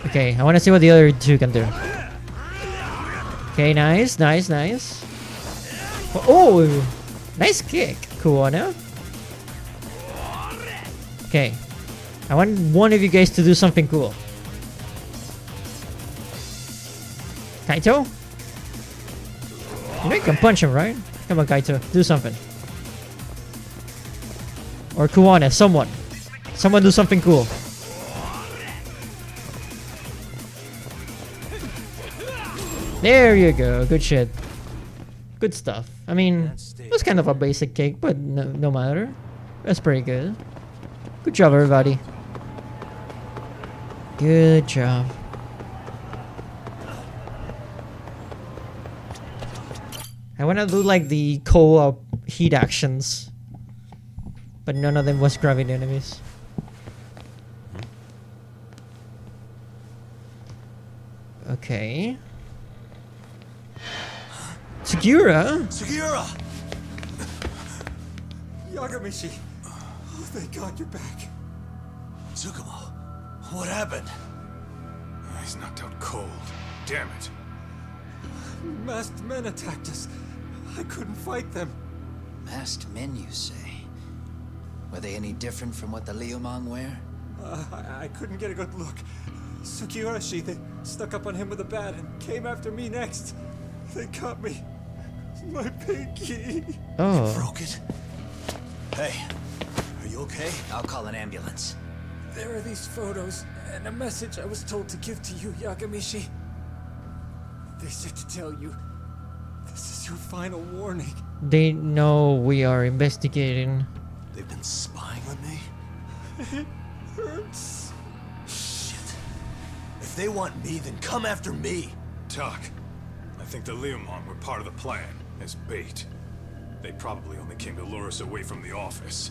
Okay, I want to see what the other two can do. Okay, nice, nice, nice. Oh, nice kick, Kuwana. Okay, I want one of you guys to do something cool. Kaito? You know you can punch him, right? Come on, Kaito, do something. Or Kuwana, someone. Someone do something cool. There you go, good shit. Good stuff. I mean, it was kind of a basic kick, but no matter. That's pretty good. Good job, everybody. Good job. I want to do like the co-op heat actions, but none of them was grabbing enemies. Okay. Segura? Segura! Yagamishi! Oh, thank God you're back. Tsukumo, what happened? He's knocked out cold. Damn it. Masked men attacked us. I couldn't fight them. Masked men, you say? Were they any different from what the Liumang wear? I couldn't get a good look. Sugurashi, they stuck up on him with a bat and came after me next. They cut me. My pinky. Oh. You broke it? Hey, are you okay? I'll call an ambulance. There are these photos and a message I was told to give to you, Yagamishi. They said to tell you, this is your final warning. They know we are investigating. They've been spying on me? It hurts. Shit. If they want me, then come after me. Talk. I think the Liumang were part of the plan, as bait. They probably only came to lure us away from the office.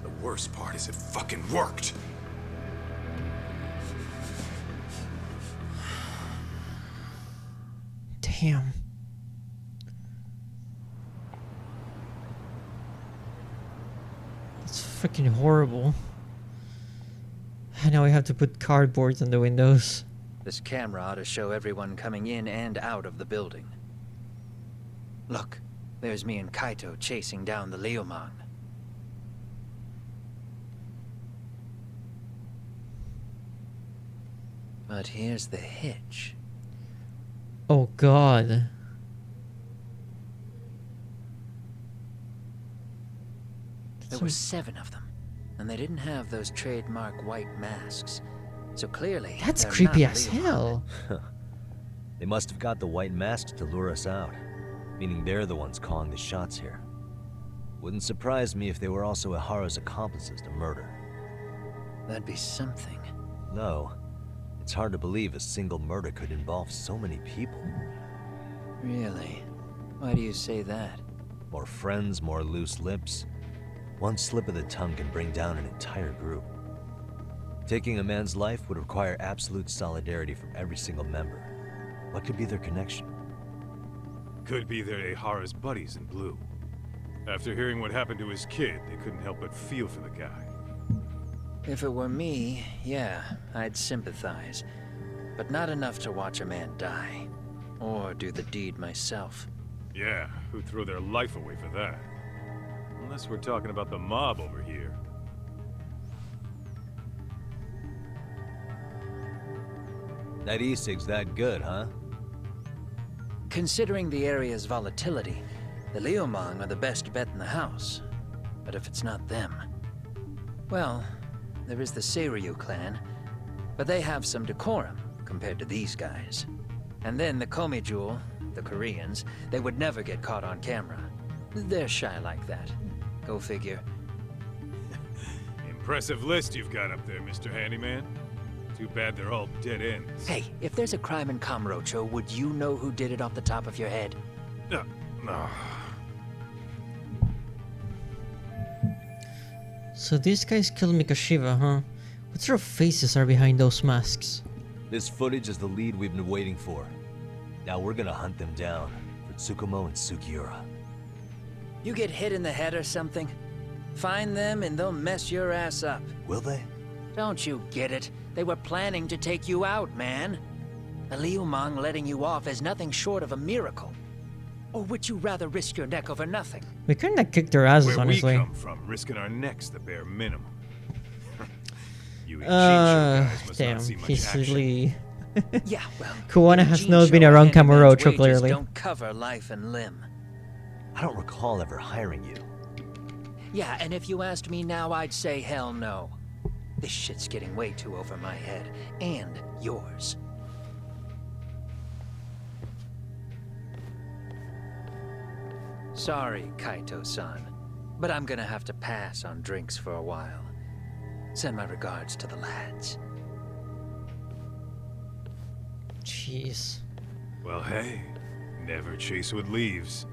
The worst part is it fucking worked. Damn. It's freaking horrible. Now we have to put cardboards on the windows. This camera ought to show everyone coming in and out of the building. Look, there's me and Kaito chasing down the Liumang. But here's the hitch. Oh God. There were 7 of them, and they didn't have those trademark white masks. So clearly, That's they're creepy not as Liumang. hell. They must have got the white masks to lure us out, meaning they're the ones calling the shots here. Wouldn't surprise me if they were also Ihara's accomplices to murder. That'd be something. No, it's hard to believe a single murder could involve so many people. Really? Why do you say that? More friends, more loose lips. One slip of the tongue can bring down an entire group. Taking a man's life would require absolute solidarity from every single member. What could be their connection? Could be they're Ihara's buddies in blue. After hearing what happened to his kid, they couldn't help but feel for the guy. If it were me, yeah, I'd sympathize. But not enough to watch a man die. Or do the deed myself. Yeah, who'd throw their life away for that? Unless we're talking about the mob over here. That e-cig's that good, huh? Considering the area's volatility, the Liumang are the best bet in the house. But if it's not them... Well, there is the Seiryu clan, but they have some decorum compared to these guys. And then the Komijul, the Koreans, they would never get caught on camera. They're shy like that. Go figure. Impressive list you've got up there, Mr. Handyman. Too bad they're all dead ends. Hey, if there's a crime in Kamurocho, would you know who did it off the top of your head? No. So these guys killed Mikoshiba, huh? What sort of faces are behind those masks? This footage is the lead we've been waiting for. Now we're gonna hunt them down for Tsukumo and Sugiura. You get hit in the head or something? Find them and they'll mess your ass up. Will they? Don't you get it? They were planning to take you out, man. A Liu Mang letting you off is nothing short of a miracle. Or would you rather risk your neck over nothing? We couldn't have kicked their asses, Where honestly. we come from, risking our necks the bare minimum. You Ichincho guys must damn, not see much he's action. really... Yeah, well, Kuwana has not Ichincho been around handyman's Kamurocho, wages clearly. Don't cover life and limb. I don't recall ever hiring you. Yeah, and if you asked me now, I'd say hell no. This shit's getting way too over my head. And yours. Sorry, Kaito-san, but I'm gonna have to pass on drinks for a while. Send my regards to the lads. Jeez. Well, hey, never chase what leaves.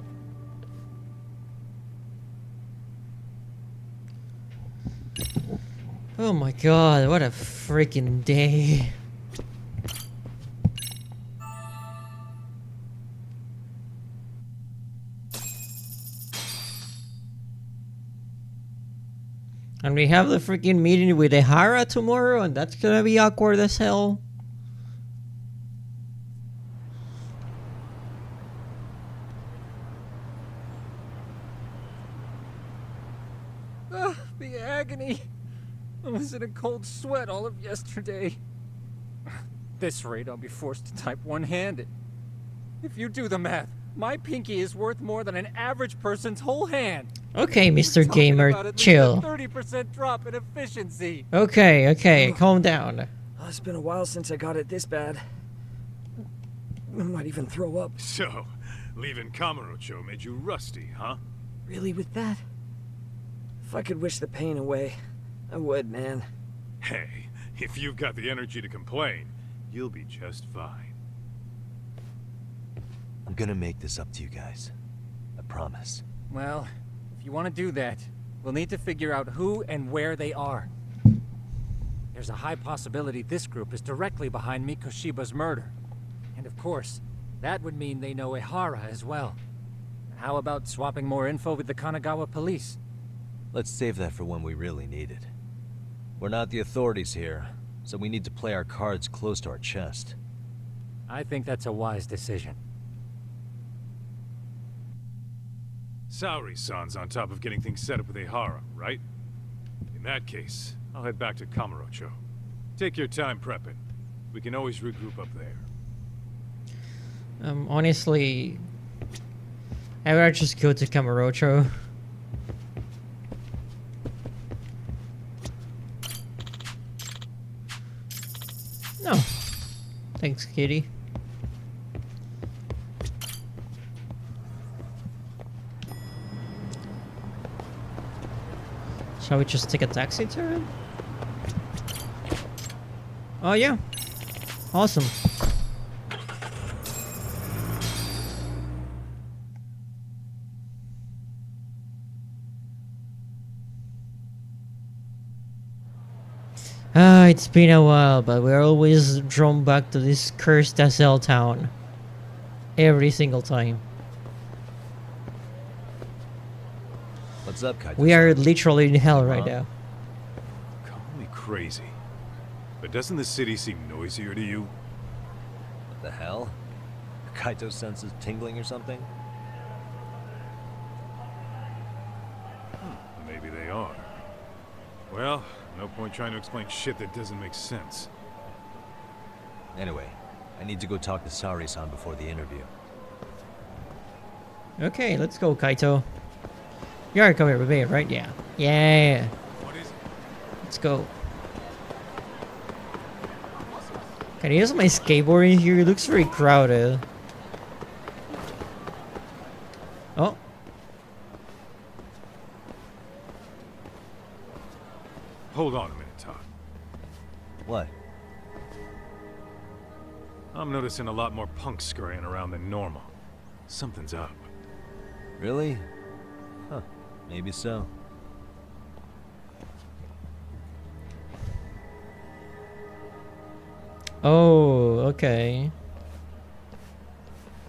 Oh my god, what a freaking day. And we have the freaking meeting with Ehara tomorrow, and that's gonna be awkward as hell. Ugh, the agony. I was in a cold sweat all of yesterday. At this rate, I'll be forced to type one-handed. If you do the math, my pinky is worth more than an average person's whole hand. Okay, Mr. Talking about Gamer, at least chill. a 30% drop in efficiency. Okay, calm down. Oh, it's been a while since I got it this bad. I might even throw up. So, leaving Kamurocho made you rusty, huh? Really, with that? If I could wish the pain away, I would, man. Hey, if you've got the energy to complain, you'll be just fine. I'm gonna make this up to you guys. I promise. Well, if you want to do that, we'll need to figure out who and where they are. There's a high possibility this group is directly behind Mikoshiba's murder. And of course, that would mean they know Ehara as well. How about swapping more info with the Kanagawa police? Let's save that for when we really need it. We're not the authorities here, so we need to play our cards close to our chest. I think that's a wise decision. Saori-san's on top of getting things set up with Ehara, right? In that case, I'll head back to Kamurocho. Take your time prepping. We can always regroup up there. Honestly, I would just go to Kamurocho. No. Thanks, kitty. Shall we just take a taxi to it? Oh yeah. Awesome. It's been a while, but we're always drawn back to this cursed SL town. Every single time. What's up, Kaito? We are literally in hell right now. Call me crazy, but doesn't the city seem noisier to you? What the hell? Kaito's senses tingling or something? Maybe they are. Well, no point trying to explain shit that doesn't make sense. Anyway, I need to go talk to Saori-san before the interview. Okay, let's go, Kaito. You are coming with me, right? Yeah. Yeah. What is it? Let's go. Can I use my skateboard in here? It looks very crowded. Oh. Hold on a minute, Todd. What? I'm noticing a lot more punks scurrying around than normal. Something's up. Really? Huh. Maybe so. Oh, okay.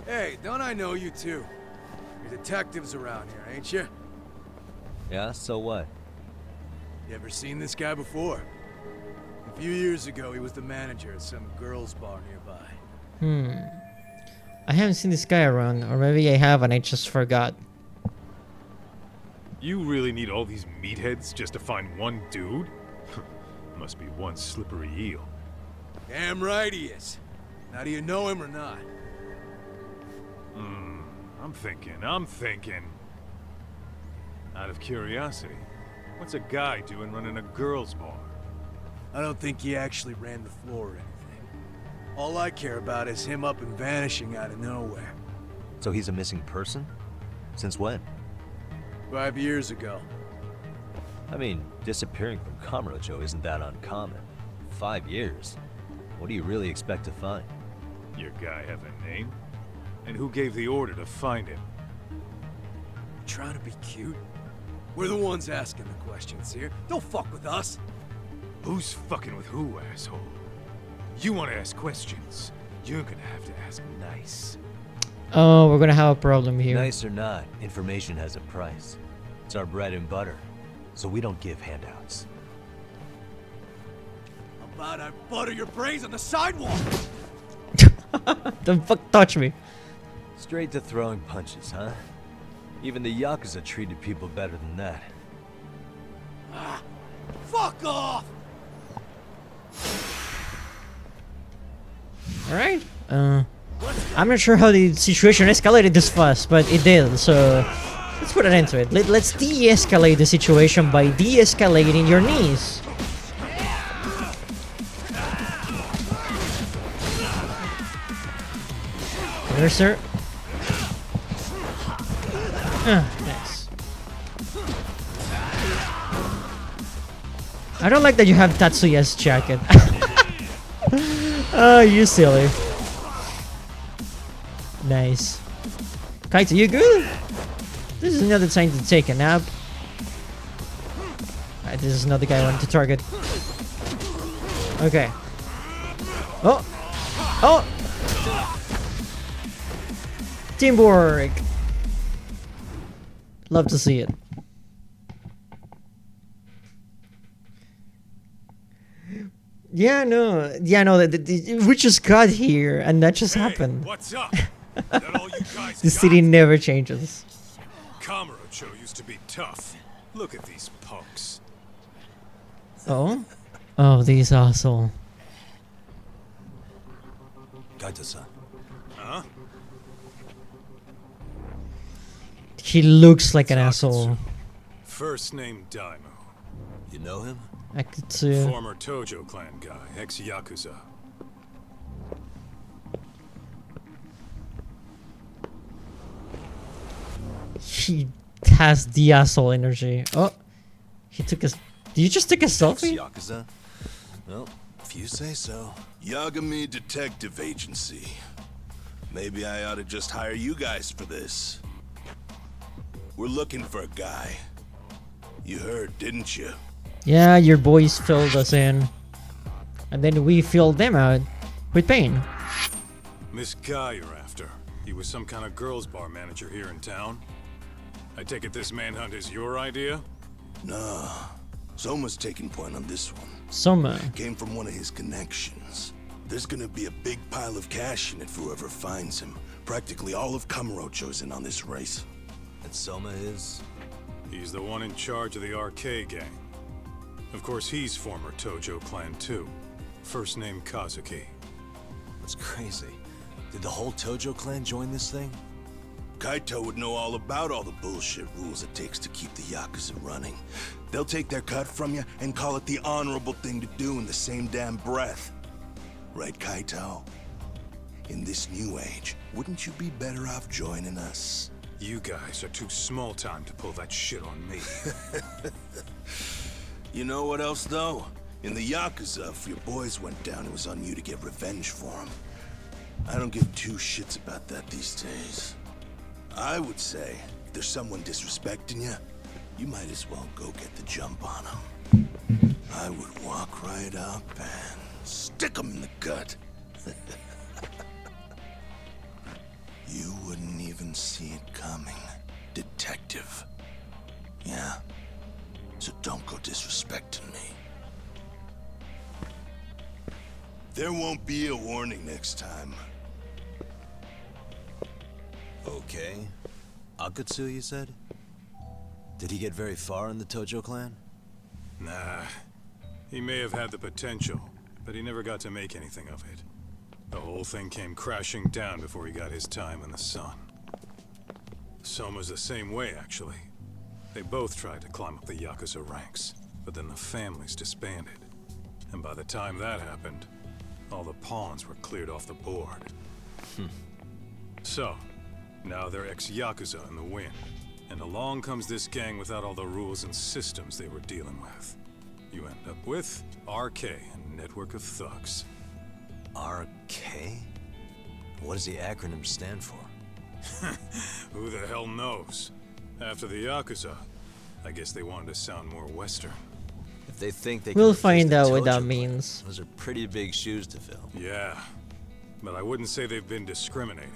Hey, don't I know you two? You're detectives around here, ain't you? Yeah, so what? You ever seen this guy before? A few years ago, he was the manager at some girls' bar nearby. I haven't seen this guy around, or maybe I have and I just forgot. You really need all these meatheads just to find one dude? Must be one slippery eel. Damn right he is. Now, do you know him or not? I'm thinking. Out of curiosity, what's a guy doing running a girls' bar? I don't think he actually ran the floor or anything. All I care about is him up and vanishing out of nowhere. So he's a missing person? Since when? 5 years ago. I mean, disappearing from Kamurocho isn't that uncommon. 5 years? What do you really expect to find? Your guy have a name? And who gave the order to find him? Trying to be cute? We're the ones asking the questions here. Don't fuck with us. Who's fucking with who, asshole? You want to ask questions? You're gonna have to ask nice. Oh, we're gonna have a problem here. Nice or not, information has a price. It's our bread and butter, so we don't give handouts. How about I butter your brains on the sidewalk? Don't fuck touch me. Straight to throwing punches, huh? Even the Yakuza treated people better than that. Fuck off! Alright. I'm not sure how the situation escalated this fast, but it did, so let's put an end to it. Let's de-escalate the situation by de-escalating your knees. There, sir. Nice. I don't like that you have Tatsuya's jacket. Oh, you silly. Nice. Kaito, you good? This is another time to take a nap. This is another guy I want to target. Okay. Oh! Oh! Teamwork! Love to see it. Yeah, no, we just got here, and that just happened. What's up? That all you guys The city never changes. Kamurocho used to be tough. Look at these punks. Oh? Oh, these asshole. Kaito-san. Huh? He looks like an asshole. First name Daimyo. You know him? I could see. Former Tojo clan guy, ex-Yakuza. He has the asshole energy. Oh, he took a. Did you just take a selfie? Yakuza? Well, if you say so. Yagami Detective Agency. Maybe I ought to just hire you guys for this. We're looking for a guy. You heard, didn't you? Yeah, your boys filled us in. And then we filled them out with pain. This guy you're after, he was some kind of girls' bar manager here in town? I take it this manhunt is your idea? Nah. Soma's taking point on this one. Soma. Came from one of his connections. There's gonna be a big pile of cash in it for whoever finds him. Practically all of Kamurocho's in on this race. And Soma is? He's the one in charge of the RK gang. Of course, he's former Tojo clan too. First name Kazuki. That's crazy. Did the whole Tojo clan join this thing? Kaito would know all about all the bullshit rules it takes to keep the Yakuza running. They'll take their cut from you and call it the honorable thing to do in the same damn breath. Right, Kaito? In this new age, wouldn't you be better off joining us? You guys are too small time to pull that shit on me. You know what else, though? In the Yakuza, if your boys went down, it was on you to get revenge for them. I don't give two shits about that these days. I would say, if there's someone disrespecting you, you might as well go get the jump on them. I would walk right up and stick them in the gut. You wouldn't even see it coming, detective. Yeah? So don't go disrespecting me. There won't be a warning next time. Okay. Akatsu, you said? Did he get very far in the Tojo clan? Nah. He may have had the potential, but he never got to make anything of it. The whole thing came crashing down before he got his time in the sun. Soma's the same way, actually. They both tried to climb up the Yakuza ranks, but then the families disbanded. And by the time that happened, all the pawns were cleared off the board. So, now they're ex-Yakuza in the wind. And along comes this gang without all the rules and systems they were dealing with. You end up with RK, a network of thugs. RK? What does the acronym stand for? Who the hell knows? After the Yakuza, I guess they wanted to sound more Western. If they think they We'll can replace find the out what Tojo that clan, means. Those are pretty big shoes to fill. Yeah, but I wouldn't say they've been discriminating.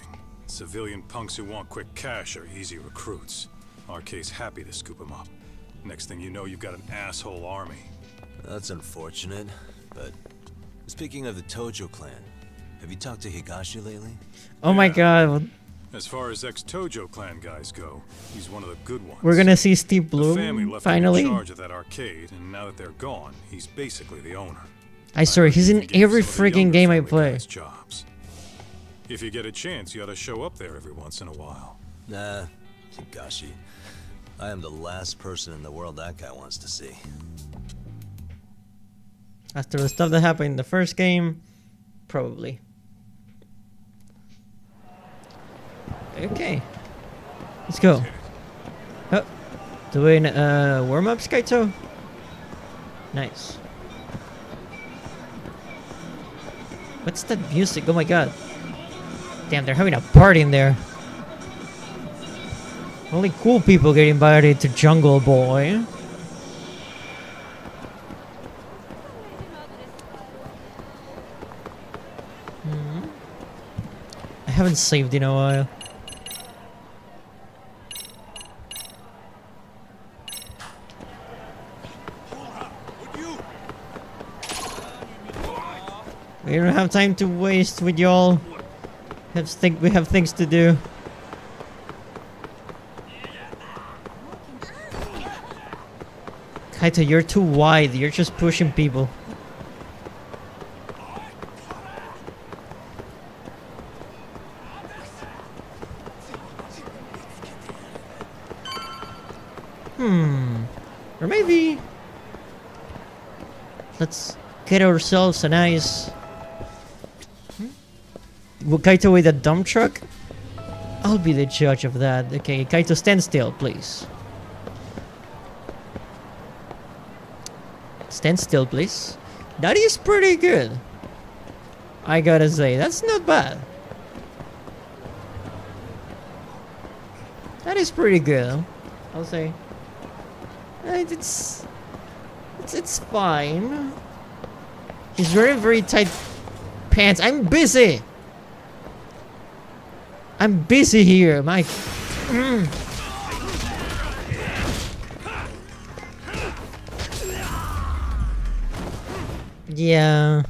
Civilian punks who want quick cash are easy recruits. RK's happy to scoop them up. Next thing you know, you've got an asshole army. That's unfortunate, but speaking of the Tojo clan, have you talked to Higashi lately? Oh my god. As far as ex-Tojo clan guys go, he's one of the good ones. We're gonna see Steve The family Bloom left finally. him in charge of that arcade, and now that they're gone, he's basically the owner. I swear, he's in every Some of the freaking younger game I family play. guys' jobs. If you get a chance, you ought to show up there every once in a while. Nah, Higashi. I am the last person in the world that guy wants to see. After the stuff that happened in the first game, probably. Okay. Let's go. Oh, doing warm-ups, Kaito? Nice. What's that music? Oh my god. Damn, they're having a party in there. Only cool people get invited to Jungle Boy. I haven't saved in a while. We don't have time to waste with y'all. We have things to do. Kaito, you're too wide. You're just pushing people. Or maybe let's get ourselves a nice Kaito with a dump truck. I'll be the judge of that. Okay, Kaito, stand still, please. Stand still, please. That is pretty good. I gotta say, that's not bad. That is pretty good. I'll say. It's fine. He's wearing very tight pants. I'm busy. I'm busy here, Mike. Yeah.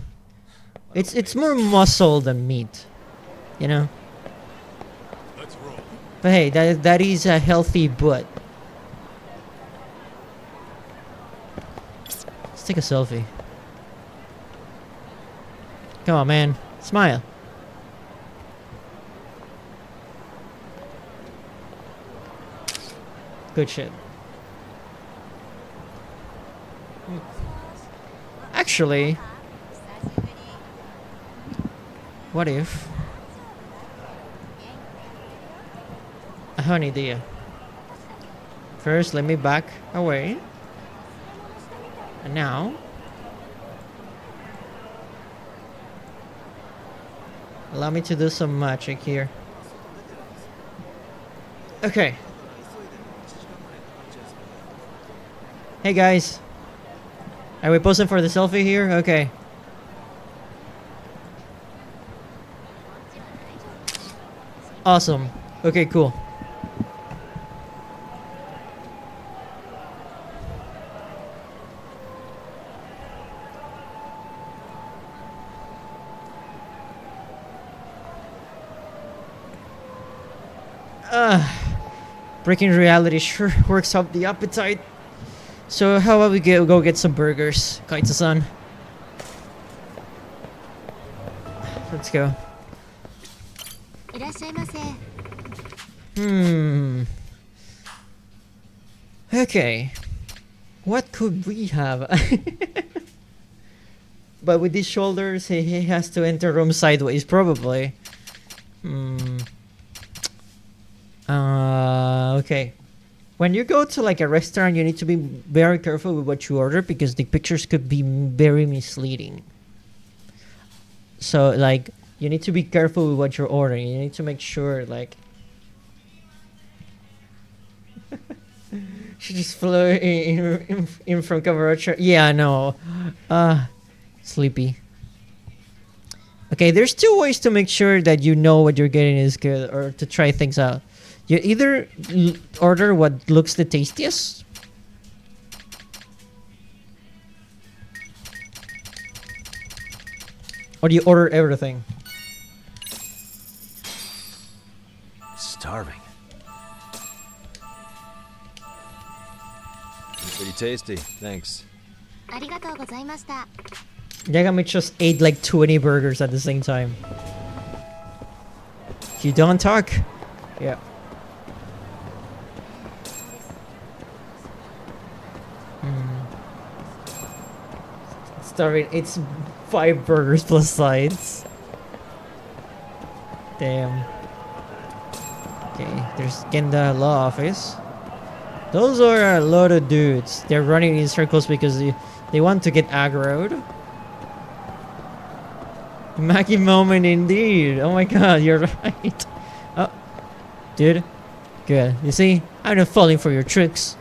It's more muscle than meat, you know. But hey, that is a healthy butt. Let's take a selfie. Come on, man. Smile. Good shit. Actually, what if I have an idea. First, let me back away. And now Allow me to do some magic here. Okay. Hey guys. Are we posing for the selfie here? Okay. Awesome. Okay, cool. Breaking reality sure works up the appetite. So how about we go get some burgers, Kaito-san? Let's go. Okay. What could we have? But with these shoulders, he has to enter room sideways, probably. Okay. When you go to like a restaurant, you need to be very careful with what you order because the pictures could be very misleading. So like, you need to be careful with what you're ordering. You need to make sure like... She just flew in from Kamurocho. Yeah, I know. Sleepy. Okay, there's two ways to make sure that you know what you're getting is good or to try things out. You either order what looks the tastiest, or you order everything. Starving. Pretty tasty, thanks. Yagami just ate like 20 burgers at the same time. You don't talk. Yeah. Starving. It's 5 burgers plus sides. Damn. Okay, there's Genda Law Office. Those are a lot of dudes. They're running in circles because they want to get aggroed. Mackie moment indeed. Oh my god, you're right. Oh, dude. Good. You see? I'm not falling for your tricks.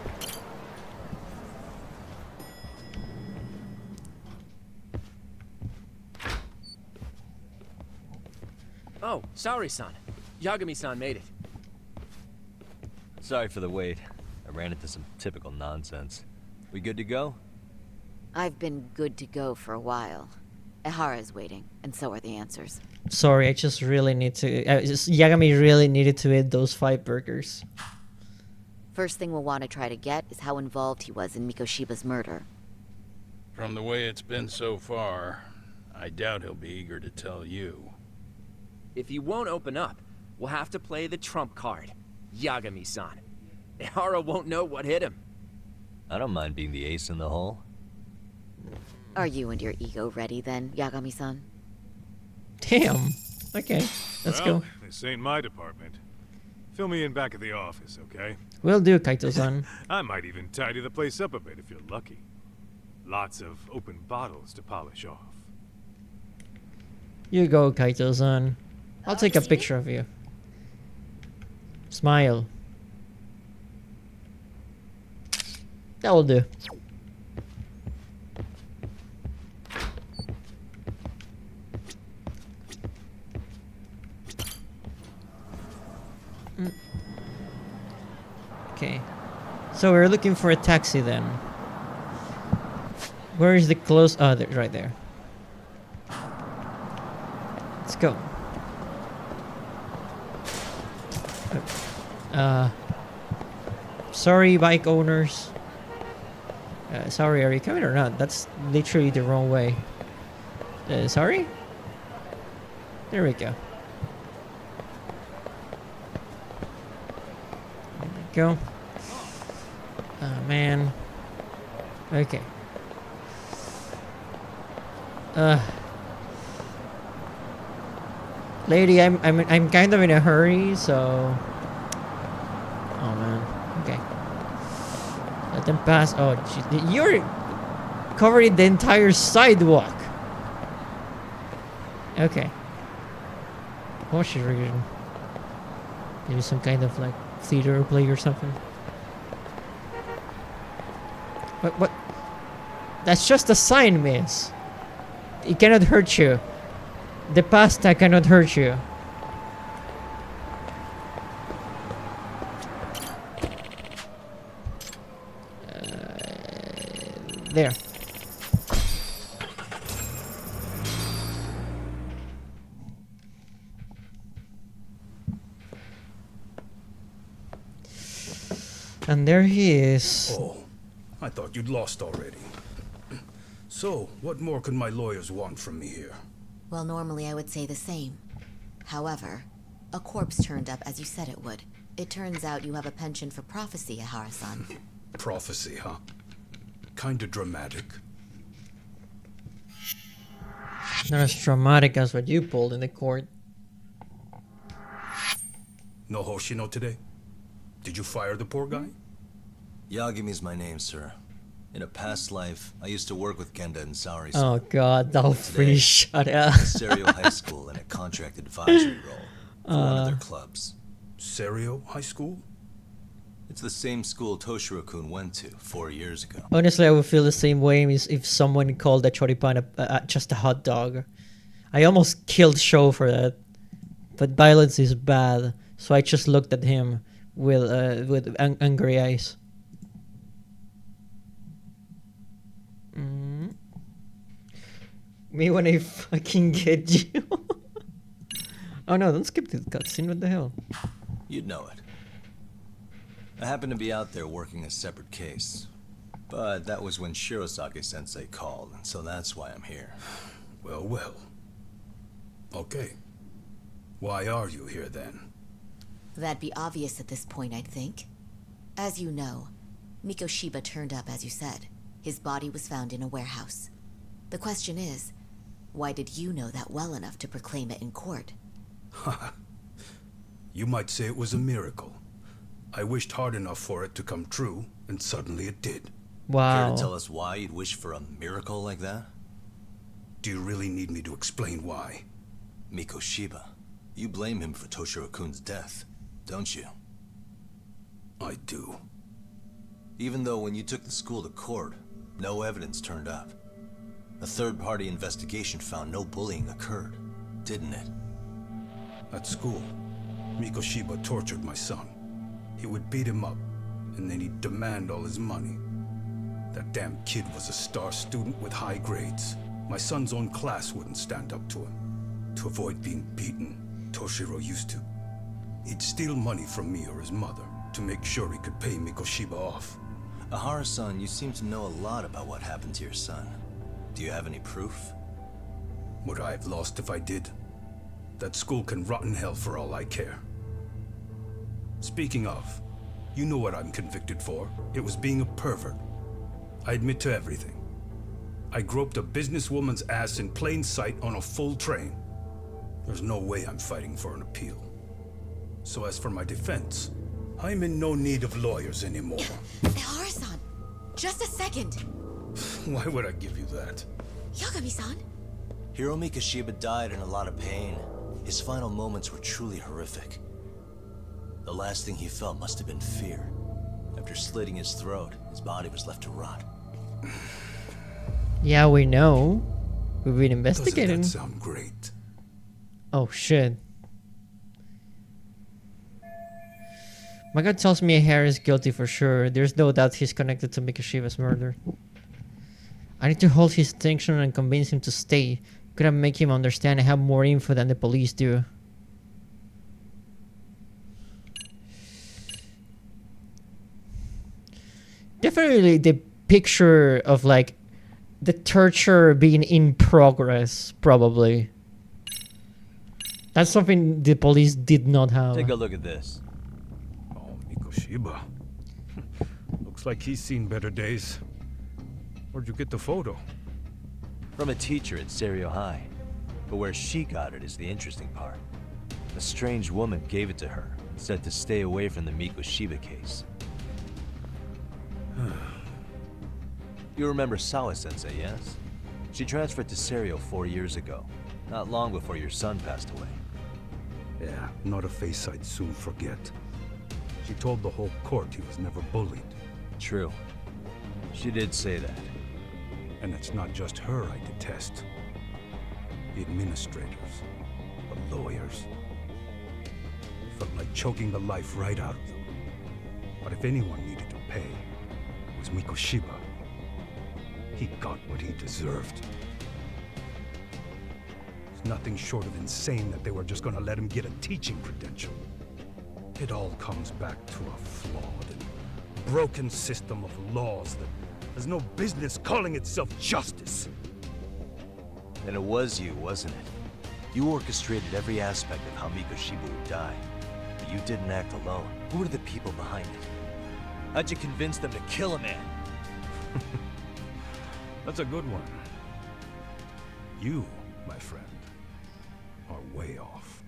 Oh, Saori-san. Yagami-san made it. Sorry for the wait. I ran into some typical nonsense. We good to go? I've been good to go for a while. Ehara's waiting, and so are the answers. Sorry, I just really need to... Yagami really needed to eat those 5 burgers. First thing we'll want to try to get is how involved he was in Mikoshiba's murder. From the way it's been so far, I doubt he'll be eager to tell you. If he won't open up, we'll have to play the trump card. Yagami-san. Ehara won't know what hit him. I don't mind being the ace in the hole. Are you and your ego ready then, Yagami-san? Damn. Okay, let's go. This ain't my department. Fill me in back at the office, okay? Will do, Kaito-san. I might even tidy the place up a bit if you're lucky. Lots of open bottles to polish off. You go, Kaito-san. I'll take a picture of you. Smile. That will do. Okay. So we're looking for a taxi then. Where is the close... Oh, right there. Let's go. Sorry, bike owners. Sorry, are you coming or not? That's literally the wrong way. Sorry? There we go. There we go. Oh, man. Okay. Lady, I'm kind of in a hurry, so... Oh man, okay. Let them pass. Oh, geez. You're covering the entire sidewalk. Okay. Hoshi region. Maybe some kind of like theater play or something. What? That's just a sign, miss. It cannot hurt you. The pasta cannot hurt you. There. And there he is. Oh, I thought you'd lost already. So, what more could my lawyers want from me here? Well, normally I would say the same. However, a corpse turned up as you said it would. It turns out you have a penchant for prophecy, Ihara-san. Prophecy, huh? Kinda dramatic. Not as dramatic as what you pulled in the court. No Hoshino today? Did you fire the poor guy? Yagami's my name, sir. In a past life, I used to work with Kenda and Saori. Oh god, Dolphin, shut up. Serio High School in a contract advisory role for one of their clubs. Serio High School? It's the same school Toshiro-kun went to 4 years ago. Honestly, I would feel the same way if someone called that choripan just a hot dog. I almost killed Sho for that. But violence is bad, so I just looked at him with angry eyes. Me when I fucking get you. Oh no, don't skip this cutscene, what the hell? You'd know it. I happened to be out there working a separate case. But that was when Shirosake-sensei called, and so that's why I'm here. Well, well. Okay. Why are you here then? That'd be obvious at this point, I'd think. As you know, Mikoshiba turned up as you said. His body was found in a warehouse. The question is, why did you know that well enough to proclaim it in court? You might say it was a miracle. I wished hard enough for it to come true, and suddenly it did. Wow. Care to tell us why you'd wish for a miracle like that? Do you really need me to explain why? Mikoshiba. You blame him for Toshiro-kun's death, don't you? I do. Even though when you took the school to court, no evidence turned up. A third-party investigation found no bullying occurred, didn't it? At school, Mikoshiba tortured my son. He would beat him up, and then he'd demand all his money. That damn kid was a star student with high grades. My son's own class wouldn't stand up to him. To avoid being beaten, Toshiro used to. He'd steal money from me or his mother to make sure he could pay Mikoshiba off. Ihara-san, you seem to know a lot about what happened to your son. Do you have any proof? Would I have lost if I did? That school can rot in hell for all I care. Speaking of, you know what I'm convicted for. It was being a pervert. I admit to everything. I groped a businesswoman's ass in plain sight on a full train. There's no way I'm fighting for an appeal. So as for my defense, I'm in no need of lawyers anymore. Ihara-san, just a second. Why would I give you that? Yagami-san? Hiro Mikoshiba died in a lot of pain. His final moments were truly horrific. The last thing he felt must have been fear. After slitting his throat, his body was left to rot. Yeah, we know. We've been investigating. Doesn't that sound great? Oh shit. My gut tells me Ihara is guilty for sure. There's no doubt he's connected to Mikoshiba's murder. I need to hold his attention and convince him to stay. Could I make him understand I have more info than the police do? Definitely the picture of like the torture being in progress, probably. That's something the police did not have. Take a look at this. Oh, Mikoshiba. Looks like he's seen better days. Where'd you get the photo? From a teacher at Serio High. But where she got it is the interesting part. A strange woman gave it to her, said to stay away from the Mikoshiba case. You remember Sawa-sensei, yes? She transferred to Serio 4 years ago, not long before your son passed away. Yeah, not a face I'd soon forget. She told the whole court he was never bullied. True. She did say that. And it's not just her I detest. The administrators, the lawyers. Felt like choking the life right out of them. But if anyone needed to pay, it was Mikoshiba. He got what he deserved. It's nothing short of insane that they were just gonna let him get a teaching credential. It all comes back to a flawed and broken system of laws that has no business calling itself justice. And it was you, wasn't it? You orchestrated every aspect of how Mikoshiba would die. But you didn't act alone. Who were the people behind it? How'd you convince them to kill a man? That's a good one. You, my friend, are way off.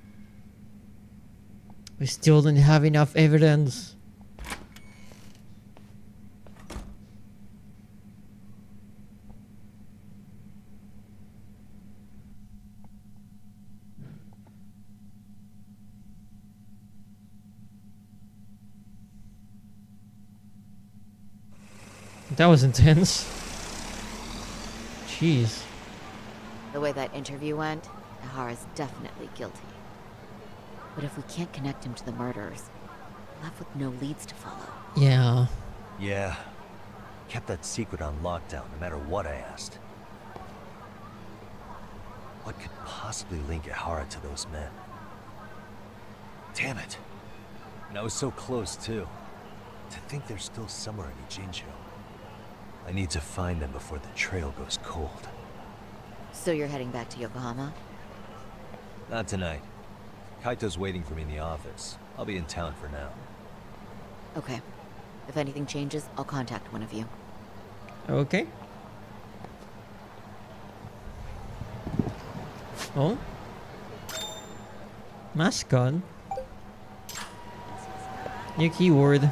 We still didn't have enough evidence. That was intense. Jeez. The way that interview went, Ihara's definitely guilty. But if we can't connect him to the murderers, we're left with no leads to follow. Yeah. Yeah. Kept that secret on lockdown, no matter what I asked. What could possibly link Ihara to those men? Damn it. And I was so close, too. To think they're still somewhere in Ijincho. I need to find them before the trail goes cold. So you're heading back to Yokohama? Not tonight. Kaito's waiting for me in the office. I'll be in town for now. Okay. If anything changes, I'll contact one of you. Okay. Oh? Mascot? New keyword.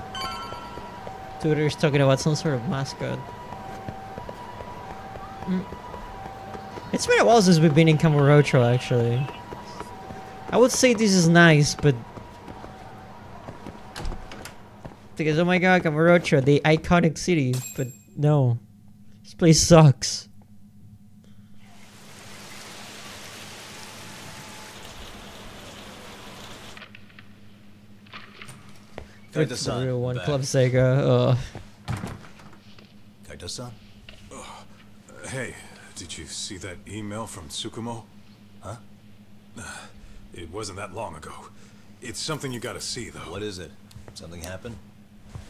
Twitter's talking about some sort of mascot. It's been a while since we've been in Kamurocho, actually. I would say this is nice, but... Because, oh my god, Kamurocho, the iconic city, but no. This place sucks. It's the real one, Club Sega. Kaito-san? Hey, did you see that email from Tsukumo? Huh? It wasn't that long ago. It's something you gotta see, though. What is it? Something happened?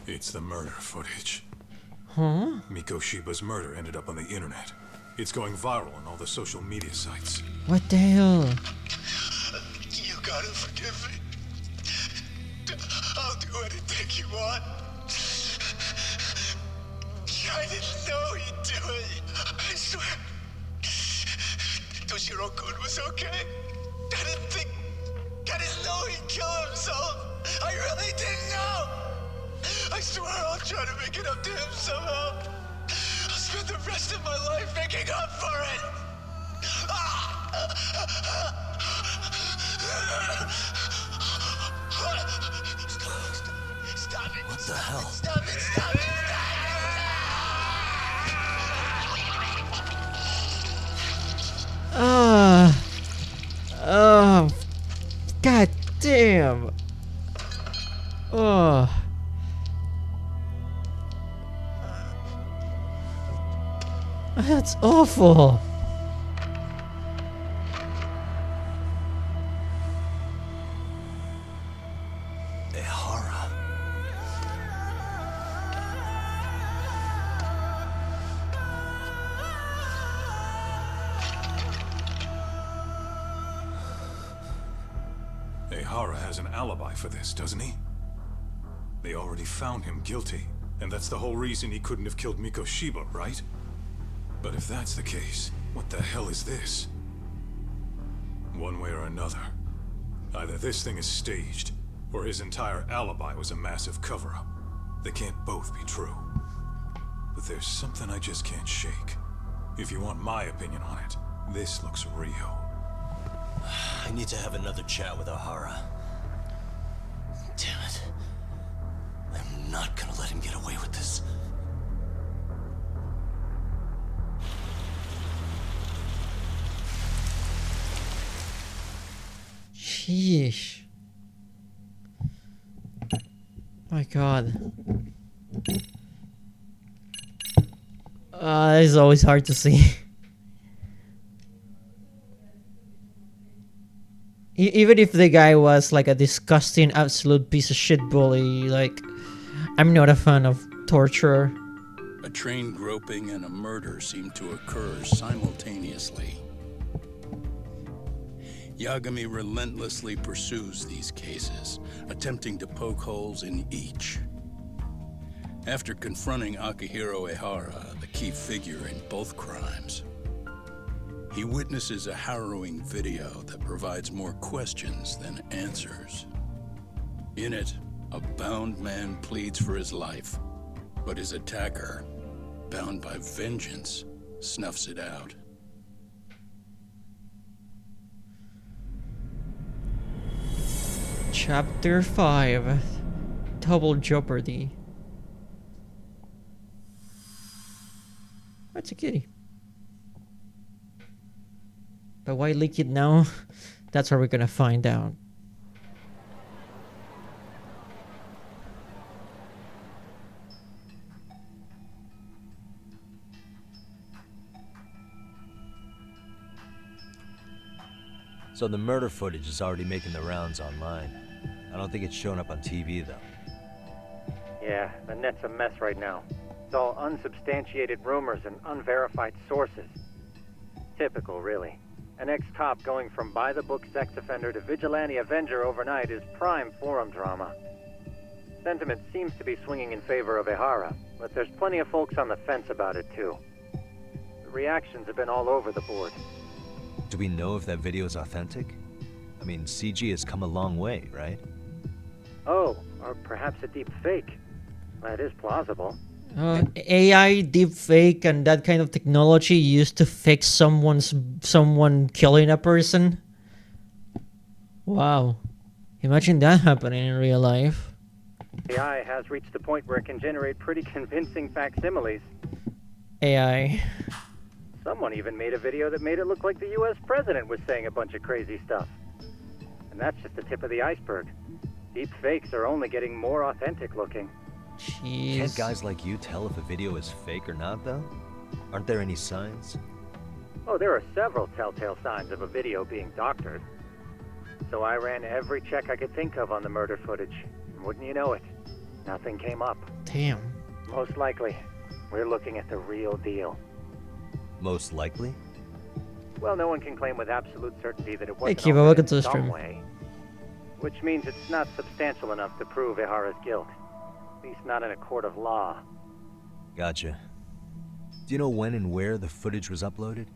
It's the murder footage. Huh? Mikoshiba's murder ended up on the internet. It's going viral on all the social media sites. What the hell? You gotta forgive me. I'll do anything you want. I didn't know he'd do it. I swear. Toshiro-kun was okay. I didn't know he'd kill himself. I really didn't know. I swear I'll try to make it up to him somehow. I'll spend the rest of my life making up for it. Stop it. What the hell? Stop it. Stop it. God damn. That's awful. Ihara. Ihara has an alibi for this, doesn't he? They already found him guilty, and that's the whole reason he couldn't have killed Mikoshiba, right? But if that's the case, what the hell is this? One way or another, either this thing is staged, or his entire alibi was a massive cover-up. They can't both be true. But there's something I just can't shake. If you want my opinion on it, this looks real. I need to have another chat with Ahara. Damn it. I'm not gonna let him get away with this. Sheesh. My god. It's always hard to see. Even if the guy was like a disgusting, absolute piece of shit bully, like, I'm not a fan of torture. A train groping and a murder seem to occur simultaneously. Yagami relentlessly pursues these cases, attempting to poke holes in each. After confronting Akihiro Ehara, the key figure in both crimes, he witnesses a harrowing video that provides more questions than answers. In it, a bound man pleads for his life, but his attacker, bound by vengeance, snuffs it out. Chapter 5. Double Jeopardy. That's a kitty. But why leak it now? That's what we're gonna find out. So the murder footage is already making the rounds online. I don't think it's showing up on TV, though. Yeah, the net's a mess right now. It's all unsubstantiated rumors and unverified sources. Typical, really. An ex-cop going from by-the-book sex offender to vigilante avenger overnight is prime forum drama. Sentiment seems to be swinging in favor of Ehara, but there's plenty of folks on the fence about it, too. The reactions have been all over the board. Do we know if that video is authentic? I mean, CG has come a long way, right? Oh, or perhaps a deep fake. That is plausible. AI, deepfake, and that kind of technology used to fix someone killing a person. Wow. Imagine that happening in real life. AI has reached the point where it can generate pretty convincing facsimiles. AI. Someone even made a video that made it look like the US president was saying a bunch of crazy stuff. And that's just the tip of the iceberg. Deep fakes are only getting more authentic looking. Jeez. Can't guys like you tell if a video is fake or not, though? Aren't there any signs? Oh, there are several telltale signs of a video being doctored. So I ran every check I could think of on the murder footage. And wouldn't you know it, nothing came up. Damn. Most likely, we're looking at the real deal. Most likely? Well, no one can claim with absolute certainty that it wasn't Kiva, altered welcome in to the some stream. way. Which means it's not substantial enough to prove Ehara's guilt. At least not in a court of law. Gotcha. Do you know when and where the footage was uploaded?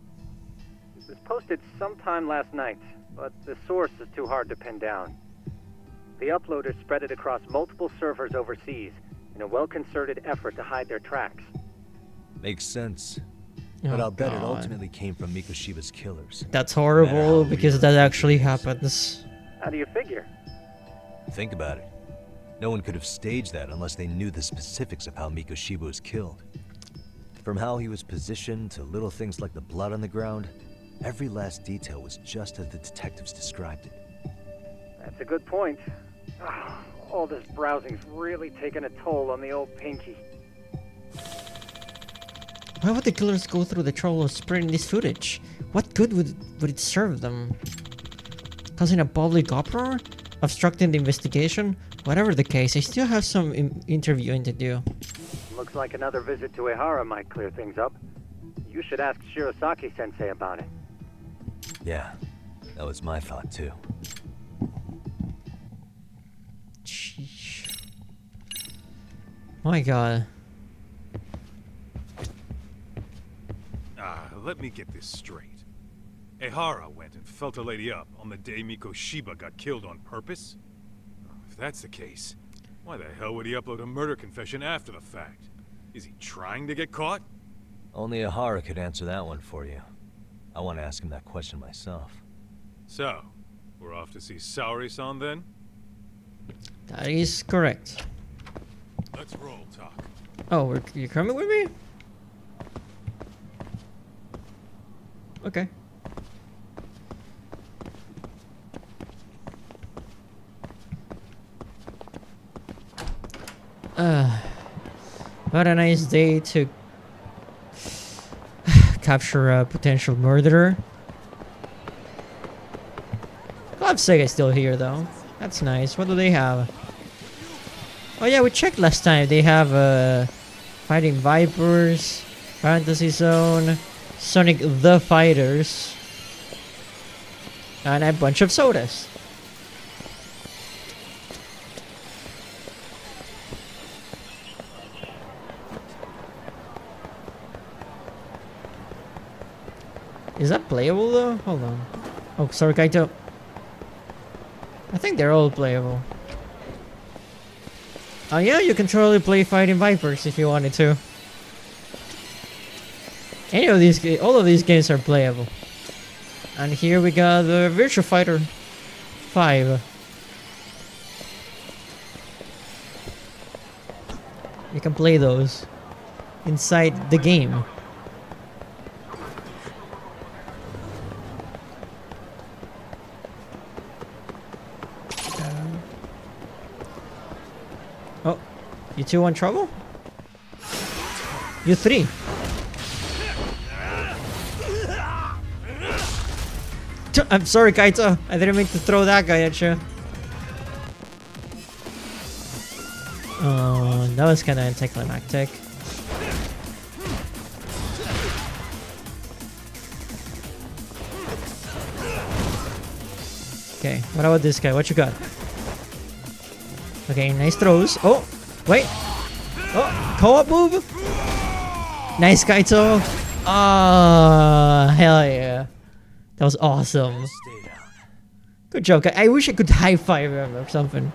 It was posted sometime last night, but the source is too hard to pin down. The uploaders spread it across multiple servers overseas in a well-concerted effort to hide their tracks. Makes sense. Oh, But I'll bet it God. ultimately came from Mikoshiba's killers. That's horrible because that actually happens. How do you figure? Think about it. No one could have staged that unless they knew the specifics of how Mikoshiba was killed. From how he was positioned to little things like the blood on the ground, every last detail was just as the detectives described it. That's a good point. All this browsing's really taken a toll on the old pinky. Why would the killers go through the trouble of spreading this footage? What good would it serve them? Causing a public uproar? Obstructing the investigation? Whatever the case, I still have some interviewing to do. Looks like another visit to Ehara might clear things up. You should ask Shirosaki-sensei about it. Yeah, that was my thought too. Sheesh. My god. Let me get this straight. Ehara went and felt a lady up on the day Mikoshiba got killed on purpose? If that's the case, why the hell would he upload a murder confession after the fact? Is he trying to get caught? Only Ehara could answer that one for you. I want to ask him that question myself. So, we're off to see Saori-san then? That is correct. Let's roll, talk. Oh, you coming with me? Okay. What a nice day to capture a potential murderer. Glad Sega's still here though. That's nice. What do they have? Oh yeah, we checked last time. They have Fighting Vipers, Fantasy Zone, Sonic the Fighters, and a bunch of sodas. Is that playable though? Hold on. Oh, sorry, Kaito. I think they're all playable. Oh yeah, you can totally play Fighting Vipers if you wanted to. All of these games are playable. And here we got the Virtua Fighter 5. You can play those inside the game. Oh, you two want trouble? You three. I'm sorry, Kaito. I didn't mean to throw that guy at you. Oh, that was kind of anticlimactic. Okay, what about this guy? What you got? Okay, nice throws. Oh, wait. Oh, co-op move. Nice, Kaito. Ah, hell yeah. That was awesome. Good job, guy. I wish I could high five him or something.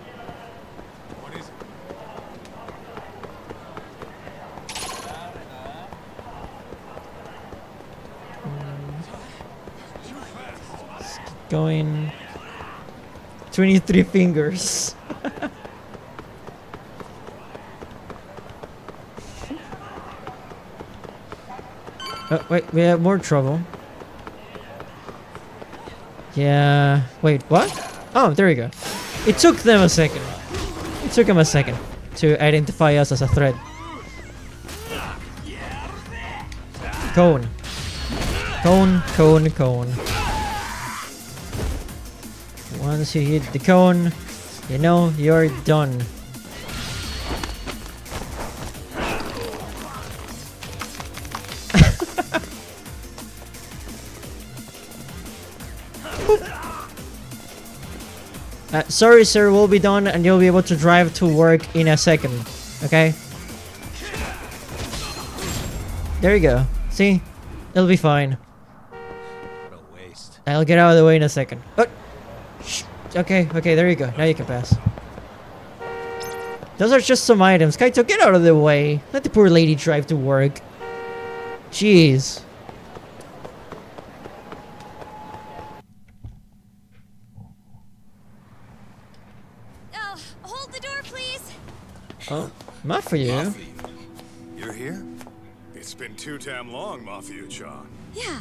Going 23 fingers. Oh, wait, we have more trouble. Yeah, wait, what? Oh, there we go. It took them a second. It took them a second to identify us as a threat. Cone. Cone, cone, cone. Once you hit the cone, you know you're done. Sorry, sir, we'll be done and you'll be able to drive to work in a second. Okay? There you go. See? It'll be fine. What a waste. I'll get out of the way in a second. Oh. Okay, okay, there you go. Now you can pass. Those are just some items. Kaito, get out of the way. Let the poor lady drive to work. Jeez. Hold the door, please. Oh, Mafia. You're here? It's been too damn long, Mafia-chan. Yeah.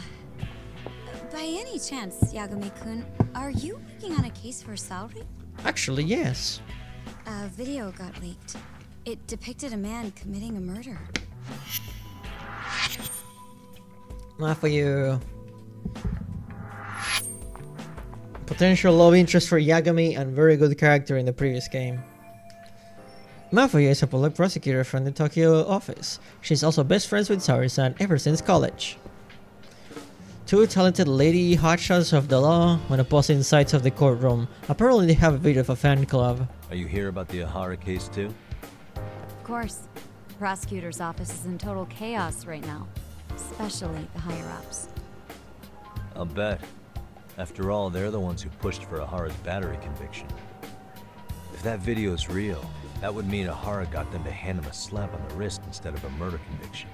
By any chance, Yagami-kun, are you working on a case for Saori? Actually, yes. A video got leaked. It depicted a man committing a murder. Mafia. Potential love interest for Yagami and very good character in the previous game. Mafia is a public prosecutor from the Tokyo office. She's also best friends with Saori-san ever since college. Two talented lady hotshots of the law on opposing sides of the courtroom. Apparently they have a bit of a fan club. Are you here about the Ahara case too? Of course. The prosecutor's office is in total chaos right now, especially the higher-ups. I'll bet. After all, they're the ones who pushed for Ahara's battery conviction. If that video is real, that would mean Ahara got them to hand him a slap on the wrist instead of a murder conviction.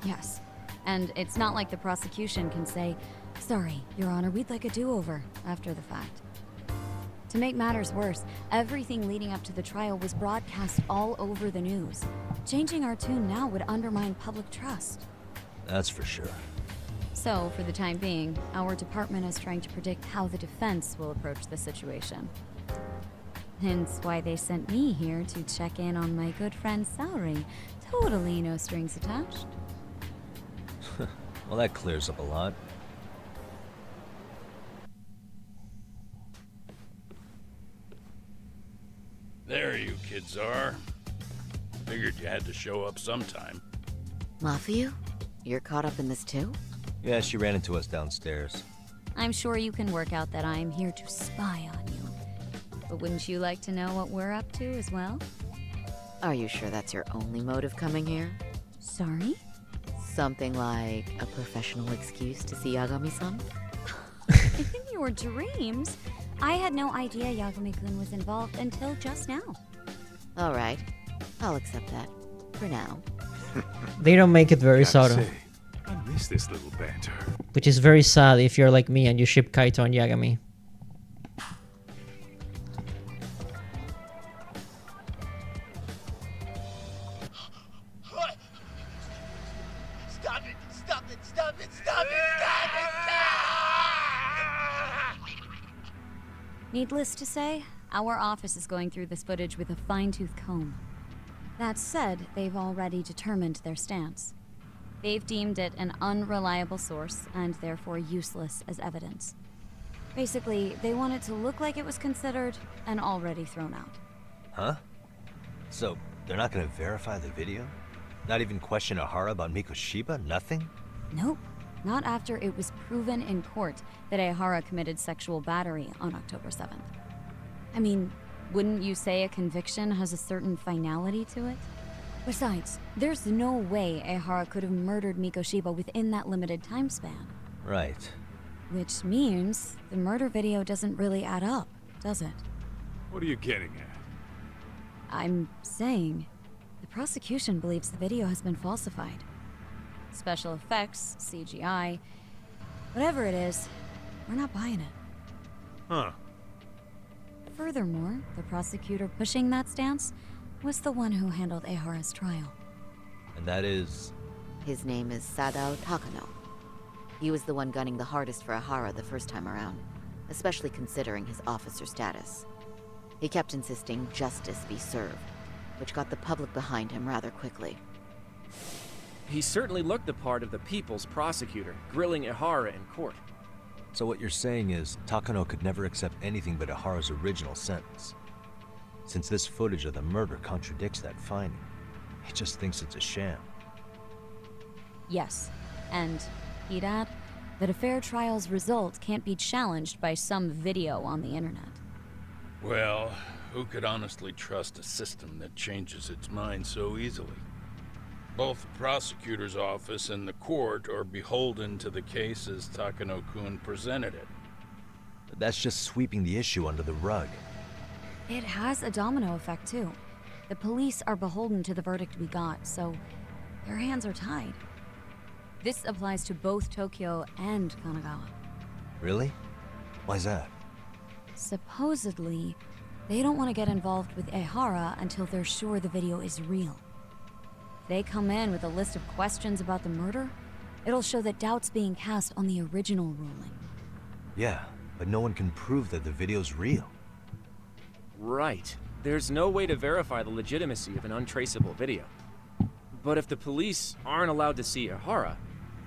Yes. And it's not like the prosecution can say, Sorry, Your Honor, we'd like a do-over after the fact. To make matters worse, everything leading up to the trial was broadcast all over the news. Changing our tune now would undermine public trust. That's for sure. So, for the time being, our department is trying to predict how the defense will approach the situation. Hence why they sent me here to check in on my good friend Saori. Totally no strings attached. Well, that clears up a lot. There you kids are. Figured you had to show up sometime. Mafiu? You're caught up in this too? Yeah, she ran into us downstairs. I'm sure you can work out that I'm here to spy on you. But wouldn't you like to know what we're up to as well? Are you sure that's your only motive coming here? Sorry? Something like a professional excuse to see Yagami-san? In your dreams? I had no idea Yagami-kun was involved until just now. Alright, I'll accept that. For now. They don't make it very subtle. Say, I miss this little banter. Which is very sad if you're like me and you ship Kaito and Yagami. Stop it! Stop it! Stop it! Stop it! Needless to say, our office is going through this footage with a fine-tooth comb. That said, they've already determined their stance. They've deemed it an unreliable source and therefore useless as evidence. Basically, they want it to look like it was considered and already thrown out. Huh? So, they're not gonna verify the video? Not even question Ehara about Mikoshiba? Nothing? Nope. Not after it was proven in court that Ehara committed sexual battery on October 7th. I mean, wouldn't you say a conviction has a certain finality to it? Besides, there's no way Ehara could have murdered Mikoshiba within that limited time span. Right. Which means the murder video doesn't really add up, does it? What are you getting at? I'm saying the prosecution believes the video has been falsified. Special effects, CGI, whatever it is, we're not buying it. Huh. Furthermore, the prosecutor pushing that stance was the one who handled Ehara's trial. And that is? His name is Sadao Takano. He was the one gunning the hardest for Ehara the first time around, especially considering his officer status. He kept insisting justice be served, which got the public behind him rather quickly. He certainly looked the part of the people's prosecutor, grilling Ehara in court. So what you're saying is, Takano could never accept anything but Ehara's original sentence. Since this footage of the murder contradicts that finding, he just thinks it's a sham. Yes, and he'd add that a fair trial's result can't be challenged by some video on the internet. Well, who could honestly trust a system that changes its mind so easily? Both the prosecutor's office and the court are beholden to the case as Takano-kun presented it. But that's just sweeping the issue under the rug. It has a domino effect, too. The police are beholden to the verdict we got, so their hands are tied. This applies to both Tokyo and Kanagawa. Really? Why's that? Supposedly, they don't want to get involved with Ehara until they're sure the video is real. They come in with a list of questions about the murder, it'll show that doubt's being cast on the original ruling. Yeah, but no one can prove that the video's real. Right. There's no way to verify the legitimacy of an untraceable video. But if the police aren't allowed to see Ehara,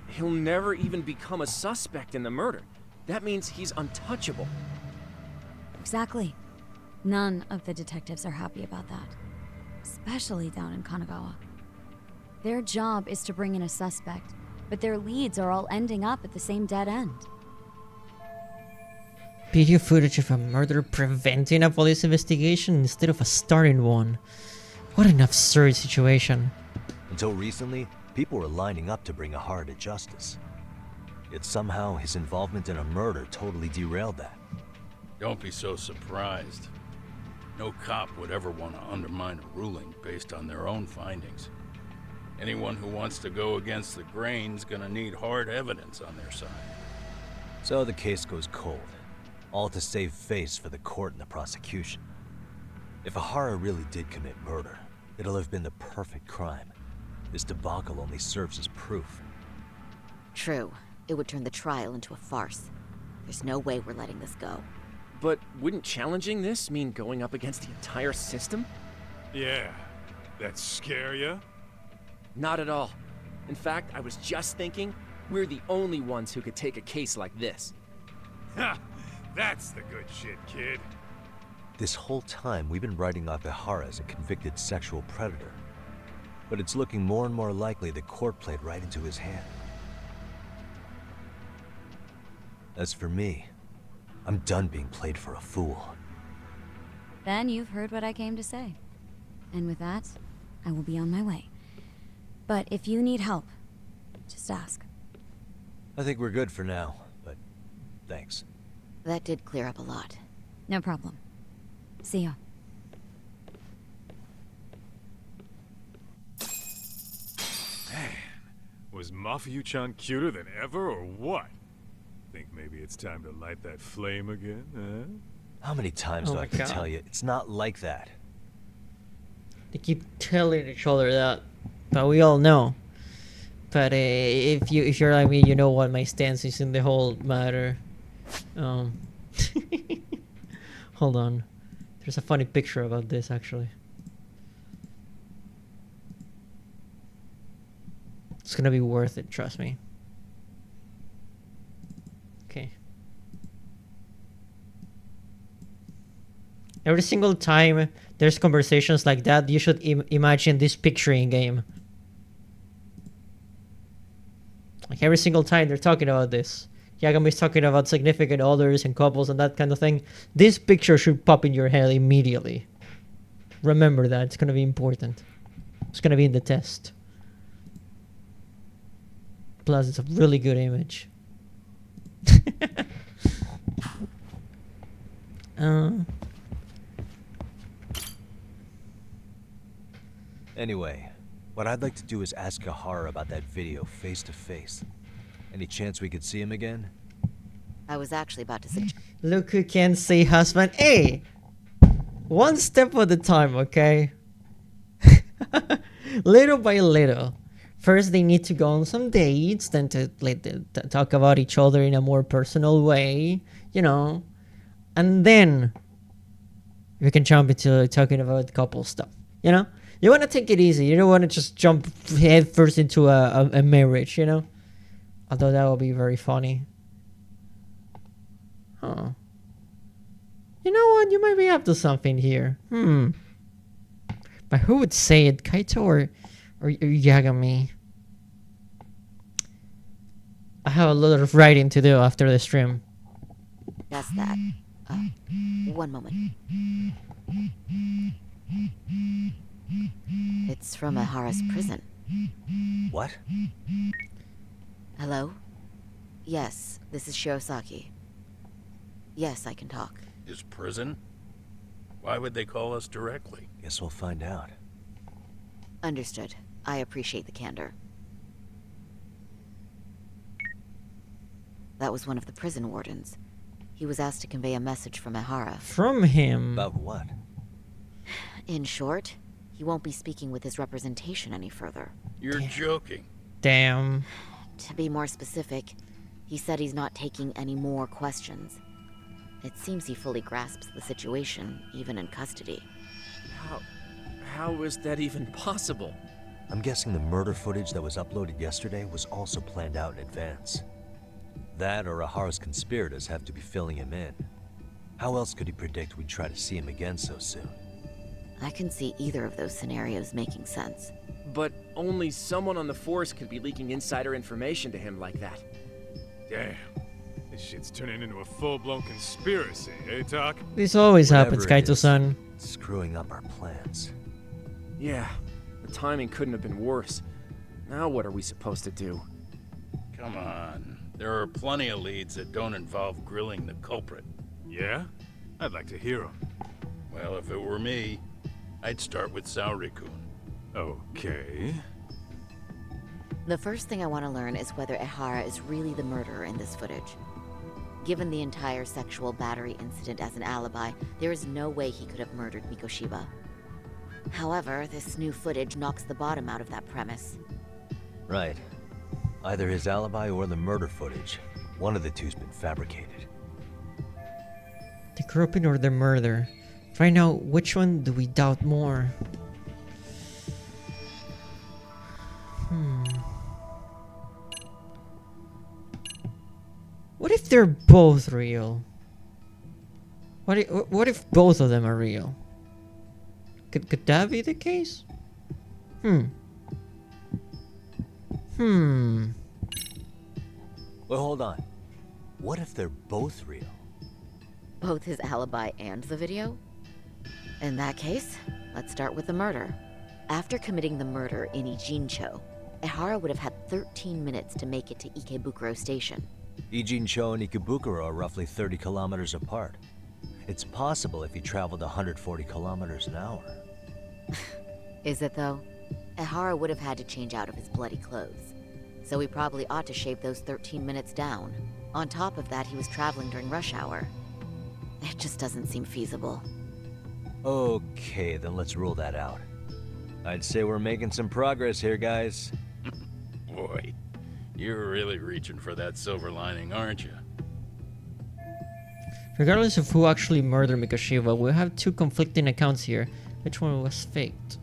he'll never even become a suspect in the murder. That means he's untouchable. Exactly. None of the detectives are happy about that. Especially down in Kanagawa. Their job is to bring in a suspect, but their leads are all ending up at the same dead end. Video footage of a murder preventing a police investigation instead of a starting one. What an absurd situation. Until recently, people were lining up to bring Ehara to justice. Yet somehow his involvement in a murder totally derailed that. Don't be so surprised. No cop would ever want to undermine a ruling based on their own findings. Anyone who wants to go against the grain's gonna need hard evidence on their side. So the case goes cold, all to save face for the court and the prosecution. If Ahara really did commit murder, it'll have been the perfect crime. This debacle only serves as proof. True. It would turn the trial into a farce. There's no way we're letting this go. But wouldn't challenging this mean going up against the entire system? Yeah. That scare ya? Not at all. In fact, I was just thinking, we're the only ones who could take a case like this. Ha! That's the good shit, kid. This whole time, we've been writing off Ahara as a convicted sexual predator. But it's looking more and more likely the court played right into his hand. As for me, I'm done being played for a fool. Then you've heard what I came to say. And with that, I will be on my way. But if you need help, just ask. I think we're good for now, but thanks. That did clear up a lot. No problem. See ya. Man, was Mafuyu-chan cuter than ever, or what? Think maybe it's time to light that flame again, huh? How many times do I have to tell you? It's not like that. They keep telling each other that, but we all know. But if you're like me, you know what my stance is in the whole matter. Hold on. There's a funny picture about this, actually. It's gonna be worth it, trust me. Okay. Every single time there's conversations like that, you should imagine this picturing game. Like every single time they're talking about this. Yagami's talking about significant others and couples and that kind of thing. This picture should pop in your head immediately. Remember that, it's gonna be important. It's gonna be in the test. Plus, it's a really good image. Anyway, what I'd like to do is ask Ahara about that video face to face. Any chance we could see him again? I was actually about to suggest. Look who can say husband. Hey! One step at a time, okay? Little by little. First, they need to go on some dates, then to talk about each other in a more personal way, you know. And then we can jump into talking about couple stuff, you know? You want to take it easy. You don't want to just jump head first into a marriage, you know? Although that would be very funny. Huh. You know what? You might be up to something here. But who would say it? Kaito or Yagami? I have a lot of writing to do after the stream. That's that. One moment. It's from Ahara's prison. What? Hello? Yes, this is Shirosaki. Yes, I can talk. His prison? Why would they call us directly? Guess we'll find out. Understood. I appreciate the candor. That was one of the prison wardens. He was asked to convey a message from Ahara. From him? About what? In short, he won't be speaking with his representation any further. You're joking. Damn. To be more specific, he said he's not taking any more questions. It seems he fully grasps the situation, even in custody. How is that even possible? I'm guessing the murder footage that was uploaded yesterday was also planned out in advance. That or Ahara's conspirators have to be filling him in. How else could he predict we'd try to see him again so soon? I can see either of those scenarios making sense. But only someone on the force could be leaking insider information to him like that. Damn. This shit's turning into a full-blown conspiracy, eh, Doc? This always happens, Kaito-san. Screwing up our plans. Yeah, the timing couldn't have been worse. Now what are we supposed to do? Come on. There are plenty of leads that don't involve grilling the culprit. Yeah? I'd like to hear them. Well, if it were me, I'd start with Saori-kun. Okay. The first thing I want to learn is whether Ehara is really the murderer in this footage. Given the entire sexual battery incident as an alibi, there is no way he could have murdered Mikoshiba. However, this new footage knocks the bottom out of that premise. Right. Either his alibi or the murder footage. One of the two's been fabricated. The groping or the murder? Right now, which one do we doubt more? What if they're both real? What if both of them are real? Could that be the case? Well, hold on. What if they're both real? Both his alibi and the video? In that case, let's start with the murder. After committing the murder in Ijincho, Ehara would have had 13 minutes to make it to Ikebukuro Station. Ijincho and Ikebukuro are roughly 30 kilometers apart. It's possible if he traveled 140 kilometers an hour. Is it though? Ehara would have had to change out of his bloody clothes. So he probably ought to shave those 13 minutes down. On top of that, he was traveling during rush hour. It just doesn't seem feasible. Okay, then let's rule that out. I'd say we're making some progress here, guys. Boy, you're really reaching for that silver lining, aren't you? Regardless of who actually murdered Mikoshiba, we have two conflicting accounts here. Which one was faked?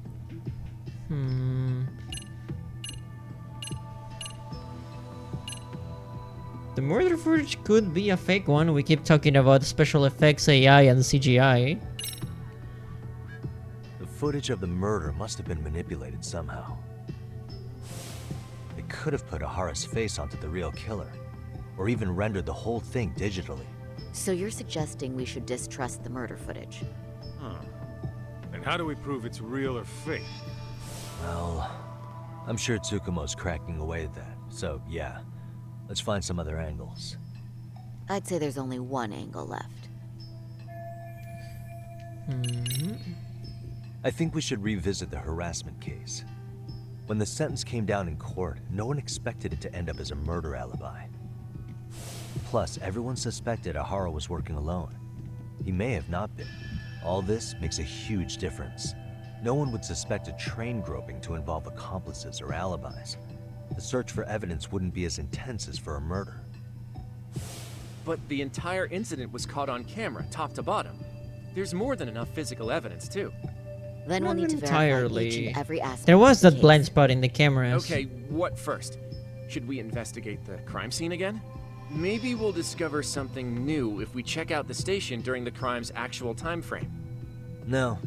The murder footage could be a fake one. We keep talking about special effects, AI, and CGI. The footage of the murder must have been manipulated somehow. They could have put Ahara's face onto the real killer, or even rendered the whole thing digitally. So you're suggesting we should distrust the murder footage? And how do we prove it's real or fake? Well, I'm sure Tsukumo's cracking away at that, so yeah. Let's find some other angles. I'd say there's only one angle left. I think we should revisit the harassment case. When the sentence came down in court, no one expected it to end up as a murder alibi. Plus, everyone suspected Ahara was working alone. He may have not been. All this makes a huge difference. No one would suspect a train groping to involve accomplices or alibis. The search for evidence wouldn't be as intense as for a murder. But the entire incident was caught on camera, top to bottom. There's more than enough physical evidence, too. Then we'll need to verify each and every aspect. There was that blind spot in the cameras. Okay, what first? Should we investigate the crime scene again? Maybe we'll discover something new if we check out the station during the crime's actual time frame. No,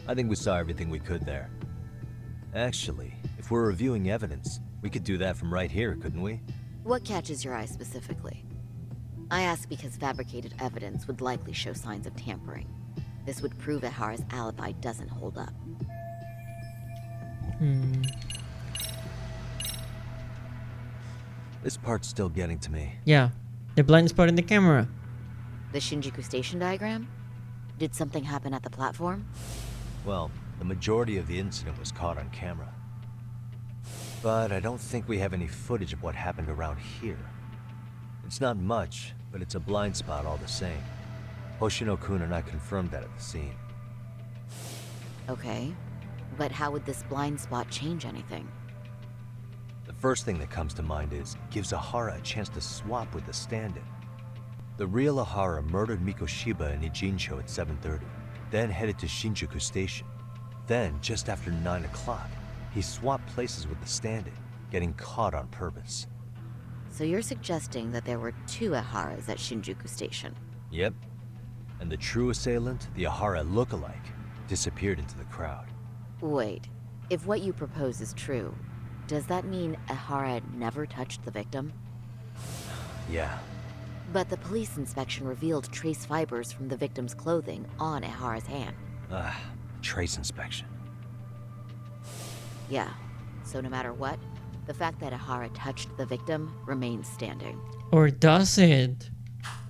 I think we saw everything we could there. Actually, if we're reviewing evidence, we could do that from right here, couldn't we? What catches your eye specifically? I ask because fabricated evidence would likely show signs of tampering. This would prove Ehara's alibi doesn't hold up. This part's still getting to me. Yeah, the blind spot in the camera. The Shinjuku Station diagram? Did something happen at the platform? Well, the majority of the incident was caught on camera. But I don't think we have any footage of what happened around here. It's not much, but it's a blind spot all the same. Hoshino-kun and I confirmed that at the scene. Okay, but how would this blind spot change anything? The first thing that comes to mind is, gives Ahara a chance to swap with the stand-in. The real Ahara murdered Mikoshiba in Ijincho at 7:30, then headed to Shinjuku Station. Then, just after 9 o'clock, he swapped places with the stand-in, getting caught on purpose. So you're suggesting that there were two Aharas at Shinjuku Station? Yep. And the true assailant, the Ahara look-alike, disappeared into the crowd. Wait, if what you propose is true, does that mean Ehara never touched the victim? Yeah. But the police inspection revealed trace fibers from the victim's clothing on Ehara's hand. Trace inspection. Yeah, so no matter what, the fact that Ehara touched the victim remains standing. Or does it?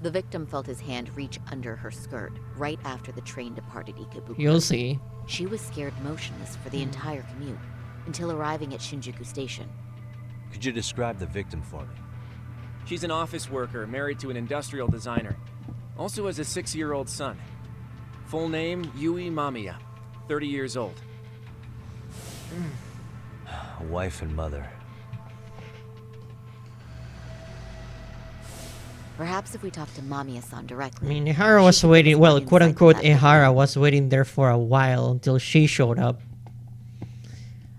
The victim felt his hand reach under her skirt right after the train departed Ikebukuro. You'll see. She was scared motionless for the entire commute, until arriving at Shinjuku Station. Could you describe the victim for me? She's an office worker, married to an industrial designer. Also has a 6-year-old son. Full name, Yui Mamiya. 30 years old. A wife and mother. Perhaps if we talk to Mamiya-san I directly. mean, Ehara was waiting, well, quote unquote, Ehara was waiting there for a while until she showed up.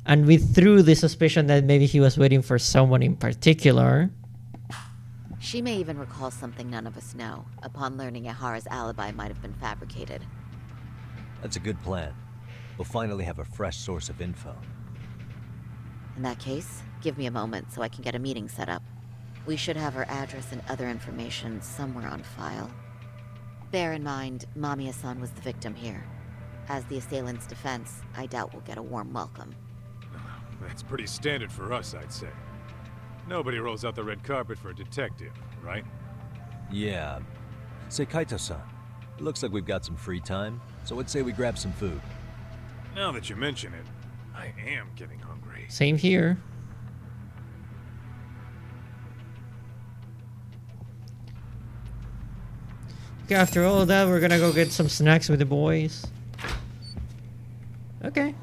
And we threw the suspicion that maybe he was waiting for someone in particular. She may even recall something none of us know, upon learning Ehara's alibi might have been fabricated. That's a good plan. We'll finally have a fresh source of info. In that case, give me a moment so I can get a meeting set up. We should have her address and other information somewhere on file. Bear in mind, Mamiya-san was the victim here. As the assailant's defense, I doubt we'll get a warm welcome. That's pretty standard for us, I'd say. Nobody rolls out the red carpet for a detective, right? Yeah. Say, Kaito-san, it looks like we've got some free time, so I'd say we grab some food. Now that you mention it, I am getting hungry. Same here. Okay, after all of that, we're gonna go get some snacks with the boys. Okay.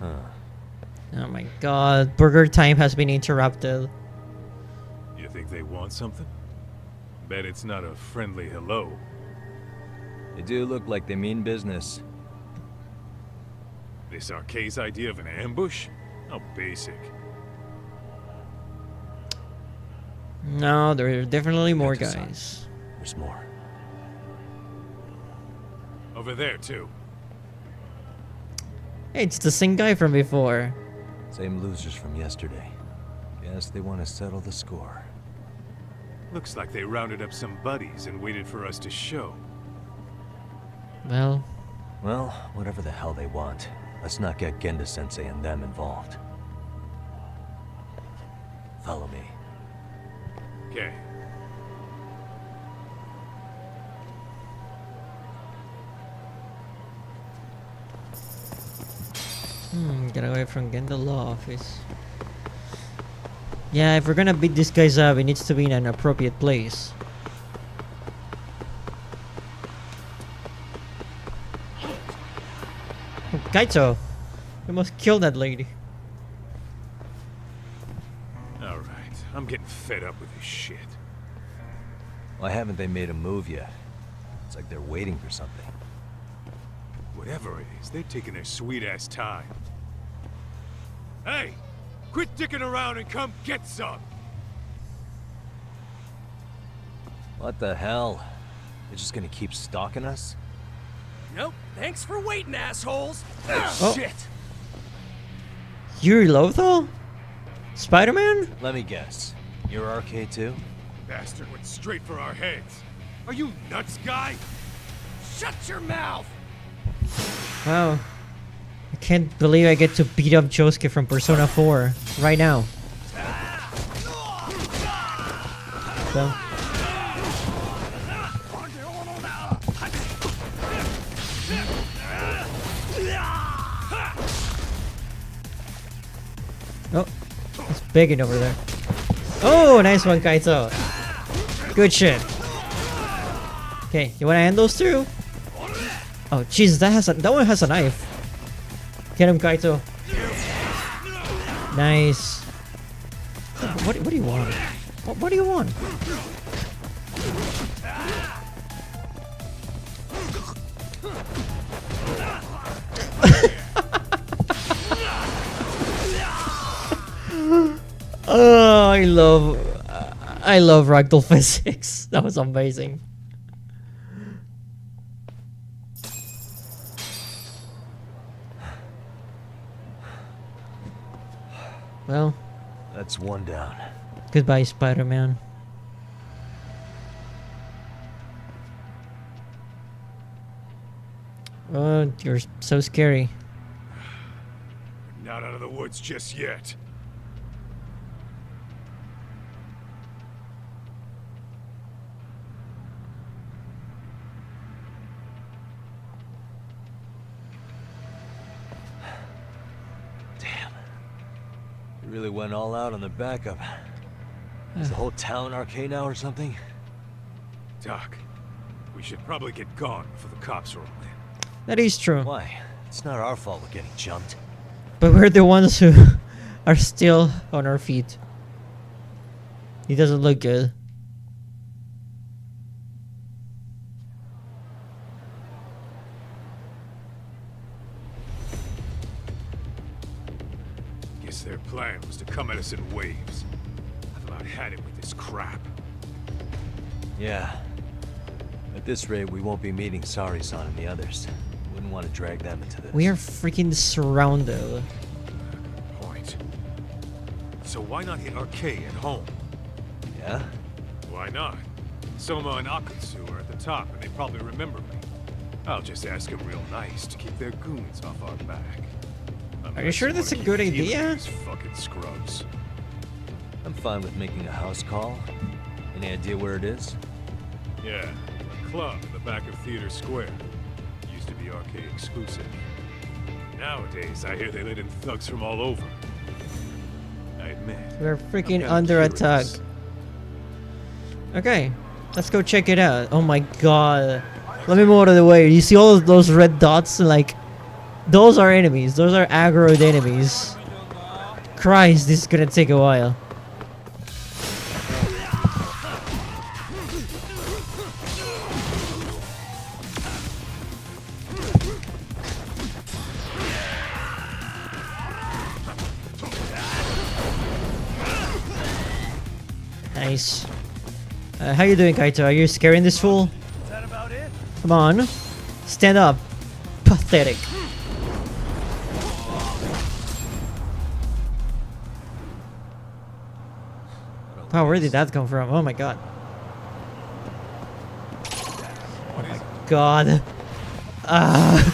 Huh. Oh my god, burger time has been interrupted. You think they want something? Bet it's not a friendly hello. They do look like they mean business. This Arcade's idea of an ambush? How basic. No, there are definitely more guys. There's more. Over there, too. Hey, it's the same guy from before. Same losers from yesterday. Guess they want to settle the score. Looks like they rounded up some buddies and waited for us to show. Well, whatever the hell they want. Let's not get Genda-sensei and them involved. Follow me. Okay. Get away from Genda Law Office. Yeah, if we're gonna beat these guys up, it needs to be in an appropriate place. Kaito! We must kill that lady. Alright, I'm getting fed up with this shit. Why haven't they made a move yet? It's like they're waiting for something. Whatever it is, they're taking their sweet-ass time. Hey! Quit dicking around and come get some! What the hell? They're just gonna keep stalking us? Nope. Thanks for waiting, assholes. Oh. Shit. Yuri Lothal? Spider-Man? Let me guess. You're Arcade too? Bastard went straight for our heads. Are you nuts, guy? Shut your mouth! Wow. I can't believe I get to beat up Josuke from Persona 4 right now. So. Oh, he's begging over there. Oh, nice one, Kaito. Good shit. Okay, you wanna end those two? Oh, Jesus, that one has a knife. Get him, Kaito. Nice. What do you want? What do you want? Oh, I love ragdoll physics. That was amazing. Well, that's one down. Goodbye, Spider-Man. Oh, you're so scary. Not out of the woods just yet. Damn. really went all out on the backup. Is the whole town arcade now or something? Doc, we should probably get gone before the cops roll in. That is true. Why? It's not our fault we're getting jumped. But we're the ones who are still on our feet. He doesn't look good. Guess their plan was to come at us in waves. I've about had it with this crap. Yeah. At this rate, we won't be meeting Sari-san and the others. Wouldn't want to drag them into this. We are freaking surrounded. Point. So why not hit Arcade at home? Yeah? Why not? Soma and Akutsu are at the top, and they probably remember me. I'll just ask them real nice to keep their goons off our back. Are you sure that's a good idea? These fucking scrubs. I'm fine with making a house call. Any idea where it is? Yeah, a club in the back of Theater Square. Used to be Arcade exclusive. Nowadays, I hear they let in thugs from all over. I admit. We're freaking I'm under kinda attack. curious. Okay, let's go check it out. Oh my god. Let me move out of the way. You see all of those red dots? Like, those are enemies. Those are aggroed enemies. Christ, this is gonna take a while. Nice. How you doing, Kaito? Are you scaring this fool? Come on. Stand up. Pathetic. Wow, where did that come from? Oh my god. Oh my god. Ah.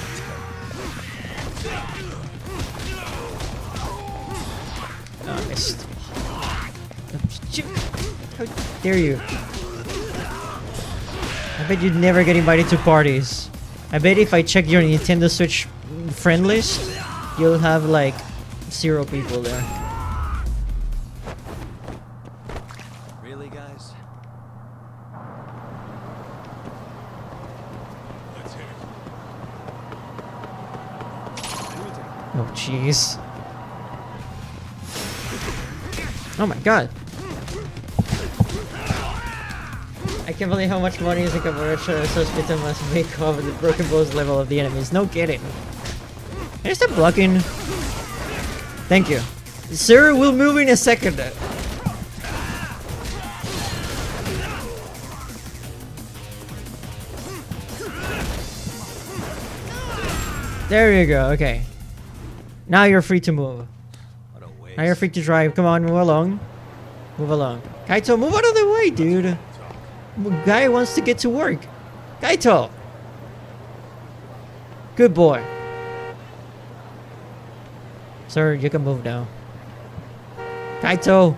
Oh, I missed. How dare you? I bet you'd never get invited to parties. I bet if I check your Nintendo Switch friend list, you'll have like 0 people there. Really, guys? Let's hit it. Oh jeez. Oh my god. I can't believe how much money is a Kamurocho Hospital must make off the broken bones level of the enemies. No kidding. Can I stop blocking? Thank you. Sir, we'll move in a second. There you go, okay. Now you're free to move. Now you're free to drive. Come on, move along. Move along. Kaito, move out of the way, dude. Guy wants to get to work. Kaito! Good boy. Sir, you can move now. Kaito!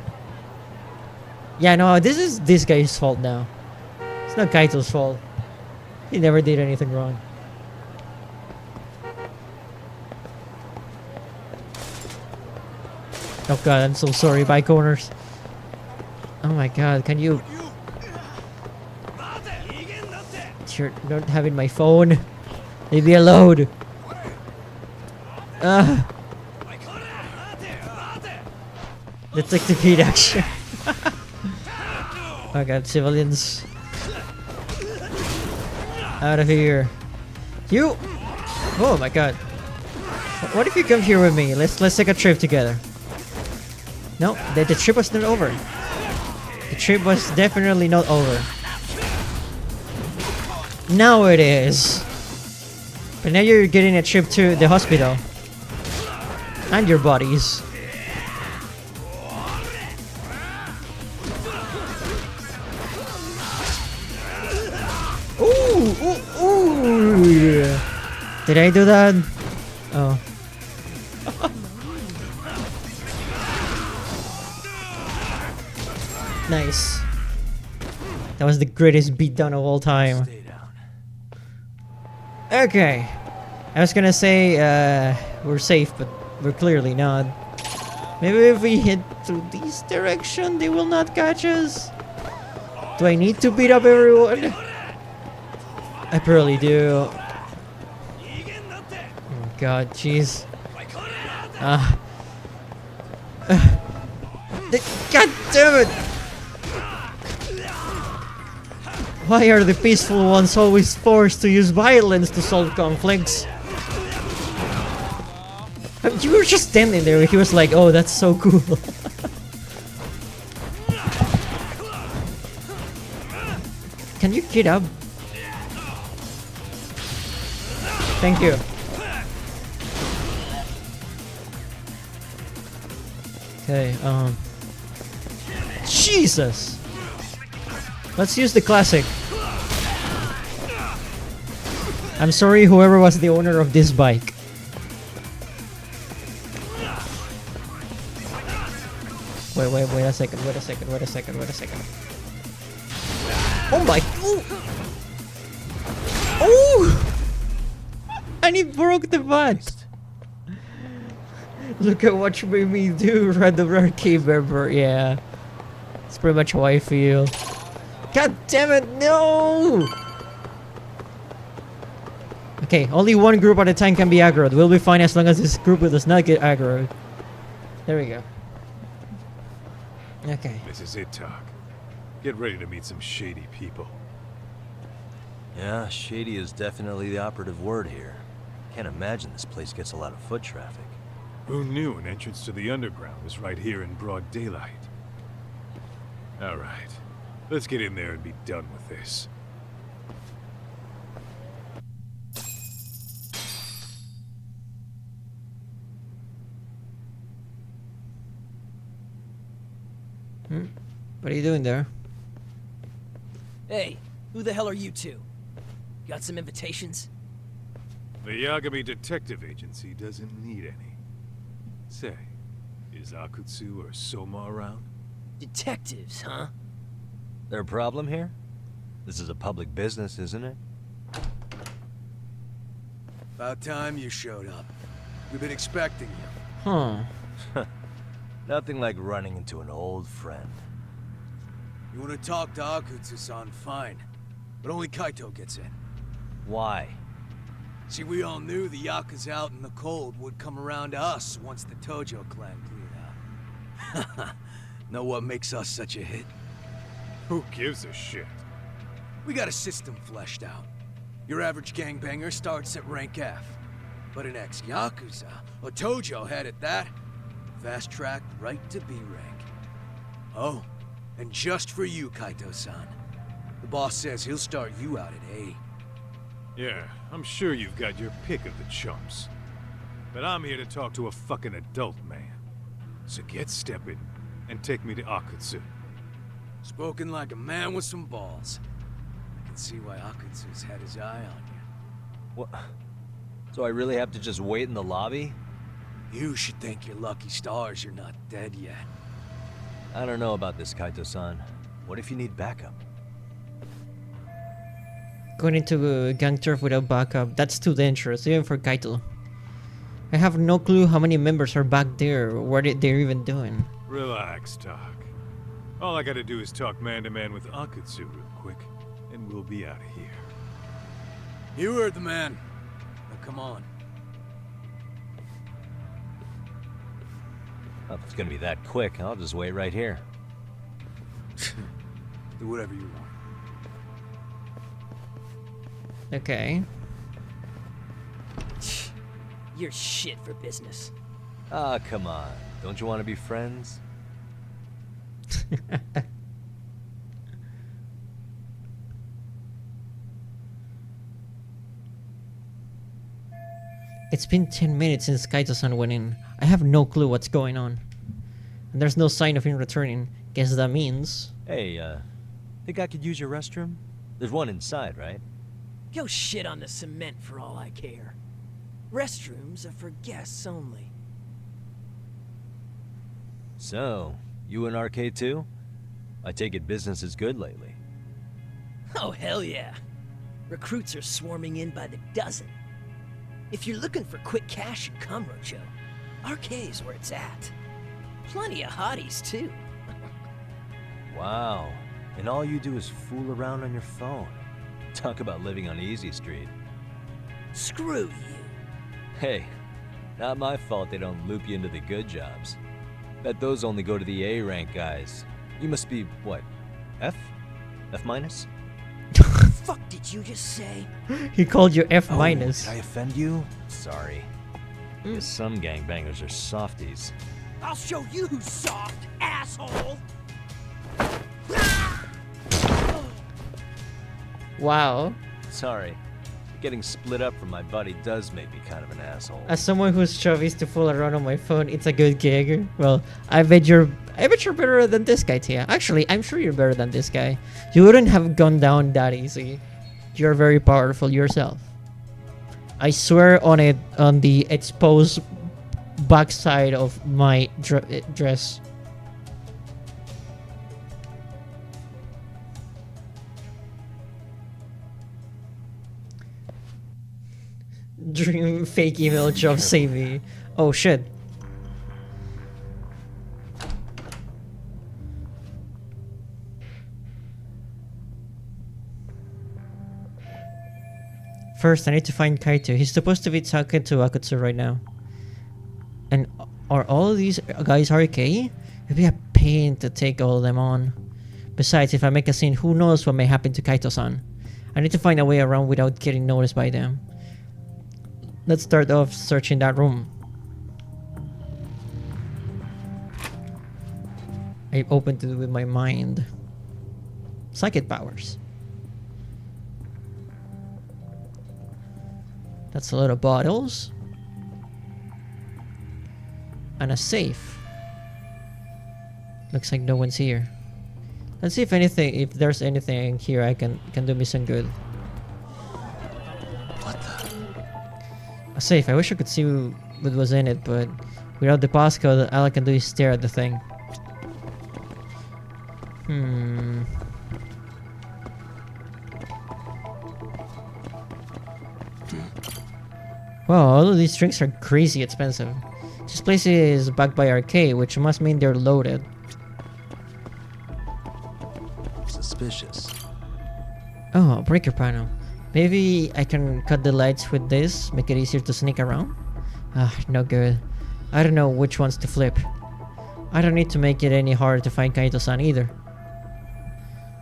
Yeah, no, this is this guy's fault now. It's not Kaito's fault. He never did anything wrong. Oh god, I'm so sorry, bike owners. Oh my god, can you... You're not having my phone. Leave me alone. That's like the beat action. Oh god, civilians. Out of here. You! Oh my god. What if you come here with me? Let's take a trip together. No, the trip was not over. The trip was definitely not over. Now it is. But now you're getting a trip to the hospital. And your bodies. Ooh! Ooh! Ooh! Did I do that? Oh. Nice. That was the greatest beatdown of all time. Okay. I was gonna say we're safe, but we're clearly not. Maybe if we head through this direction, they will not catch us. Do I need to beat up everyone? I probably do. Oh god, jeez. God damn it! Why are the peaceful ones always forced to use violence to solve conflicts? You were just standing there, he was like, oh, that's so cool. Can you get up? Thank you. Okay, Jesus! Let's use the classic. I'm sorry whoever was the owner of this bike. Wait a second. Oh my... Oh! And he broke the butt! Look at what you made me do, Red the Arcade member, yeah. It's pretty much how I feel. God damn it, no! Okay, only one group at a time can be aggroed. We'll be fine as long as this group does not get aggroed. There we go. Okay. This is it, Talk. Get ready to meet some shady people. Yeah, shady is definitely the operative word here. Can't imagine this place gets a lot of foot traffic. Who knew an entrance to the underground was right here in broad daylight? Alright, let's get in there and be done with this. What are you doing there? Hey, who the hell are you two? Got some invitations? The Yagami Detective Agency doesn't need any. Say, is Akutsu or Soma around? Detectives, huh? There a problem here? This is a public business, isn't it? About time you showed up. We've been expecting you. Huh. Nothing like running into an old friend. You want to talk to Akutsu-san, fine. But only Kaito gets in. Why? See, we all knew the Yakuza out in the cold would come around to us once the Tojo clan cleared out. Know what makes us such a hit? Who gives a shit? We got a system fleshed out. Your average gangbanger starts at rank F. But an ex-Yakuza, a Tojo head at that, fast-tracked right to B rank. Oh, and just for you, Kaito-san. The boss says he'll start you out at A. Yeah, I'm sure you've got your pick of the chumps. But I'm here to talk to a fucking adult man. So get stepping and take me to Akutsu. Spoken like a man with some balls. I can see why Akutsu's had his eye on you. What? So I really have to just wait in the lobby? You should thank your lucky stars you're not dead yet. I don't know about this, Kaito-san. What if you need backup? Going into gang turf without backup, that's too dangerous, even for Kaito. I have no clue how many members are back there, what they're even doing. Relax, Doc. All I gotta do is talk man-to-man with Akutsu real quick, and we'll be out of here. You heard the man. Now come on. Well, if it's gonna be that quick, I'll just wait right here. Do whatever you want. Okay. You're shit for business. Ah, come on. Don't you want to be friends? It's been 10 minutes since Kaito-san went in. I have no clue what's going on. And there's no sign of him returning. Guess that means... Hey, think I could use your restroom? There's one inside, right? Go shit on the cement for all I care. Restrooms are for guests only. So, you in Arcade too? I take it business is good lately. Oh, hell yeah. Recruits are swarming in by the dozen. If you're looking for quick cash in Kamurocho, Arcade's where it's at. Plenty of hotties, too. Wow. And all you do is fool around on your phone. Talk about living on Easy Street. Screw you. Hey, not my fault they don't loop you into the good jobs. Bet those only go to the A-rank guys. You must be, what, F? F minus? Fuck did you just say? He called you F minus. Did I offend you? Sorry. Guess some gangbangers are softies. I'll show you who's soft, asshole! Wow. Sorry. Getting split up from my buddy does make me kind of an asshole. As someone whose job is to fool around on my phone, it's a good gig. Well, I bet you're better than this guy, Tia. Actually, I'm sure you're better than this guy. You wouldn't have gone down that easy. You're very powerful yourself. I swear on it, on the exposed backside of my dress. Dream fake email job save me. Oh shit. First, I need to find Kaito. He's supposed to be talking to Akutsu right now. And are all of these guys okay? It'd be a pain to take all of them on. Besides, if I make a scene, who knows what may happen to Kaito-san. I need to find a way around without getting noticed by them. Let's start off searching that room. I opened it with my mind. Psychic powers. That's a lot of bottles. And a safe. Looks like no one's here. Let's see if there's anything here I can do me some good. A safe. I wish I could see what was in it, but without the passcode, all I can do is stare at the thing. Wow, all of these drinks are crazy expensive. This place is backed by Arcade, which must mean they're loaded. Suspicious. Oh, a breaker panel. Maybe I can cut the lights with this, make it easier to sneak around? Ah, no good. I don't know which ones to flip. I don't need to make it any harder to find Kaito-san either.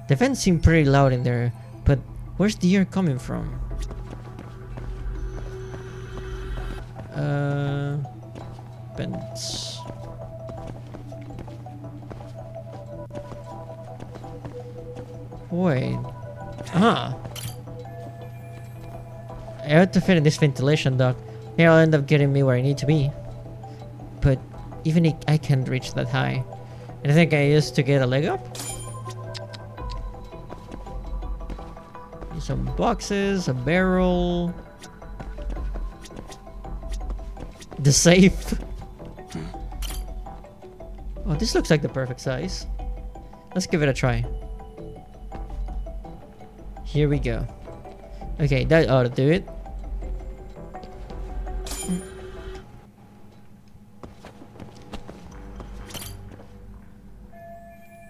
The vents seem pretty loud in there, but where's the air coming from? Vents. Wait. Ah. I have to fit in this ventilation duct. Maybe I'll end up getting me where I need to be. But even I can't reach that high. And I think I used to get a leg up? Some boxes, a barrel. The safe. Oh, this looks like the perfect size. Let's give it a try. Here we go. Okay, that ought to do it.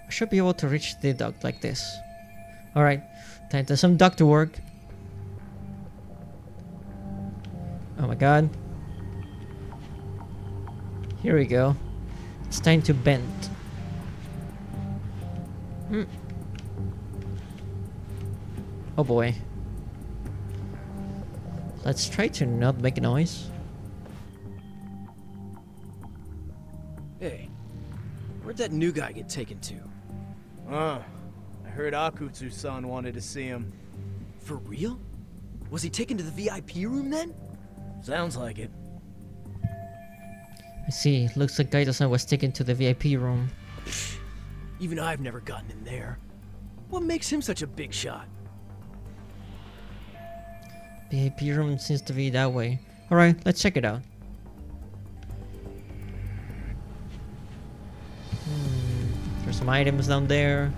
I should be able to reach the duct like this. Alright, time to some duct work. Oh my god. Here we go. It's time to bend. Oh boy. Let's try to not make a noise. Hey, where'd that new guy get taken to? I heard Akutsu-san wanted to see him. For real? Was he taken to the VIP room then? Sounds like it. I see. Looks like Kaito-san was taken to the VIP room. Even I've never gotten in there. What makes him such a big shot? VIP room seems to be that way. Alright, let's check it out. There's some items down there.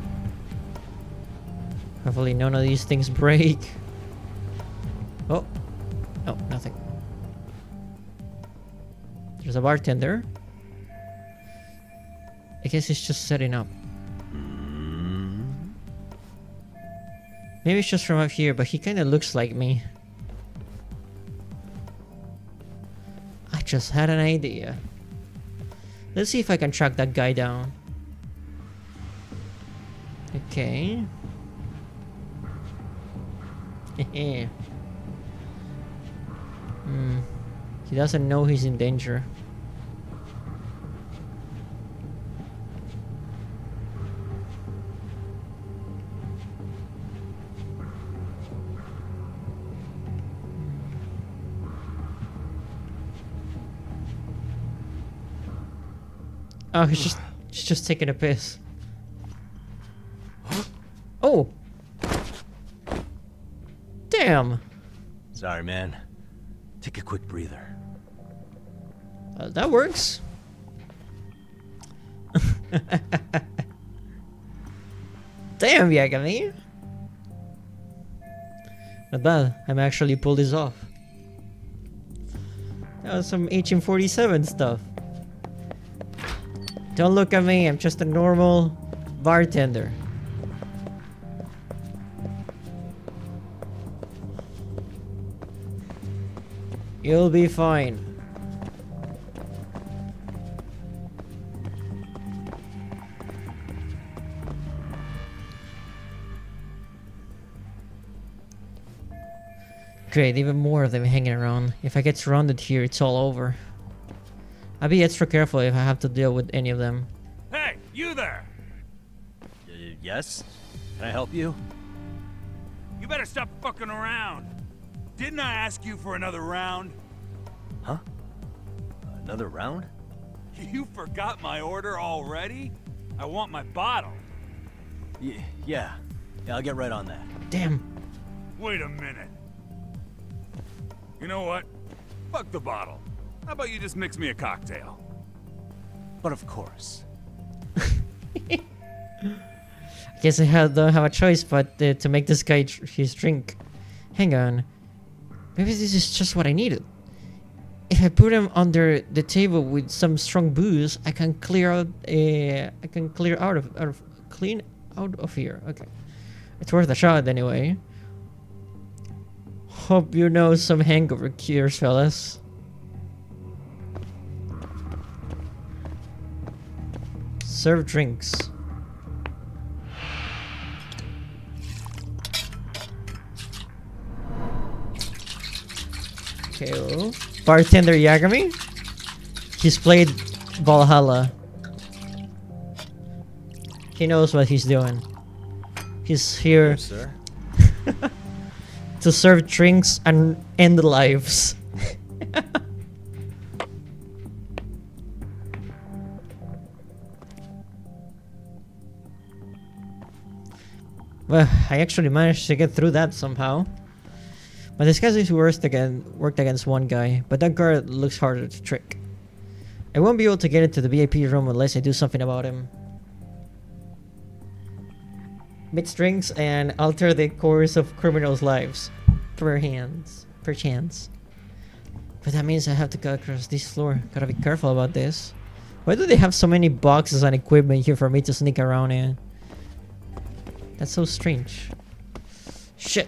Hopefully none of these things break. Oh. Oh, nothing. There's a bartender. I guess he's just setting up. Maybe it's just from up here, but he kind of looks like me. I just had an idea. Let's see if I can track that guy down. Okay. He doesn't know he's in danger. Oh, he's just taking a piss. Oh! Damn! Sorry, man. Take a quick breather. That works. Damn, Yagami! Not bad. I'm actually pulled this off. That was some HM47 stuff. Don't look at me, I'm just a normal bartender. You'll be fine. Great, even more of them hanging around. If I get surrounded here, it's all over. I'll be extra careful if I have to deal with any of them. Hey, you there! Yes? Can I help you? You better stop fucking around. Didn't I ask you for another round? Huh? Another round? You forgot my order already? I want my bottle. Yeah, I'll get right on that. Damn. Wait a minute. You know what? Fuck the bottle. How about you just mix me a cocktail? But of course. I guess I don't have a choice but to make this guy his drink. Hang on. Maybe this is just what I needed. If I put him under the table with some strong booze, I can clear out. Clean out of here. Okay, it's worth a shot anyway. Hope you know some hangover cures, fellas. Serve drinks. Okay, bartender Yagami. He's played Valhalla. He knows what he's doing. He's here Yes, sir. to serve drinks and end lives. Well, I actually managed to get through that somehow. My disguise is worked against one guy, but that guard looks harder to trick. I won't be able to get into the VIP room unless I do something about him. Mix drinks and alter the course of criminals' lives. Perchance. But that means I have to go across this floor. Gotta be careful about this. Why do they have so many boxes and equipment here for me to sneak around in? That's so strange. Shit.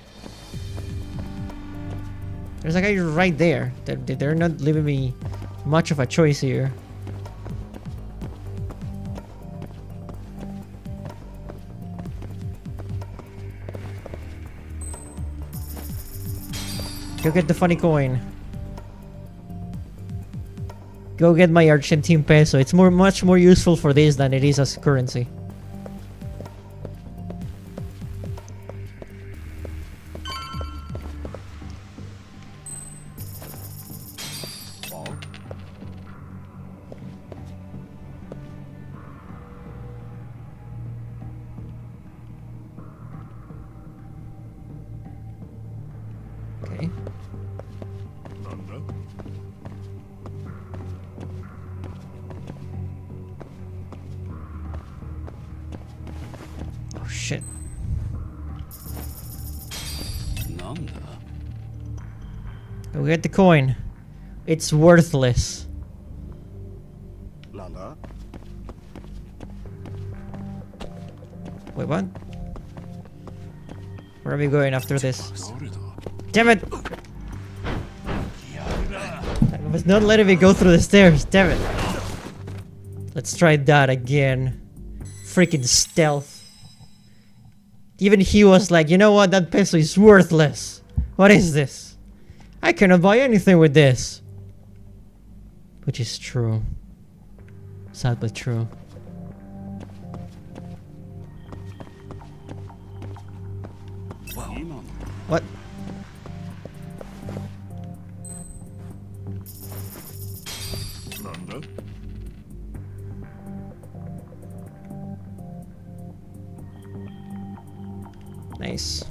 There's a guy right there. They're not leaving me much of a choice here. Go get the funny coin. Go get my Argentine peso. It's much more useful for this than it is as currency. Okay. Oh shit. Go get the coin. It's worthless. Nanda? Wait, what? Where are we going after this? Damn it! I was not letting me go through the stairs, damn it. Let's try that again. Freaking stealth. Even he was like, you know what, that pencil is worthless. What is this? I cannot buy anything with this. Which is true. Sad but true. What? Nice.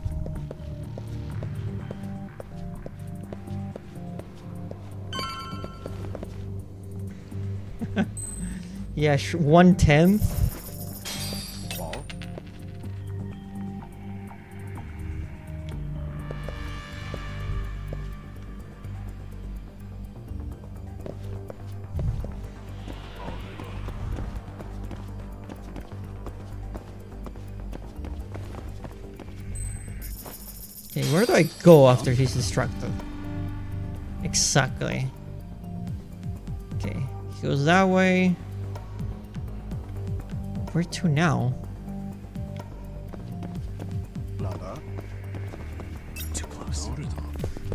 Yeah, 1/10. Okay, where do I go after he's distracted? Exactly. Okay, he goes that way. Where to now? Too close.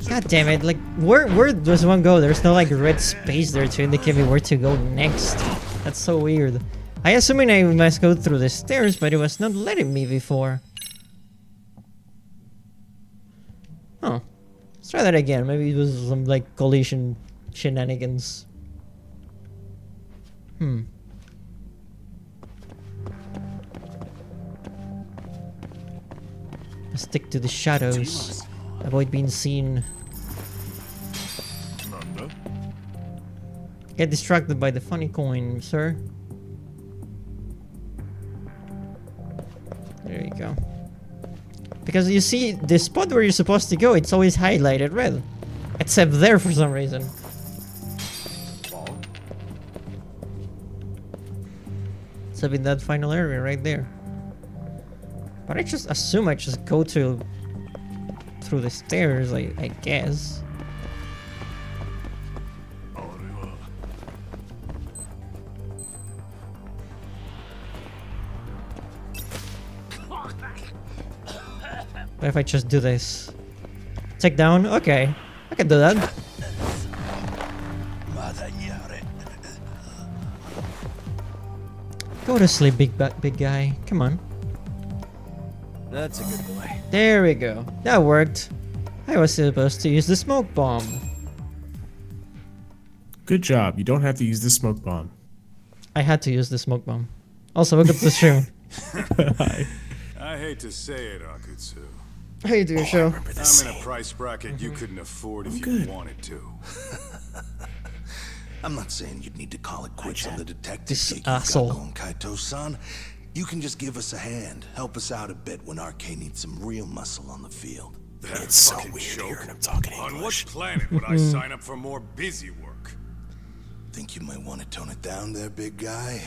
God damn it, like, where does one go? There's no, like, red space there to indicate me where to go next. That's so weird. I assuming I must go through the stairs, but it was not letting me before. Oh. Let's try that again. Maybe it was some, like, collision shenanigans. Stick to the shadows. Avoid being seen. Get distracted by the funny coin, sir. There you go. Because you see, the spot where you're supposed to go, it's always highlighted red. Except there for some reason. Except in that final area right there. But I just assume I just go through the stairs, I guess. What if I just do this? Take down? Okay. I can do that. Go to sleep, big guy. Come on. That's a good boy. There we go. That worked. I was supposed to use the smoke bomb. Good job. You don't have to use the smoke bomb. I had to use the smoke bomb. Also, welcome to the stream. I hate to say it, Akutsu. How you doing, show? I'm in a price bracket you couldn't afford if you wanted to. I'm not saying you'd need to call it quits on the detective This gig you've asshole. got going, Kaito-san. You can just give us a hand, help us out a bit when RK needs some real muscle on the field. It's so weird hearing him talking English. On what planet would I sign up for more busy work? Think you might want to tone it down there, big guy?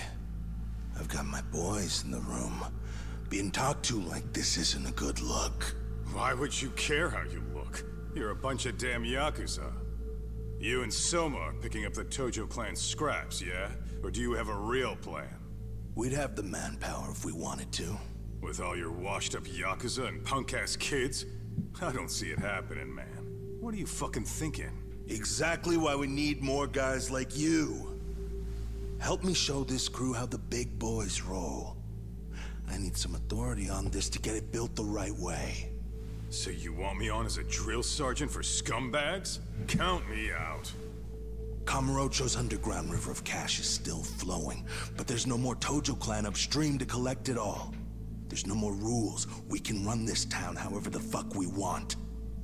I've got my boys in the room. Being talked to like this isn't a good look. Why would you care how you look? You're a bunch of damn Yakuza. You and Soma are picking up the Tojo clan scraps, yeah? Or do you have a real plan? We'd have the manpower if we wanted to. With all your washed-up Yakuza and punk-ass kids? I don't see it happening, man. What are you fucking thinking? Exactly why we need more guys like you. Help me show this crew how the big boys roll. I need some authority on this to get it built the right way. So you want me on as a drill sergeant for scumbags? Count me out. Kamurocho's underground river of cash is still flowing, but there's no more Tojo clan upstream to collect it all. There's no more rules. We can run this town however the fuck we want.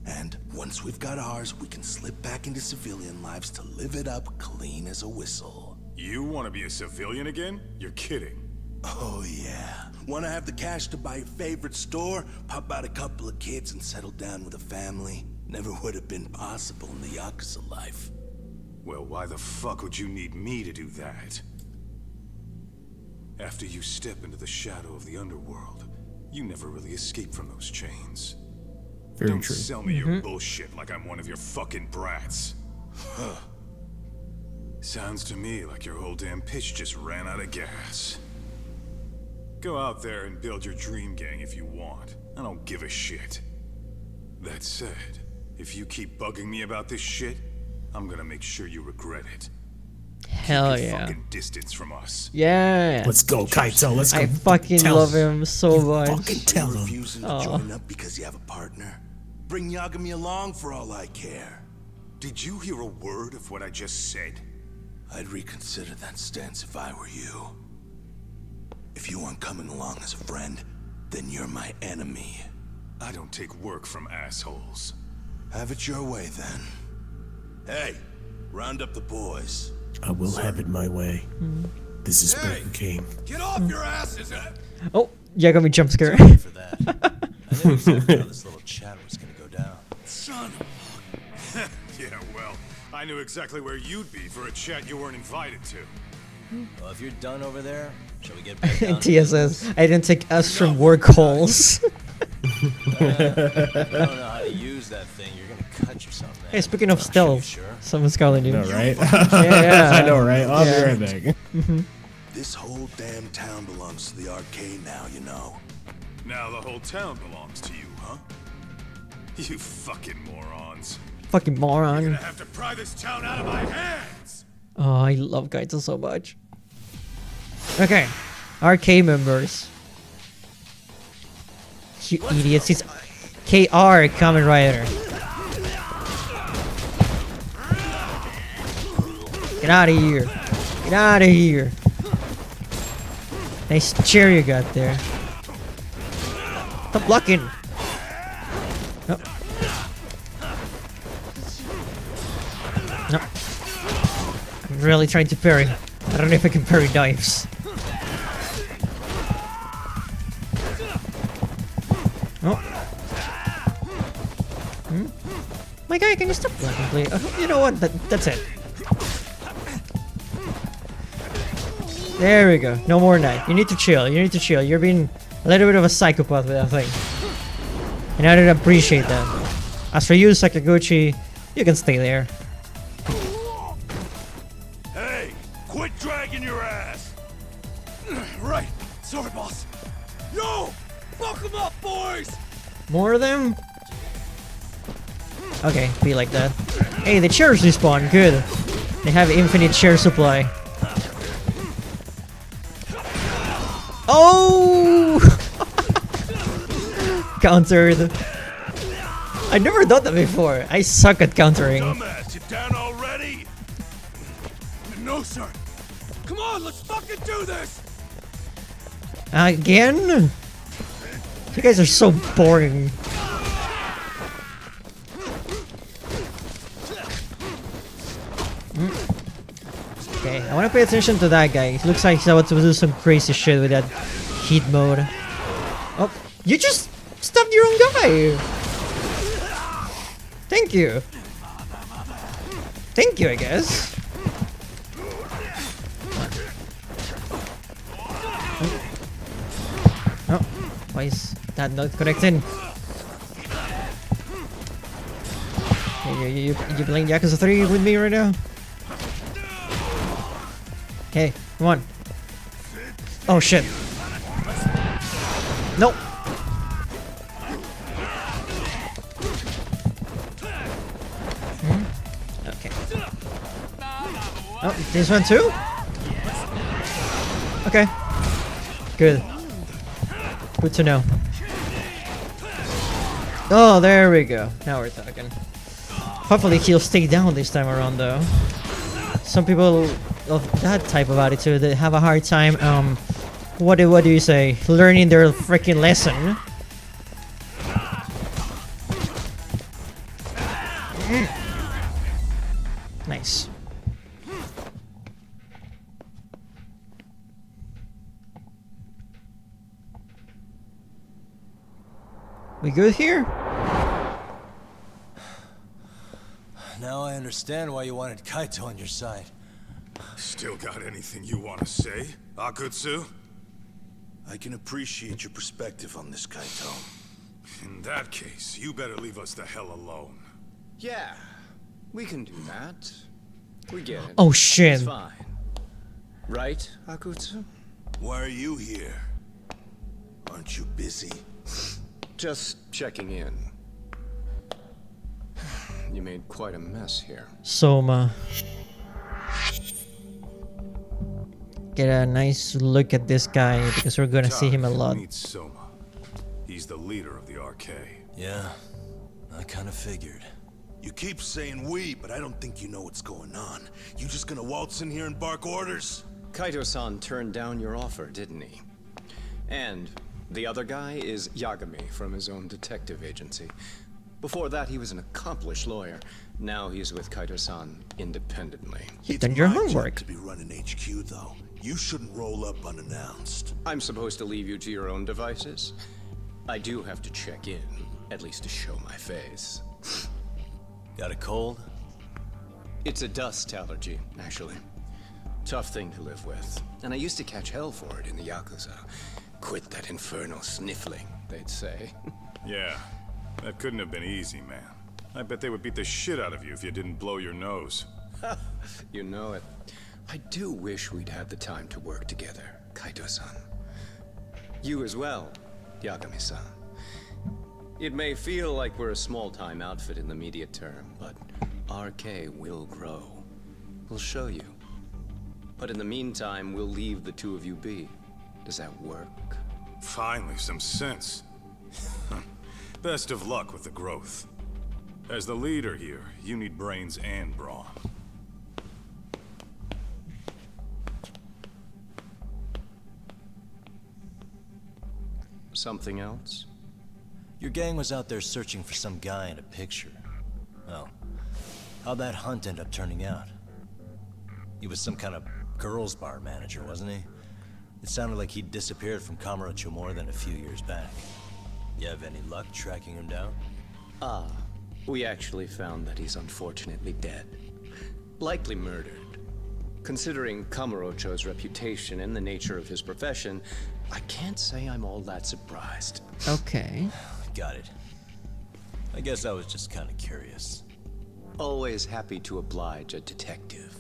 And once we've got ours, we can slip back into civilian lives to live it up clean as a whistle. You want to be a civilian again? You're kidding. Oh yeah. Want to have the cash to buy your favorite store, pop out a couple of kids and settle down with a family? Never would have been possible in the Yakuza life. Well, why the fuck would you need me to do that? After you step into the shadow of the underworld, You never really escaped from those chains. Very Don't true. sell me your bullshit like I'm one of your fucking brats. Sounds to me like your whole damn pitch just ran out of gas. Go out there and build your dream gang if you want. I don't give a shit. That said, if you keep bugging me about this shit, I'm gonna make sure you regret it. Hell Keep your yeah. fucking distance from us. Yeah. Let's go, Kaito. Let's go. I fucking Tell love him. him so much. Fucking tell him. Refusing to Aw. join up because you have a partner. Bring Yagami along for all I care. Did you hear a word of what I just said? I'd reconsider that stance if I were you. If you aren't coming along as a friend, then you're my enemy. I don't take work from assholes. Have it your way, then. Hey, round up the boys. I will have it my way. This is Hey, Burger King. Get off your asses! Oh, Yagami jump scare. I knew exactly how this little chat was gonna go down. Son Yeah, well, I knew exactly where you'd be for a chat you weren't invited to. Well, if you're done over there, shall we get back down? Tia says, I didn't take us from work calls. If you don't know how to use that thing, you're gonna cut yourself, man. Hey, speaking of stealth, someone's calling you. I know, right? Yeah. I know, right? I'll Yeah. be right back. This whole damn town belongs to the arcade now, you know. Now the whole town belongs to you, huh? You fucking morons. Fucking moron. You're gonna have to pry this town out of my hands! Oh, I love Kaito so much. Okay, RK members. You idiots, it's KR Kamen Rider. Get out of here. Get out of here. Nice chair you got there. Stop blocking. No. No. I'm really trying to parry. I don't know if I can parry knives. Oh. My guy, can you stop blocking, please? You know what? That's it. There we go. No more knife. You need to chill. You need to chill. You're being a little bit of a psychopath with that thing. And I don't appreciate that. As for you, Sakaguchi, you can stay there. Hey, quit dragging your ass! Right, sorry, boss. Yo, fuck them up, boys! More of them? Okay, be like that. Hey, the chairs respawn. Good. They have infinite chair supply. Oh! Countered. I never done that before. I suck at countering. Dumbass, you down already? No, sir. Come on, let's fucking do this! Again? You guys are so boring. Okay, I want to pay attention to that guy. He looks like he's about to do some crazy shit with that heat mode. Oh, you just stuffed your own guy! Thank you. Thank you, I guess. Oh, why is that not connecting? You playing Yakuza 3 with me right now? Hey, come on. Oh shit. Nope. Okay. Oh, this one too? Okay. Good. Good to know. Oh, there we go. Now we're talking. Hopefully he'll stay down this time around though. Some people of that type of attitude, they have a hard time, what do you say, learning their freaking lesson. Nice. We good here? Now I understand why you wanted Kaito on your side. Still got anything you want to say, Akutsu? I can appreciate your perspective on this, Kaito. In that case, you better leave us the hell alone. Yeah, we can do that. We get it. Oh shit. It's fine. Right, Akutsu? Why are you here? Aren't you busy? Just checking in. You made quite a mess here. Soma. Get a nice look at this guy because we're gonna see him a lot. Meet Soma. He's the leader of the RK. Yeah, I kind of figured. You keep saying we, but I don't think you know what's going on. You just gonna waltz in here and bark orders? Kaito-san turned down your offer, didn't he? And the other guy is Yagami from his own detective agency. Before that, he was an accomplished lawyer. Now he's with Kaito-san independently. You've done your homework. To be running HQ, though. You shouldn't roll up unannounced. I'm supposed to leave you to your own devices? I do have to check in, at least to show my face. Got a cold? It's a dust allergy, actually. Tough thing to live with. And I used to catch hell for it in the Yakuza. Quit that infernal sniffling, they'd say. Yeah, that couldn't have been easy, man. I bet they would beat the shit out of you if you didn't blow your nose. You know it. I do wish we'd had the time to work together, Kaito-san. You as well, Yagami-san. It may feel like we're a small-time outfit in the immediate term, but RK will grow. We'll show you. But in the meantime, we'll leave the two of you be. Does that work? Finally, some sense. Best of luck with the growth. As the leader here, you need brains and brawn. Something else? Your gang was out there searching for some guy in a picture. Well, how'd that hunt end up turning out? He was some kind of girls' bar manager, wasn't he? It sounded like he'd disappeared from Kamurocho more than a few years back. You have any luck tracking him down? We actually found that he's unfortunately dead. Likely murdered. Considering Kamurocho's reputation and the nature of his profession, I can't say I'm all that surprised. Okay. Got it. I guess I was just kind of curious. Always happy to oblige a detective.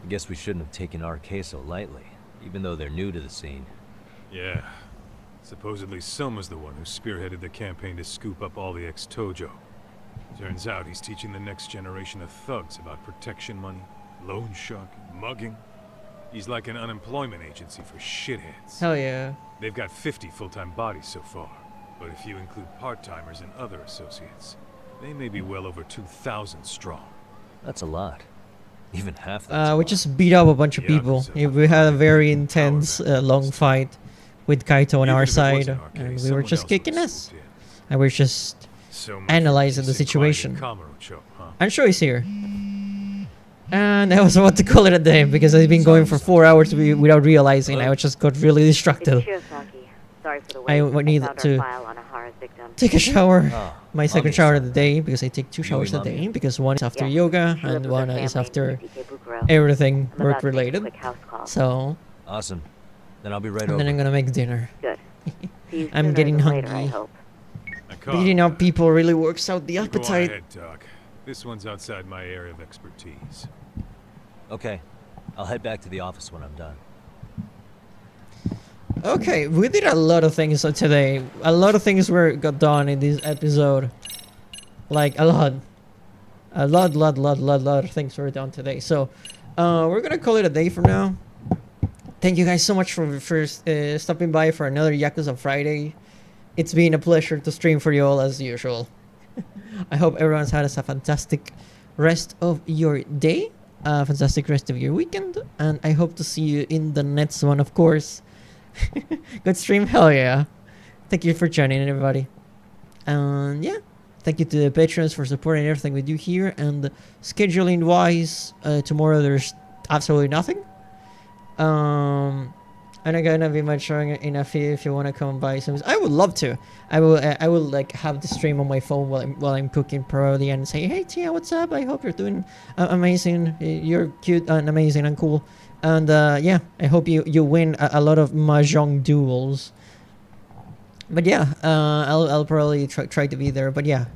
I guess we shouldn't have taken RK so lightly, even though they're new to the scene. Yeah. Supposedly Soma's the one who spearheaded the campaign to scoop up all the ex-Tojo. Turns out he's teaching the next generation of thugs about protection money, loan shark, mugging. He's like an unemployment agency for shitheads. Hell yeah. They've got 50 full-time bodies so far, but if you include part-timers and other associates, they may be well over 2,000 strong. That's a lot. Even half that. We just beat up a bunch of people. We had a very intense, long fight with Kaito on our side, and we were just kicking ass. And we're just analyzing the situation. I'm sure he's here. And I was about to call it a day because I've been going for 4 hours without realizing. I just got really distracted. Sorry for the wait. I need to take a shower. My second shower of the day, because I take 2 showers a day, because one is after yoga and one is after everything work related. So awesome. Then I'll be right and over. then I'm gonna make dinner. Good. I'm getting hungry. Beating up people really works out the appetite. Go ahead, Doc. This one's outside my area of expertise. Okay. I'll head back to the office when I'm done. Okay, we did a lot of things today. A lot of things got done in this episode. Like a lot of things were done today. So, we're gonna call it a day from now. Thank you guys so much for stopping by for another Yakuza Friday. It's been a pleasure to stream for you all as usual. I hope everyone's had a fantastic rest of your day, fantastic rest of your weekend, and I hope to see you in the next one, of course. Good stream, hell yeah. Thank you for joining in, everybody. And yeah, thank you to the patrons for supporting everything we do here. And scheduling wise, tomorrow there's absolutely nothing. And I'm gonna be maturing in a few if you wanna come by some. I would love to. I will like have the stream on my phone while I'm cooking probably and say, hey Tia, what's up? I hope you're doing amazing. You're cute and amazing and cool. And yeah, I hope you win a lot of mahjong duels. But yeah, I'll probably try to be there. But yeah,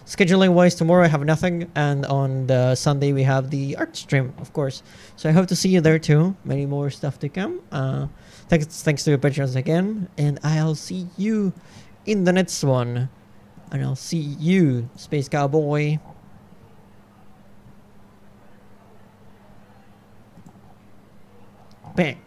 scheduling wise, tomorrow I have nothing, and on the Sunday we have the art stream, of course. So I hope to see you there too. Many more stuff to come. Thanks to your patrons again, and I'll see you in the next one. And I'll see you, Space Cowboy. Bang.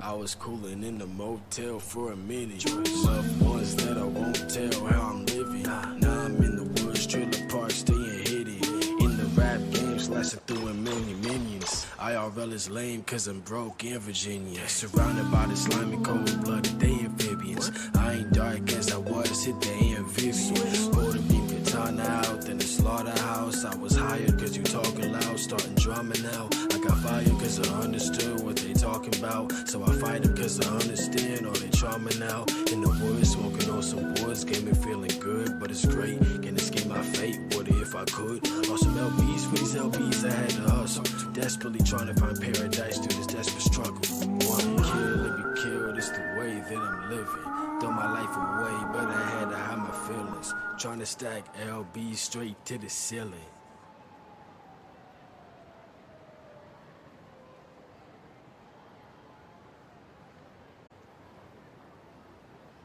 I was cooling in the motel for a minute. Loved ones that I won't tell how I'm living. Now I'm in the woods, trailer park, staying hidden. In the rap game, slashing through a million minions. IRL is lame cause I'm broke in Virginia. Surrounded by the slimy cold-blooded day amphibians. I ain't dark as I was, hit the amphibian. Pulled a beat katana out in the slaughterhouse. I was hired cause you talking loud, starting drumming now. I got fired cause I understood what they talking about. So I fight them cause I understand all they trauma now. In the woods, smoking on some woods, game and feeling good, but it's great. Can't escape my fate, what if I could? Lost some LBs, for these LBs I had to hustle. Desperately trying to find paradise through this desperate struggle. Wanna kill, let me kill, this the way that I'm living. Throw my life away, but I had to hide my feelings. Trying to stack LBs straight to the ceiling.